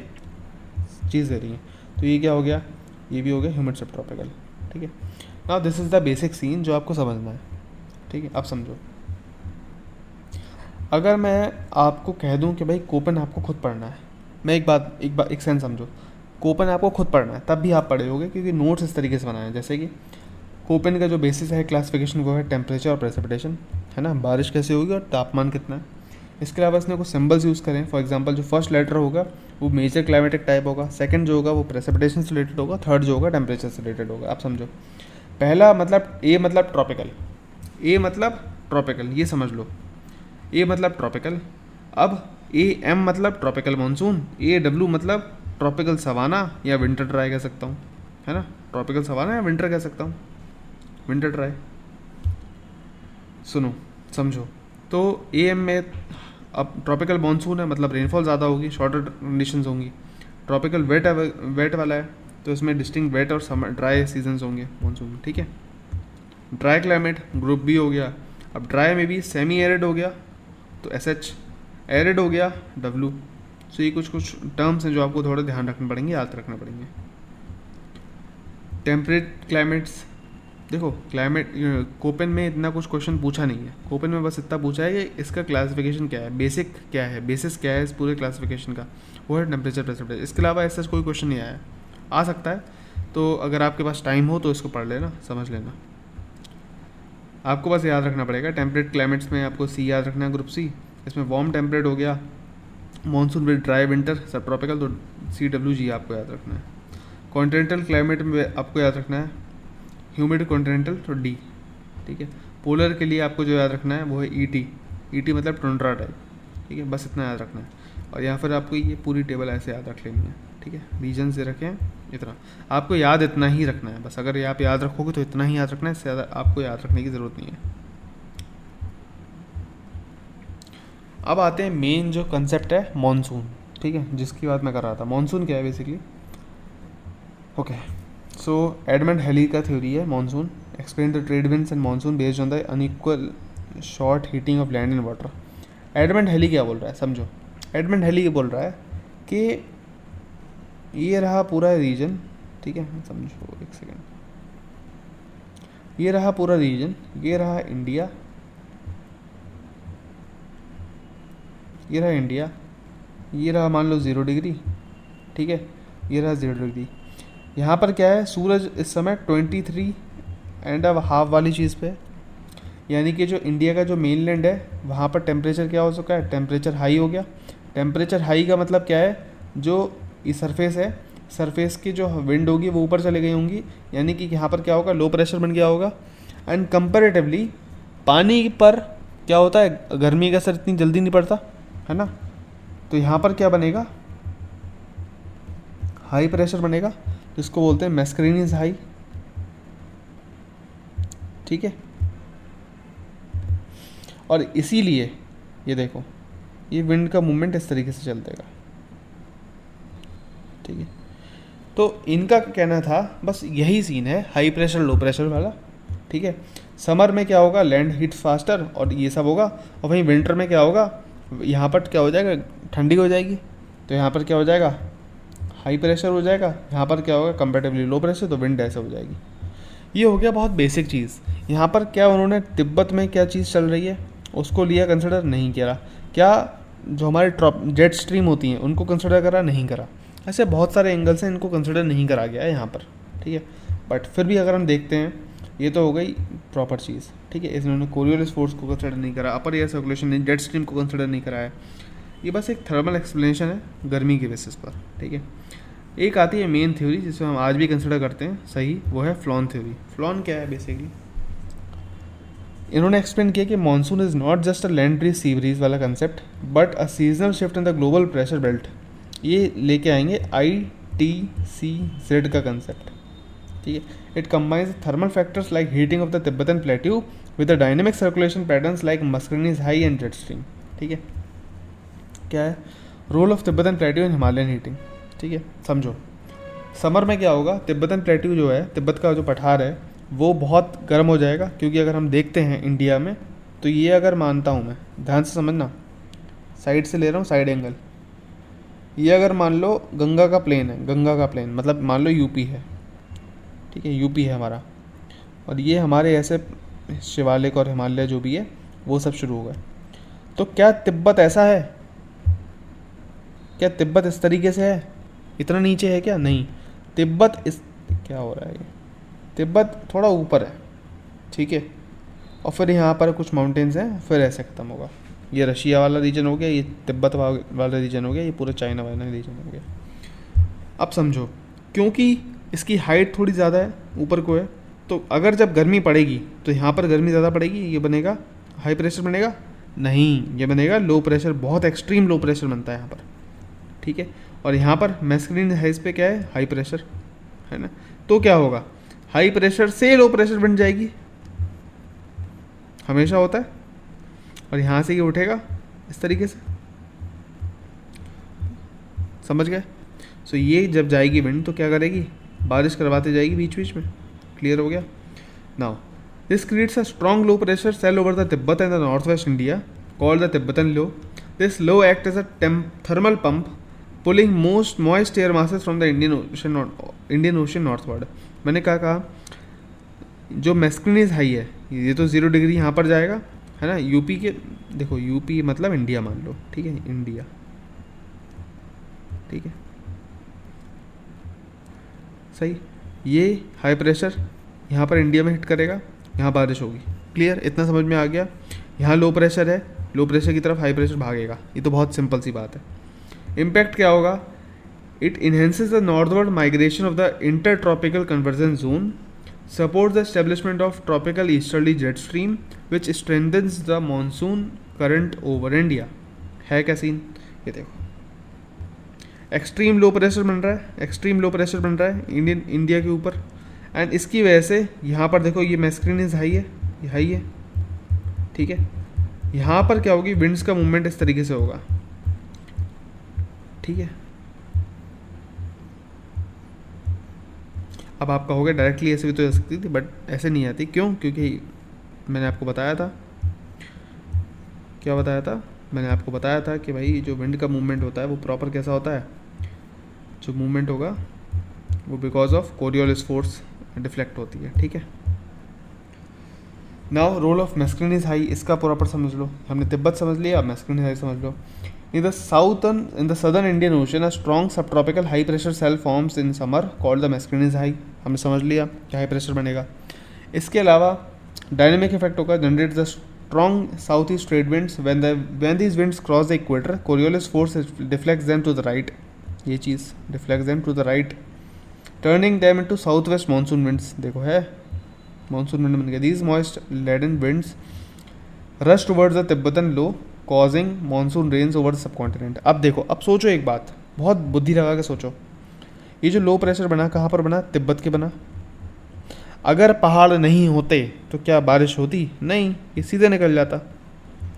[SPEAKER 1] चीज़ दे रही हैं। तो ये क्या हो गया, ये भी हो गया ह्यूमिड सब ट्रॉपिकल, ठीक है। Now this is the basic scene जो आपको समझना है, ठीक है। अब समझो, अगर मैं आपको कह दूं कि भाई कोपेन आपको खुद पढ़ना है, मैं एक सेंस समझो, कोपेन आपको खुद पढ़ना है तब भी आप पढ़े होगे, क्योंकि नोट्स इस तरीके से बनाए हैं। जैसे कि कोपेन का जो बेसिस है क्लासिफिकेशन वो है टेम्परेचर और प्रेसिपिटेशन, है ना, बारिश कैसे होगी और तापमान कितना है। इसके अलावा इसने कुछ सिंबल्स यूज़ करें, फॉर एग्जांपल जो फर्स्ट लेटर होगा वो मेजर क्लाइमेटिक टाइप होगा, सेकंड जो होगा वो प्रेसिपिटेशन से रिलेटेड होगा, थर्ड जो होगा टेम्परेचर से रिलेटेड होगा। आप समझो, पहला मतलब ए मतलब ट्रॉपिकल, ए मतलब ट्रॉपिकल, ये समझ लो, ए मतलब ट्रॉपिकल। अब ए एम मतलब ट्रॉपिकल मानसून, ए डब्ल्यू मतलब ट्रॉपिकल सवाना या विंटर ड्राई कह सकता हूँ, है ना, ट्रॉपिकल सवाना या विंटर कह सकता हूँ, विंटर ड्राई। सुनो समझो, तो ए एम में अब ट्रॉपिकल मानसून है मतलब रेनफॉल ज़्यादा होगी, शॉर्टर कंडीशंस होंगी। ट्रॉपिकल वेट वाला है तो इसमें डिस्टिंक्ट वेट और समर ड्राई सीजन्स होंगे मानसून में, ठीक है। ड्राई क्लाइमेट ग्रुप बी हो गया। अब ड्राई में भी सेमी एरिड हो गया तो SH, एरिड हो गया W। सो ये कुछ टर्म्स हैं जो आपको थोड़ा ध्यान रखने पड़ेंगे, याद रखने पड़ेंगे। टेम्परेट क्लाइमेट्स, देखो क्लाइमेट कोपेन में इतना कुछ क्वेश्चन पूछा नहीं है, कोपेन में बस इतना पूछा है कि इसका क्लासिफिकेशन क्या है, बेसिक क्या है, बेसिस क्या है इस पूरे क्लासिफिकेशन का, वो है टेम्परेचर प्रेसिपिटेशन। इसके अलावा ऐसा कोई क्वेश्चन नहीं आया, आ सकता है, तो अगर आपके पास टाइम हो तो इसको पढ़ लेना, समझ लेना। आपको बस याद रखना पड़ेगा। टेम्परेट क्लाइमेट्स में आपको सी याद रखना है, ग्रुप सी। इसमें वार्म टेम्परेट हो गया, मानसून विद ड्राई विंटर, सब ट्रॉपिकल, तो CWG आपको याद रखना है। कॉन्टिनेंटल क्लाइमेट में आपको याद रखना है ह्यूमिड कॉन्टिनेंटल, तो डी, ठीक है। पोलर के लिए आपको जो याद रखना है वो है ET मतलब टुंड्रा टाइप, ठीक है। बस इतना याद रखना है। और यहाँ पर आपको ये पूरी टेबल ऐसे याद रख लेनी है, ठीक है। रीजन से रखें इतना, आपको याद इतना ही रखना है बस। अगर आप याद रखोगे तो इतना ही याद रखना है, इससे ज़्यादा आपको याद रखने की ज़रूरत नहीं है। अब आते हैं मेन जो कंसेप्ट है मॉनसून, ठीक है, जिसकी बात मैं कर रहा था। मॉनसून क्या है basically? Okay, so Edmund Halley का थ्योरी है monsoon. Explain the trade winds and monsoon based on the unequal short heating of land and water. Edmund Halley क्या बोल रहा है समझो। एडमंड हेली ये बोल रहा है कि ये रहा पूरा रीजन, ठीक है, समझो एक सेकेंड। ये रहा पूरा रीजन, ये रहा इंडिया, ये रहा इंडिया, ये रहा मान लो 0 डिग्री, ठीक है, ये रहा 0 डिग्री। यहाँ पर क्या है, सूरज इस समय 23.5 वाली चीज़ पे है, यानी कि जो इंडिया का जो मेनलैंड है वहाँ पर टेम्परेचर क्या हो चुका है, टेम्परेचर हाई हो गया। टेम्परेचर हाई का मतलब क्या है, जो ये सरफेस है, सरफेस की जो विंड होगी वो ऊपर चले गई होंगी, यानी कि यहाँ पर क्या होगा, लो प्रेशर बन गया होगा। एंड कंपैरेटिवली पानी पर क्या होता है, गर्मी का असर इतनी जल्दी नहीं पड़ता है ना, तो यहाँ पर क्या बनेगा, हाई प्रेशर बनेगा, जिसको बोलते हैं मैस्करीनियस हाई, ठीक है। और इसीलिए ये देखो, ये विंड का मूवमेंट इस तरीके से चलतेगा, ठीक है। तो इनका कहना था बस यही सीन है, हाई प्रेशर लो प्रेशर वाला, ठीक है। समर में क्या होगा, लैंड हीट्स फास्टर और ये सब होगा, और वहीं विंटर में क्या होगा, यहाँ पर क्या हो जाएगा, ठंडी हो जाएगी, तो यहाँ पर क्या हो जाएगा, हाई प्रेशर हो जाएगा। यहाँ पर क्या होगा, कंपेरेटिवली लो प्रेशर, तो विंड ऐसे हो जाएगी। ये हो गया बहुत बेसिक चीज़। यहाँ पर क्या उन्होंने तिब्बत में क्या चीज़ चल रही है उसको लिया, कंसिडर नहीं किया। क्या जो हमारे जेट स्ट्रीम होती हैं उनको कंसिडर करा, नहीं करा। ऐसे बहुत सारे एंगल से इनको कंसिडर नहीं करा गया है यहाँ पर, ठीक है। बट फिर भी अगर हम देखते हैं, ये तो हो गई प्रॉपर चीज़, ठीक है। इन्होंने कोरियोलिस फोर्स को कंसिडर नहीं करा, अपर एयर सर्कुलेशन नहीं, जेट स्ट्रीम को कंसिडर नहीं करा है। ये बस एक थर्मल एक्सप्लेनेशन है गर्मी के बेसिस पर, ठीक है। एक आती है मेन थ्योरी जिसे हम आज भी कंसिडर करते हैं सही, वो है फ्लॉन थ्योरी। फ्लॉन क्या है बेसिकली, इन्होंने एक्सप्लेन किया कि monsoon is not just a land breeze sea breeze वाला concept but a seasonal shift in the global pressure belt. ये लेके आएंगे ITCZ का कंसेप्ट, ठीक है। It combines thermal factors like heating of the Tibetan plateau with the dynamic circulation patterns like Mascarene high and jet stream, ठीक है। क्या है role of Tibetan plateau in Himalayan heating, ठीक है। समझो समर में क्या होगा, तिब्बतन प्लेट्यू जो है, तिब्बत का जो पठार है वो बहुत गर्म हो जाएगा, क्योंकि अगर हम देखते हैं इंडिया में तो ये अगर मानता हूँ मैं, ध्यान से समझना, साइड से ले रहा हूँ, साइड एंगल। ये अगर मान लो गंगा का प्लेन है, गंगा का प्लेन मतलब मान लो यूपी है, ठीक है, यूपी है हमारा, और ये हमारे ऐसे शिवालिक और हिमालय जो भी है वो सब शुरू हो गए। तो क्या तिब्बत ऐसा है, क्या तिब्बत इस तरीके से है, इतना नीचे है क्या, नहीं। तिब्बत इस, क्या हो रहा है, ये तिब्बत थोड़ा ऊपर है, ठीक है। और फिर यहाँ पर कुछ माउंटेन्स हैं, फिर ऐसे ख़त्म होगा। ये रशिया वाला रीजन हो गया, ये तिब्बत वाला रीजन हो गया, ये पूरा चाइना वाला रीजन हो गया। अब समझो, क्योंकि इसकी हाइट थोड़ी ज़्यादा है, ऊपर को है, तो अगर जब गर्मी पड़ेगी तो यहाँ पर गर्मी ज़्यादा पड़ेगी, ये बनेगा हाई प्रेशर बनेगा, नहीं, ये बनेगा लो प्रेशर, बहुत एक्सट्रीम लो प्रेशर बनता है यहाँ पर, ठीक है। और यहाँ पर मैस्कुलिन हाइज पे क्या है, हाई प्रेशर है ना, तो क्या होगा, हाई प्रेशर से लो प्रेशर बन जाएगी, हमेशा होता है। और यहाँ से ये उठेगा इस तरीके से, समझ गए। सो ये जब जाएगी विंड तो क्या करेगी, बारिश करवाते जाएगी बीच बीच में, क्लियर हो गया। Now this creates a strong low pressure cell over the Tibet and the north west India called the Tibetan low. This low act as a thermal pump pulling most moist air masses from the Indian Ocean northward. मैंने कहा जो masculine high है, ये तो 0 degree यहाँ पर जाएगा है ना, यूपी के, देखो यूपी मतलब इंडिया मान लो, ठीक है, इंडिया, ठीक है, सही। ये हाई प्रेशर यहाँ पर इंडिया में हिट करेगा, यहाँ बारिश होगी, क्लियर, इतना समझ में आ गया। यहाँ लो प्रेशर है, लो प्रेशर की तरफ हाई प्रेशर भागेगा, ये तो बहुत सिंपल सी बात है। इम्पैक्ट क्या होगा, it enhances the northward migration of the inter tropical conversion zone, support the establishment of tropical easterly jet stream which strengthens the monsoon current over India. है क्या सीन, ये देखो एक्सट्रीम लो प्रेशर बन रहा है, extreme low pressure बन रहा है इंडिया के ऊपर, एंड इसकी वजह से यहाँ पर देखो ये मैस्क्रीनिस हाई है, ये हाई है, ठीक है। यहाँ पर क्या होगी, विंड्स का मूवमेंट इस तरीके से होगा, ठीक है। अब आप कहोगे डायरेक्टली ऐसे भी तो जा सकती थी, बट ऐसे नहीं आती, क्यों, क्योंकि मैंने आपको बताया था, क्या बताया था, मैंने आपको बताया था कि भाई जो विंड का मूवमेंट होता है वो प्रॉपर कैसा होता है, जो मूवमेंट होगा वो because of Coriolis force deflect होती है, ठीक है। नाउ रोल ऑफ मैस्क्रीनिस हाई, इसका प्रॉपर समझ लो, हमने तिब्बत समझ लिया, अब मैस्क्रीनिस हाई समझ लो। In the southern Indian ocean a strong sub tropical high pressure cell forms in summer called the Mascarene high, हमने समझ लिया कि हाई प्रेशर बनेगा। इसके अलावा डायनेमिक इफेक्ट होगा, generate the strong southeast trade winds when these winds cross the equator, Coriolis force deflects them to the right, ये चीज़ deflects them to the right, turning them into southwest monsoon winds। देखो है monsoon wind बन गया। These moist laden winds rush towards the Tibetan low, causing monsoon rains over the subcontinent। अब देखो, अब सोचो एक बात, बहुत बुद्धि लगा के सोचो, ये जो लो प्रेशर बना कहाँ पर बना, तिब्बत के बना। अगर पहाड़ नहीं होते तो क्या बारिश होती, नहीं, ये सीधे निकल जाता।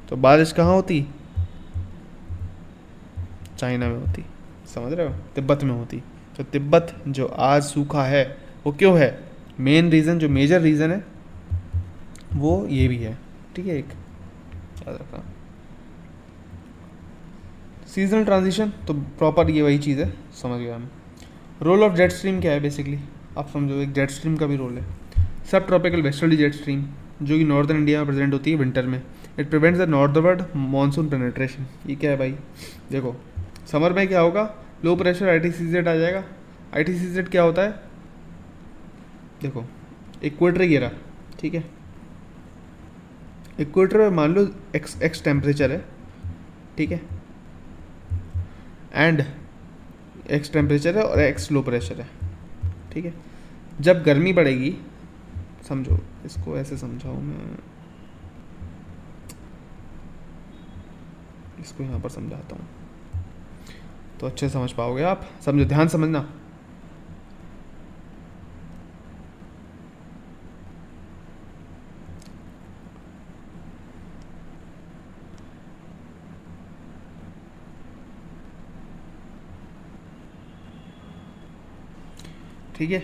[SPEAKER 1] तो बारिश कहाँ होती, चाइना में होती, समझ रहे हो, तिब्बत में होती। तो तिब्बत जो आज सूखा है वो क्यों है, मेन रीज़न, जो मेजर रीज़न है वो ये भी है, ठीक है। एक याद रखना, सीजनल ट्रांजिशन तो प्रॉपर ये वही चीज़ है, समझ गया हम। रोल ऑफ जेट स्ट्रीम क्या है बेसिकली, आप समझो, एक जेट स्ट्रीम का भी रोल है। सब ट्रॉपिकल वेस्टर्ली जेट स्ट्रीम जो कि नॉर्दर्न इंडिया में प्रेजेंट होती है विंटर में, it prevents the northward monsoon penetration. ये क्या है भाई, देखो समर में क्या होगा, लो प्रेशर ITCZ आ जाएगा। ITCZ क्या होता है, देखो इक्वेटर गिरा, ठीक है, इक्वेटर में मान लो एक्स टेम्परेचर है, ठीक है, एंड एक्स टेम्परेचर है और एक्स लो प्रेशर है, ठीक है। जब गर्मी बढ़ेगी, समझो इसको ऐसे समझाऊँ मैं, इसको यहाँ पर समझाता हूँ तो अच्छे समझ पाओगे आप, समझो, ध्यान समझना। ठीक है,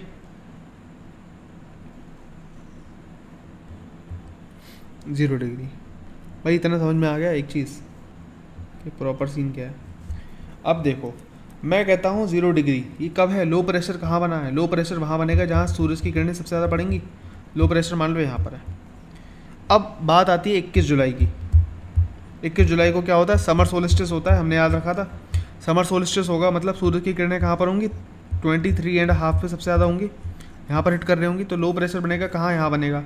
[SPEAKER 1] 0 डिग्री भाई, इतना समझ में आ गया एक चीज़ कि प्रॉपर सीन क्या है। अब देखो मैं कहता हूँ 0 डिग्री, ये कब है, लो प्रेशर कहाँ बना है, लो प्रेशर वहाँ बनेगा जहाँ सूरज की किरणें सबसे ज़्यादा पड़ेंगी। लो प्रेशर मान लो यहाँ पर है। अब बात आती है 21 जुलाई की। 21 जुलाई को क्या होता है, समर सोलिस्टिस होता है, हमने याद रखा था। समर सोलिस्टिस होगा मतलब सूरज की किरणें कहाँ पर होंगी, 23.5 पे सबसे ज़्यादा होंगी, यहाँ पर हिट कर रही होंगी, तो लो प्रेशर बनेगा कहाँ, यहाँ बनेगा।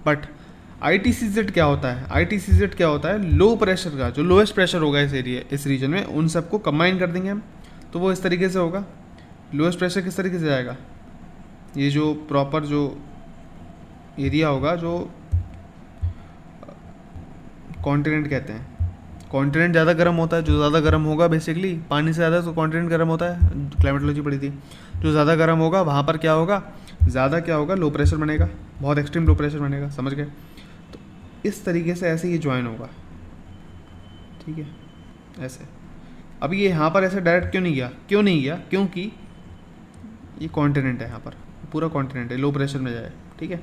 [SPEAKER 1] बट ITCZ क्या होता है, ITCZ क्या होता है, लो प्रेशर का जो लोएस्ट प्रेशर होगा इस एरिया, इस रीजन में, उन सबको कंबाइन कर देंगे हम, तो वो इस तरीके से होगा। लोएस्ट प्रेशर किस तरीके से जाएगा, ये जो प्रॉपर जो एरिया होगा, जो कॉन्टिनेंट कहते हैं, कॉन्टिनेंट ज़्यादा गर्म होता है, जो ज़्यादा गर्म होगा बेसिकली पानी से ज़्यादा, तो कॉन्टिनेंट गर्म होता है, क्लाइमेटोलॉजी पढ़ी थी। जो ज़्यादा गर्म होगा वहाँ पर क्या होगा, ज़्यादा क्या होगा, लो प्रेशर बनेगा, बहुत एक्सट्रीम लो प्रेशर बनेगा, समझ गए। तो इस तरीके से ऐसे ये ज्वाइन होगा, ठीक है, ऐसे। अब ये यहाँ पर ऐसे डायरेक्ट क्यों नहीं गया, क्योंकि ये कॉन्टिनेंट है, यहाँ पर पूरा कॉन्टिनेंट है, लो प्रेशर में जाए, ठीक है,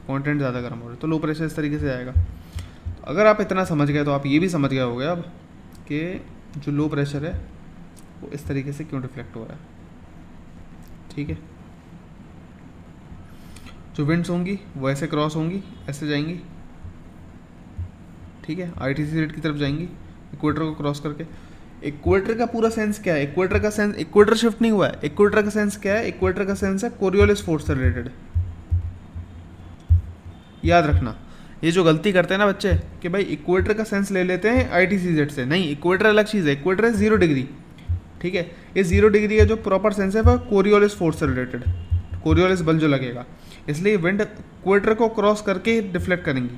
[SPEAKER 1] कॉन्टिनेंट ज़्यादा गर्म हो रहा है तो लो प्रेशर इस तरीके से जाएगा। अगर आप इतना समझ गए तो आप ये भी समझ गए होंगे अब कि जो लो प्रेशर है वो इस तरीके से क्यों डिफ्लेक्ट हो रहा है, ठीक है। जो विंड्स होंगी वो ऐसे क्रॉस होंगी, ऐसे जाएंगी, ठीक है, ITCZ की तरफ जाएंगी, इक्वेटर को क्रॉस करके। इक्वेटर का पूरा सेंस क्या है, इक्वेटर का सेंस, इक्वेटर शिफ्ट नहीं हुआ है, इक्वेटर का सेंस क्या है, इक्वेटर का सेंस है कोरियोलिस फोर्स से रिलेटेड, याद रखना। ये जो गलती करते हैं ना बच्चे कि भाई इक्वेटर का सेंस ले लेते हैं ITCZ से, नहीं, इक्वेटर अलग चीज़ है, इक्वेटर है 0 डिग्री, ठीक है। ये 0 डिग्री का जो प्रॉपर सेंस है वह कोरियोलिस फोर्स से रिलेटेड, कोरियोलिस बल जो लगेगा, इसलिए विंड इक्वेटर को क्रॉस करके डिफ्लेक्ट करेंगी।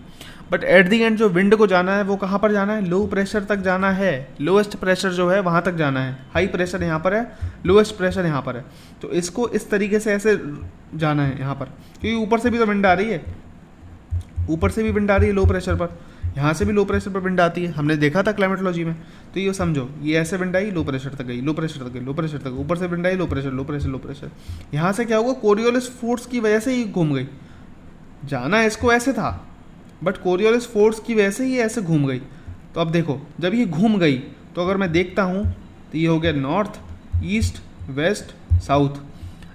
[SPEAKER 1] बट एट दी एंड जो विंड को जाना है वो कहाँ पर जाना है, लो प्रेशर तक जाना है, लोएस्ट प्रेशर जो है वहाँ तक जाना है। हाई प्रेशर यहाँ पर है, लोएस्ट प्रेशर यहाँ पर है, तो इसको इस तरीके से ऐसे जाना है यहाँ पर, क्योंकि ऊपर से भी तो विंड आ रही है, ऊपर से भी विंड आ रही है लो प्रेशर पर, यहाँ से भी लो प्रेशर पर विंड आती है, हमने देखा था क्लाइमेटोलॉजी में। तो ये समझो, ये ऐसे विंड आई, लो प्रेशर तक गई, लो प्रेशर तक गई, लो प्रेशर तक, ऊपर से विंड आई, low pressure, low pressure, low pressure, यहाँ से क्या हुआ, कोरियोलिस फोर्स की वजह से ही घूम गई। जाना इसको ऐसे था, बट कोरियोलिस फोर्स की वजह से ये ऐसे घूम गई। तो अब देखो, जब ये घूम गई तो अगर मैं देखता हूँ तो ये हो गया नॉर्थ, ईस्ट, वेस्ट, साउथ,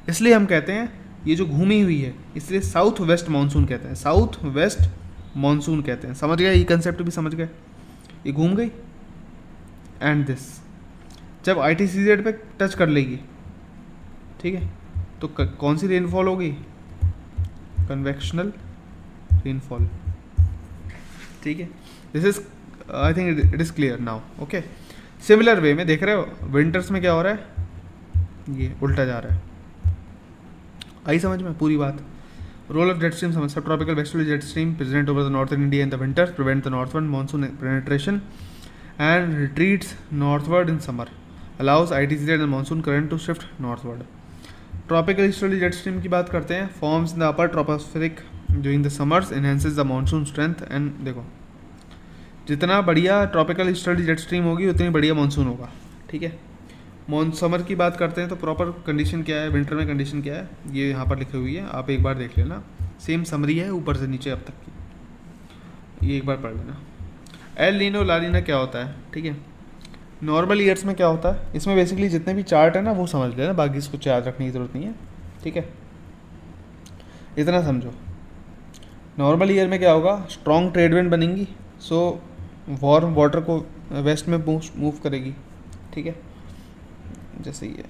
[SPEAKER 1] इसलिए हम कहते हैं ये जो घूमी हुई है इसलिए साउथ वेस्ट मानसून कहते हैं, साउथ वेस्ट मानसून कहते हैं। समझ गए, ये कंसेप्ट भी समझ गए, ये घूम गई। एंड दिस जब ITCZ पे टच कर लेगी, ठीक है, तो कौन सी रेनफॉल होगी, कन्वेक्शनल रेनफॉल, ठीक है। This is I think it is clear now, okay. Similar way में देख रहे हो विंटर्स में क्या हो रहा है, ये उल्टा जा रहा है। आई समझ में पूरी बात। रोल ऑफ जेट स्ट्रीम समझ, subtropical westerly jet stream present over the northern India in the winter, prevent the northward monsoon penetration and retreats northward in summer, allows ITCZ and monsoon current to shift northward. Tropical easterly jet stream की बात करते हैं, forms in the upper tropospheric during the summers, enhances the monsoon strength and, देखो जितना बढ़िया tropical easterly jet stream होगी उतनी बढ़िया मानसून होगा, ठीक है। समर की बात करते हैं तो प्रॉपर कंडीशन क्या है, विंटर में कंडीशन क्या है, ये यहाँ पर लिखी हुई है, आप एक बार देख लेना, सेम समरी है ऊपर से नीचे अब तक की, ये एक बार पढ़ लेना। एल नीनो ला नीना क्या होता है, ठीक है। नॉर्मल ईयर्स में क्या होता है, इसमें बेसिकली जितने भी चार्ट है ना वो समझ लेना, बाकी इसको याद रखने की ज़रूरत नहीं है, ठीक है, इतना समझो। नॉर्मल ईयर में क्या होगा, स्ट्रॉन्ग ट्रेड विंड बनेंगी, सो वार्म वाटर को वेस्ट में मूव करेगी, ठीक है। जैसे ये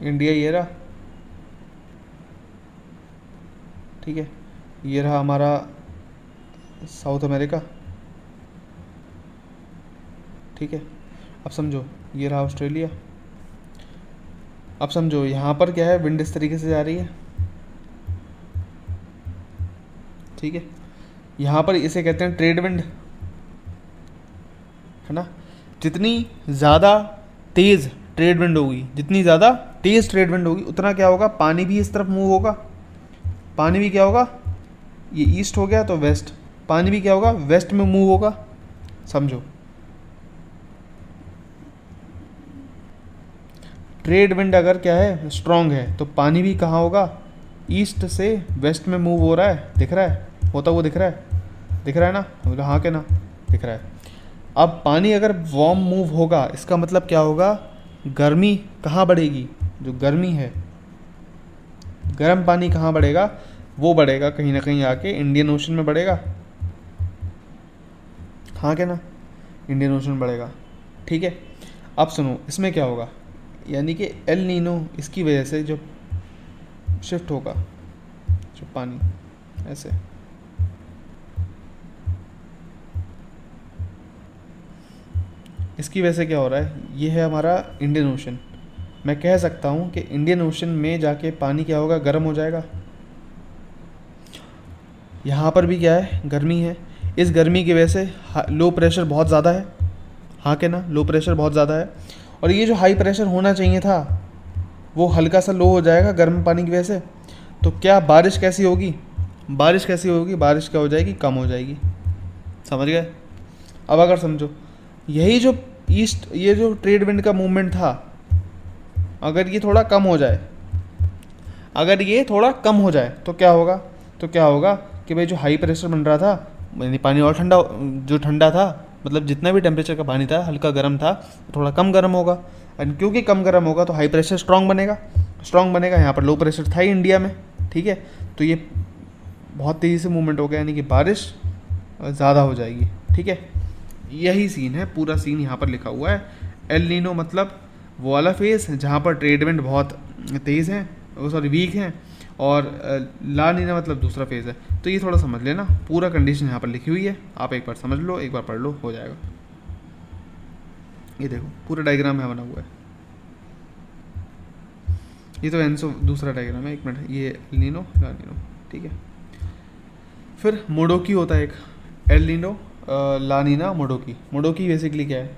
[SPEAKER 1] इंडिया ये रहा, ठीक है, ये रहा हमारा साउथ अमेरिका, ठीक है। अब समझो ये रहा ऑस्ट्रेलिया। अब समझो यहाँ पर क्या है, विंड इस तरीके से जा रही है, ठीक है। यहाँ पर इसे कहते हैं ट्रेड विंड, है ना। जितनी ज़्यादा तेज़ ट्रेड विंड होगी, जितनी ज़्यादा तेज़ ट्रेड विंड होगी उतना क्या होगा, पानी भी इस तरफ मूव होगा, पानी भी क्या होगा, ये ईस्ट हो गया तो वेस्ट, पानी भी क्या होगा, वेस्ट में मूव होगा, समझो। ट्रेड विंड अगर क्या है, स्ट्रॉन्ग है, तो पानी भी कहाँ होगा, ईस्ट से वेस्ट में मूव हो रहा है, दिख रहा है, होता वो दिख रहा है ना, बोला हाँ के ना, दिख रहा है। अब पानी अगर वार्म मूव होगा, इसका मतलब क्या होगा, गर्मी कहाँ बढ़ेगी, जो गर्मी है, गर्म पानी कहाँ बढ़ेगा, वो बढ़ेगा कहीं ना कहीं आके इंडियन ओशन में बढ़ेगा, हाँ के ना, इंडियन ओशन बढ़ेगा, ठीक है। अब सुनो इसमें क्या होगा, यानी कि एल नीनो इसकी वजह से जो शिफ्ट होगा, जो पानी ऐसे, इसकी वजह से क्या हो रहा है, ये है हमारा इंडियन ओशन। मैं कह सकता हूँ कि इंडियन ओशन में जाके पानी क्या होगा, गर्म हो जाएगा। यहाँ पर भी क्या है, गर्मी है, इस गर्मी की वजह से लो प्रेशर बहुत ज़्यादा है, हाँ के ना, लो प्रेशर बहुत ज़्यादा है, और ये जो हाई प्रेशर होना चाहिए था वो हल्का सा लो हो जाएगा गर्म पानी की वजह से। तो क्या बारिश कैसी होगी, बारिश क्या हो जाएगी, कम हो जाएगी, समझ गए। अब अगर समझो यही जो ईस्ट, ये जो ट्रेड विंड का मूवमेंट था, अगर ये थोड़ा कम हो जाए, तो क्या होगा कि भाई जो हाई प्रेशर बन रहा था, यानी पानी और ठंडा था, मतलब जितना भी टेम्परेचर का पानी था हल्का गर्म था, थोड़ा कम गर्म होगा, एंड क्योंकि कम गर्म होगा तो हाई प्रेशर स्ट्रॉन्ग बनेगा। यहाँ पर लो प्रेशर था ही इंडिया में, ठीक है, तो ये बहुत तेज़ी से मूवमेंट हो गया, यानी कि बारिश ज़्यादा हो जाएगी, ठीक है। यही सीन है, पूरा सीन यहाँ पर लिखा हुआ है। एल नीनो मतलब वो वाला फेस जहाँ पर ट्रेड विंड बहुत तेज़ हैं, वीक हैं, और ला नीना मतलब दूसरा फेज़ है। तो ये थोड़ा समझ लेना, पूरा कंडीशन यहाँ पर लिखी हुई है, आप एक बार समझ लो, एक बार पढ़ लो, हो जाएगा। ये देखो पूरा डायग्राम यहाँ बना हुआ है, ये तो एनसो दूसरा डायग्राम है, एक मिनट, ये एल नीनो ला नीनो, ठीक है। फिर मोडोकी होता है एक, एल नीनो ला नीना मोडोकी। मोडोकी बेसिकली क्या है,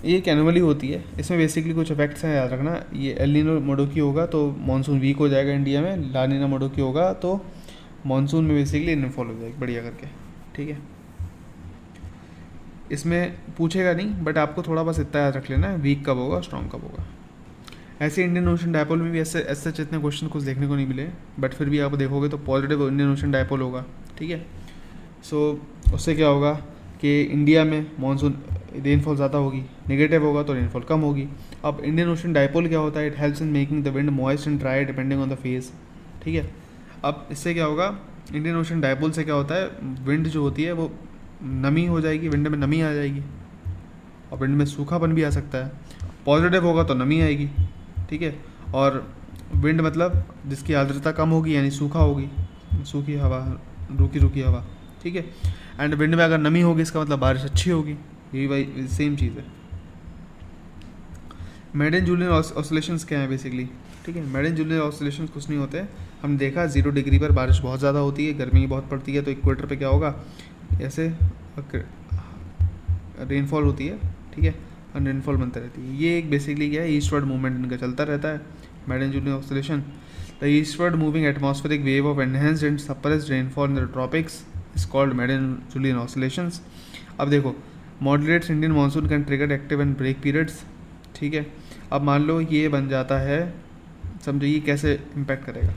[SPEAKER 1] ये एक एनुअली होती है, इसमें बेसिकली कुछ इफेक्ट्स हैं, याद रखना। ये एल नीनो मोडोकी होगा तो मानसून वीक हो जाएगा इंडिया में, ला नीना मोडोकी होगा तो मानसून में बेसिकली रेनफॉल हो जाएगी बढ़िया करके, ठीक है। इसमें पूछेगा नहीं, बट आपको थोड़ा बस इतना याद रख लेना है, वीक कब होगा, स्ट्रॉन्ग कब होगा। ऐसे इंडियन ओशन डायपोल में भी ऐसे इतने क्वेश्चन कुछ देखने को नहीं मिले, बट फिर भी आप देखोगे तो पॉजिटिव इंडियन ओशन डायपोल होगा, ठीक है। सो उससे क्या होगा कि इंडिया में मानसून रेनफॉल ज़्यादा होगी, नेगेटिव होगा तो रेनफॉल कम होगी। अब इंडियन ओशन डायपोल क्या होता है, it helps in making the wind moist and dry depending on the phase, ठीक है। अब इससे क्या होगा, इंडियन ओशन डायपोल से क्या होता है, विंड जो होती है वो नमी हो जाएगी, विंड में नमी आ जाएगी, और विंड में सूखापन भी आ सकता है। पॉजिटिव होगा तो नमी आएगी, ठीक है। और विंड मतलब जिसकी आर्द्रता कम होगी यानी सूखा होगी, सूखी हवा, रूखी हवा, ठीक है। एंड विंड में अगर नमी होगी इसका मतलब बारिश अच्छी होगी, यही भाई सेम चीज़ है। मेडन जूलियन ऑसिलेशंस क्या है बेसिकली, ठीक है। मेडन जूलियन ऑसिलेशंस कुछ नहीं होते, हम देखा 0 डिग्री पर बारिश बहुत ज़्यादा होती है, गर्मी बहुत पड़ती है, तो इक्वेटर पे क्या होगा, ऐसे रेनफॉल होती है, ठीक है, और रेनफॉल बनता रहती है। ये एक बेसिकली क्या है, ईस्टवर्ड मूवमेंट इनका चलता रहता है, Madden Julian oscillation. The eastward moving atmospheric wave of enhanced and suppressed rainfall in the tropics is called Madden Julian oscillations. अब देखो, moderates Indian monsoon can trigger active and break periods, ठीक है। अब मान लो ये बन जाता है, समझो ये कैसे इम्पैक्ट करेगा,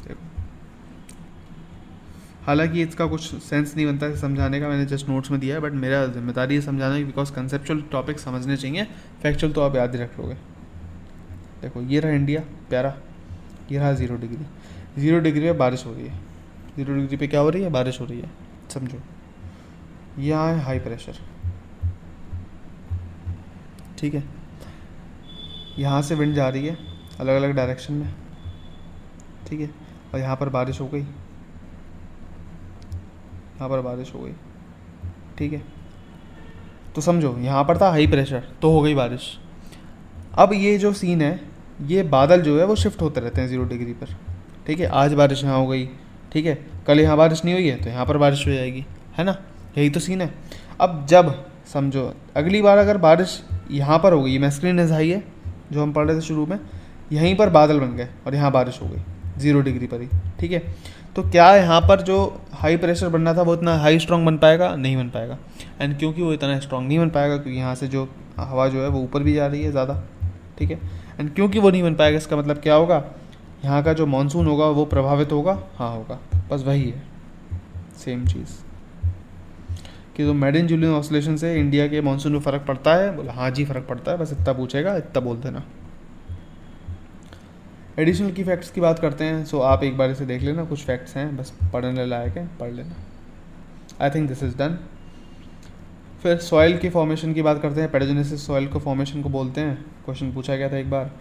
[SPEAKER 1] देखो हालांकि इसका कुछ सेंस नहीं बनता है समझाने का, मैंने जस्ट नोट्स में दिया है, बट मेरा जिम्मेदारी है समझाना की, बिकॉज कंसेप्चुअल टॉपिक समझने चाहिए, फैक्चुअल तो आप याद ही रख लोगे। देखो ये रहा इंडिया प्यारा, ये रहा 0 डिग्री, 0 डिग्री पे बारिश हो रही है, 0 डिग्री पे क्या हो रही है, बारिश हो रही है, समझो। यहाँ है हाई प्रेशर, ठीक है, यहाँ से विंड जा रही है अलग अलग डायरेक्शन में, ठीक है, और यहाँ पर बारिश हो गई, यहाँ पर बारिश हो गई, ठीक है। तो समझो यहाँ पर था हाई प्रेशर तो हो गई बारिश। अब ये जो सीन है, ये बादल जो है वो शिफ्ट होते रहते हैं 0 डिग्री पर, ठीक है। आज बारिश यहाँ हो गई, ठीक है, कल यहाँ बारिश नहीं हुई है तो यहाँ पर बारिश हो जाएगी, है ना, यही तो सीन है। अब जब समझो अगली बार अगर बारिश यहाँ पर हो गई, मैस्कुलिन इज हाई है जो हम पढ़ रहे थे शुरू में, यहीं पर बादल बन गए और यहाँ बारिश हो गई 0 डिग्री पर ही, ठीक है। तो क्या यहाँ पर जो हाई प्रेशर बनना था वो इतना हाई स्ट्रॉन्ग बन पाएगा, नहीं बन पाएगा। एंड क्योंकि वो इतना स्ट्रॉन्ग नहीं बन पाएगा क्योंकि यहाँ से जो हवा जो है वो ऊपर भी जा रही है ज़्यादा, ठीक है। एंड क्योंकि वो नहीं बन पाएगा इसका मतलब क्या होगा, यहाँ का जो मानसून होगा वो प्रभावित होगा, हाँ होगा, बस वही है सेम चीज़ कि जो मेडन जूलियन ऑसिलेशन से इंडिया के मानसून में फ़र्क पड़ता है, बोला हाँ जी फ़र्क पड़ता है, बस इतना पूछेगा, इतना बोल देना। एडिशनल की फैक्ट्स की बात करते हैं, सो आप एक बार इसे देख लेना, कुछ फैक्ट्स हैं बस पढ़ने लायक है, पढ़ लेना। I think this is done. फिर सॉइल की फॉर्मेशन की बात करते हैं, पेडोजेनेसिस सॉइल को फॉर्मेशन को बोलते हैं, क्वेश्चन पूछा गया था एक बार।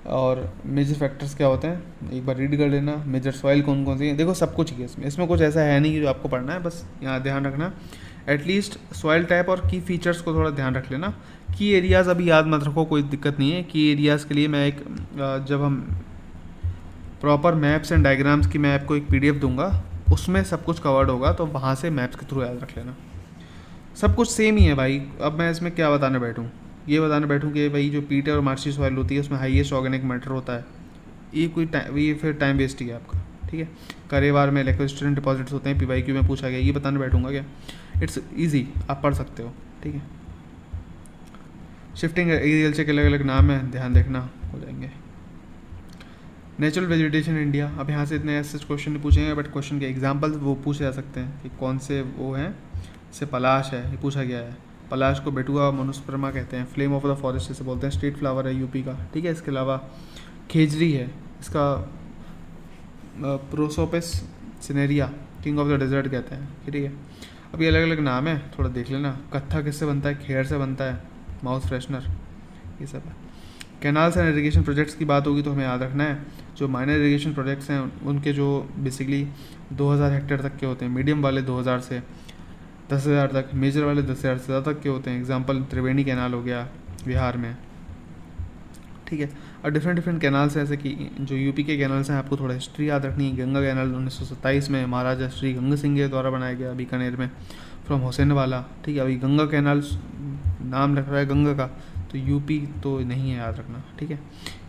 [SPEAKER 1] और मेजर फैक्टर्स क्या होते हैं एक बार रीड कर लेना, मेजर सॉइल कौन कौन सी है, देखो सब कुछ ही है इसमें कुछ ऐसा है नहीं जो आपको पढ़ना है, बस यहाँ ध्यान रखना एटलीस्ट सॉइल टाइप और की फीचर्स को थोड़ा ध्यान रख लेना। की एरियाज़ अभी याद मत रखो, कोई दिक्कत नहीं है। की एरियाज़ के लिए मैं एक जब हम प्रॉपर मैप्स एंड डायग्राम्स की मैं आपको एक PDF दूंगा, उसमें सब कुछ कवर्ड होगा, तो वहाँ से मैप्स के थ्रू याद रख लेना। सब कुछ सेम ही है भाई। अब मैं इसमें क्या बताने बैठूँ, ये बताने बैठूँ कि भाई जो पीट और मार्शी सॉइल होती है उसमें हाईएस्ट ऑर्गेनिक मैटर होता है, ये फिर टाइम वेस्ट ही है आपका, ठीक है। करेवार में इलेक्ट्रोस्टैटिक डिपॉजिट्स होते हैं, PYQ में पूछा गया, ये बताने बैठूंगा क्या, इट्स ईजी, आप पढ़ सकते हो, ठीक है। शिफ्टिंग एग्रीकल्चर के अलग अलग नाम है, ध्यान देखना, हो जाएंगे। नेचुरल वेजिटेशन इंडिया, अब यहाँ से इतने ऐसे क्वेश्चन नहीं पूछेंगे, बट क्वेश्चन के एग्जाम्पल्स वो पूछे जा सकते हैं कि कौन से वो हैं। जैसे पलाश है, ये पूछा गया है, पलाश को बेटुआ मोनोस्पर्मा कहते हैं, फ्लेम ऑफ द फॉरेस्ट से बोलते हैं, स्टेट फ्लावर है यूपी का, ठीक है। इसके अलावा खेजरी है, इसका prosopis cineraria king of the desert कहते हैं, ठीक है। अब ये अलग अलग नाम है, थोड़ा देख लेना। कत्था किससे बनता है, खेर से बनता है, माउथ फ्रेशनर, ये सब है। कैनाल्स एंड इरिगेशन प्रोजेक्ट्स की बात होगी तो हमें याद रखना है जो माइनर इरिगेशन प्रोजेक्ट्स हैं उनके जो बेसिकली 2000 हेक्टेयर तक के होते हैं, मीडियम वाले 2000 से 10,000 तक, मेजर वाले 10,000 से ज़्यादा तक के होते हैं। एग्जांपल त्रिवेणी कैनाल हो गया बिहार में, ठीक है। और डिफरेंट कैनाल्स हैं, जैसे कि जो यूपी के कैनाल्स हैं आपको थोड़ा हिस्ट्री याद रखनी है। गंगा कैनाल 1927 में महाराजा श्री गंगा सिंह के द्वारा बनाया गया बीकानेर में फ्रॉम हुसैनवाला, ठीक है। अभी गंगा कैनाल नाम रख रहा है गंगा का, तो यूपी तो नहीं है, याद रखना, ठीक है।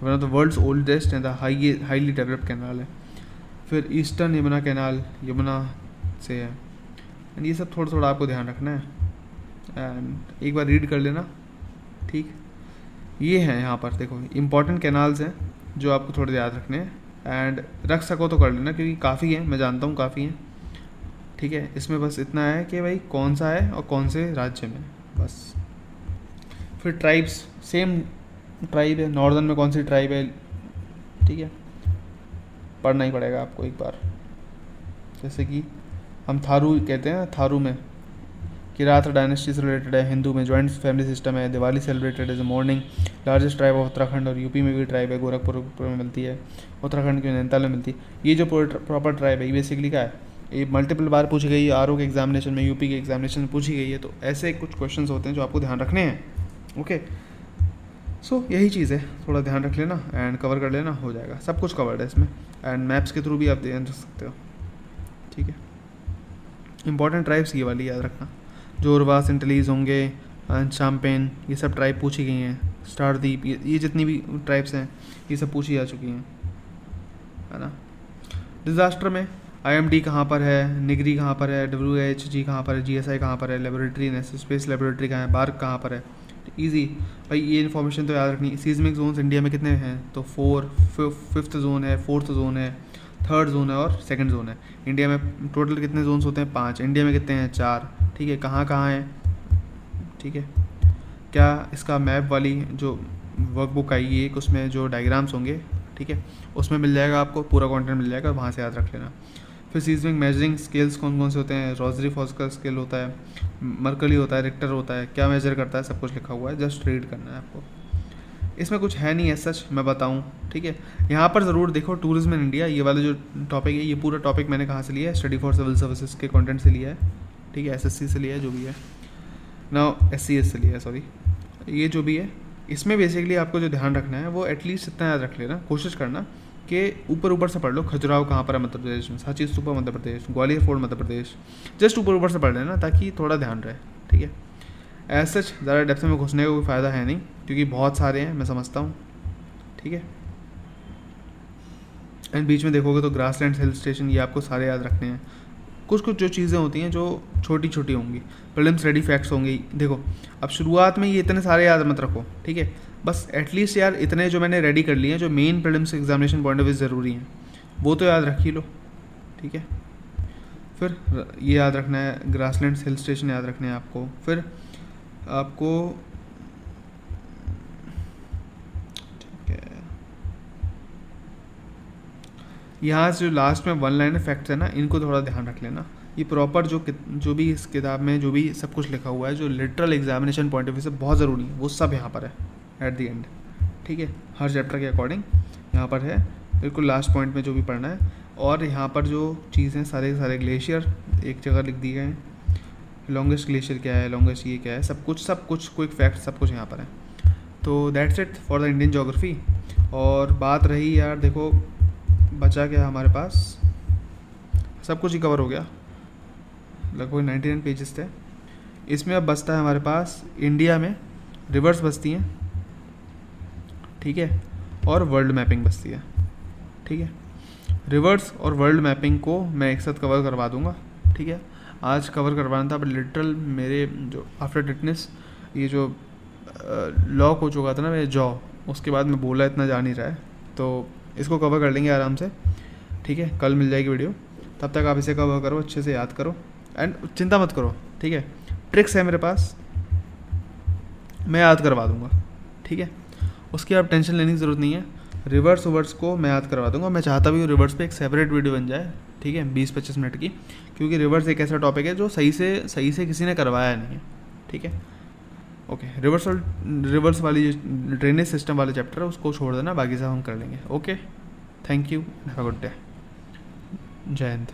[SPEAKER 1] One of the world's oldest and the highly developed canal है। फिर ईस्टर्न यमुना कैनाल यमुना से है, एंड ये सब थोड़ा थोड़ा आपको ध्यान रखना है एंड एक बार रीड कर लेना, ठीक। ये हैं यहाँ पर देखो इंपॉर्टेंट कैनाल्स हैं जो आपको थोड़े याद रखने हैं, एंड रख सको तो कर लेना क्योंकि काफ़ी हैं, मैं जानता हूँ काफ़ी हैं, ठीक है। इसमें बस इतना है कि भाई कौन सा है और कौन से राज्य में, बस। फिर ट्राइब्स, सेम ट्राइब है, नॉर्दर्न में कौन सी ट्राइब है, ठीक है, पढ़ना ही पड़ेगा आपको एक बार। जैसे कि हम थारू कहते हैं, थारू में किरात डायनेस्टी से रिलेटेड है, हिंदू में जॉइंट फैमिली सिस्टम है, Diwali celebrated as a morning, largest tribe of Uttarakhand, और यूपी में भी ट्राइब है, गोरखपुर में मिलती है, उत्तराखंड के नैनीताल में मिलती है। ये जो प्रॉपर ट्राइब है ये बेसिकली क्या है, ये मल्टीपल बार पूछी गई है, आरओ के एग्जामिनेशन में, यूपी के एग्जामिनेशन में पूछी गई है, तो ऐसे कुछ क्वेश्चंस होते हैं जो आपको ध्यान रखने हैं, ओके। सो यही चीज़ है, थोड़ा ध्यान रख लेना एंड कवर कर लेना, हो जाएगा, सब कुछ कवर्ड है इसमें, एंड मैप्स के थ्रू भी आप ध्यान रख सकते हो, ठीक है। इंपॉर्टेंट ट्राइब्स ये वाली याद रखना, जोरवा, सेंटलीज होंगे, शाम्पेन, ये सब ट्राइब पूछी गई हैं, स्टारदीप, ये जितनी भी ट्राइब्स हैं ये सब पूछी जा चुकी हैं, है ना। डिज़ास्टर में IMD कहाँ पर है, निगरी कहाँ पर है, WHG कहाँ पर है, GSI कहाँ पर है, लेबोरेटरी स्पेस लेबोरेटरी कहाँ है, बार्क कहाँ पर है, इजी भाई ये इन्फॉर्मेशन तो याद रखनी। सीजमिक जोन्स इंडिया में कितने हैं, तो 5th जोन है, 4th जोन है, 3rd जोन है और 2nd जोन है। इंडिया में टोटल कितने जोन्स होते हैं, 5, इंडिया में कितने हैं, 4, ठीक है। कहाँ कहाँ है, ठीक है। क्या इसका मैप वाली जो वर्कबुक आई है एक, उसमें जो डायग्राम्स होंगे, ठीक है, उसमें मिल जाएगा आपको, पूरा कंटेंट मिल जाएगा, वहाँ से याद रख लेना। फिर सीजमिक मेजरिंग स्केल्स कौन कौन से होते हैं, रोजरी फॉस्कर स्केल होता है, मर्कली होता है, रिक्टर होता है, क्या मेजर करता है, सब कुछ लिखा हुआ है, जस्ट रीड करना है आपको। इसमें कुछ है नहीं है सच मैं बताऊं, ठीक है। यहाँ पर ज़रूर देखो टूरिज्म इन इंडिया, ये वाला जो टॉपिक है, ये पूरा टॉपिक मैंने कहाँ से लिया है, स्टडी फॉर सिविल सर्विसेज के कंटेंट से लिया है, ठीक है। SSC से लिया है, जो भी है ना, SCS से लिया है, सॉरी, ये जो भी है। इसमें बेसिकली आपको जो ध्यान रखना है वो एटलीस्ट इतना याद रख लेना, कोशिश करना कि ऊपर से पढ़ लो, खजुराहो कहाँ पर है मध्य प्रदेश में, सांची स्तूपा मध्य प्रदेश, ग्वालियर फोर्ट मध्य प्रदेश, जस्ट ऊपर से पढ़ लेना ताकि थोड़ा ध्यान रहे, ठीक है। एज सच ज़्यादा डेप्थ में घुसने का कोई फ़ायदा है नहीं क्योंकि बहुत सारे हैं, मैं समझता हूँ, ठीक है। एंड बीच में देखोगे तो ग्रासलैंड हिल स्टेशन, ये आपको सारे याद रखने हैं। कुछ जो चीज़ें होती हैं जो छोटी छोटी होंगी, प्रीलिम्स रेडी फैक्ट्स होंगी। देखो अब शुरुआत में ये इतने सारे याद मत रखो, ठीक है, बस एटलीस्ट यार इतने जो मैंने रेडी कर लिए हैं, जो main prelims examination point of view ज़रूरी हैं, वो तो याद रख ही लो, ठीक है। फिर ये याद रखना है, ग्रासलैंड हिल स्टेशन याद रखने हैं आपको। फिर आपको ठीक है, यहाँ से जो लास्ट में 1 लाइन फैक्ट्स है ना, इनको थोड़ा ध्यान रख लेना। ये प्रॉपर जो भी इस किताब में जो भी सब कुछ लिखा हुआ है, जो literal examination point of view से बहुत ज़रूरी है, वो सब यहाँ पर है एट द एंड, ठीक है। हर चैप्टर के अकॉर्डिंग यहाँ पर है, बिल्कुल लास्ट पॉइंट में जो भी पढ़ना है। और यहाँ पर जो चीज़ें सारे ग्लेशियर एक जगह लिख दिए गए हैं, लॉन्गेस्ट ग्लेशियर क्या है, लॉन्गेस्ट ये क्या है, सब कुछ क्विक फैक्ट सब कुछ यहाँ पर है। तो that's it for the Indian geography. और बात रही यार, देखो बचा क्या हमारे पास, सब कुछ ही कवर हो गया, लगभग 99 पेजेस थे। इसमें अब बचता है हमारे पास इंडिया में रिवर्स बचती हैं, ठीक है, और वर्ल्ड मैपिंग बचती है, ठीक है। रिवर्स और वर्ल्ड मैपिंग को मैं एक साथ कवर करवा दूंगा, ठीक है। आज कवर करवाना था बट लिटरल मेरे जो आफ्टर टिटनेस ये जो लॉक हो चुका था ना मेरे जॉ, उसके बाद मैं बोला इतना जा नहीं रहा है, तो इसको कवर कर लेंगे आराम से, ठीक है। कल मिल जाएगी वीडियो, तब तक आप इसे कवर करो, अच्छे से याद करो एंड चिंता मत करो, ठीक है। ट्रिक्स है मेरे पास, मैं याद करवा दूंगा, ठीक है, उसकी आप टेंशन लेने की ज़रूरत नहीं है। रिवर्स ओवर्स को मैं याद करवा दूंगा, मैं चाहता भी हूँ रिवर्स पे एक सेपरेट वीडियो बन जाए, ठीक है, 20-25 मिनट की, क्योंकि रिवर्स एक ऐसा टॉपिक है जो सही से किसी ने करवाया नहीं है, ठीक है। ओके, रिवर्स वाली ड्रेनेज सिस्टम वाले चैप्टर है उसको छोड़ देना, बाकी सब हम कर लेंगे। Okay, thank you, have a good day, जय हिंद।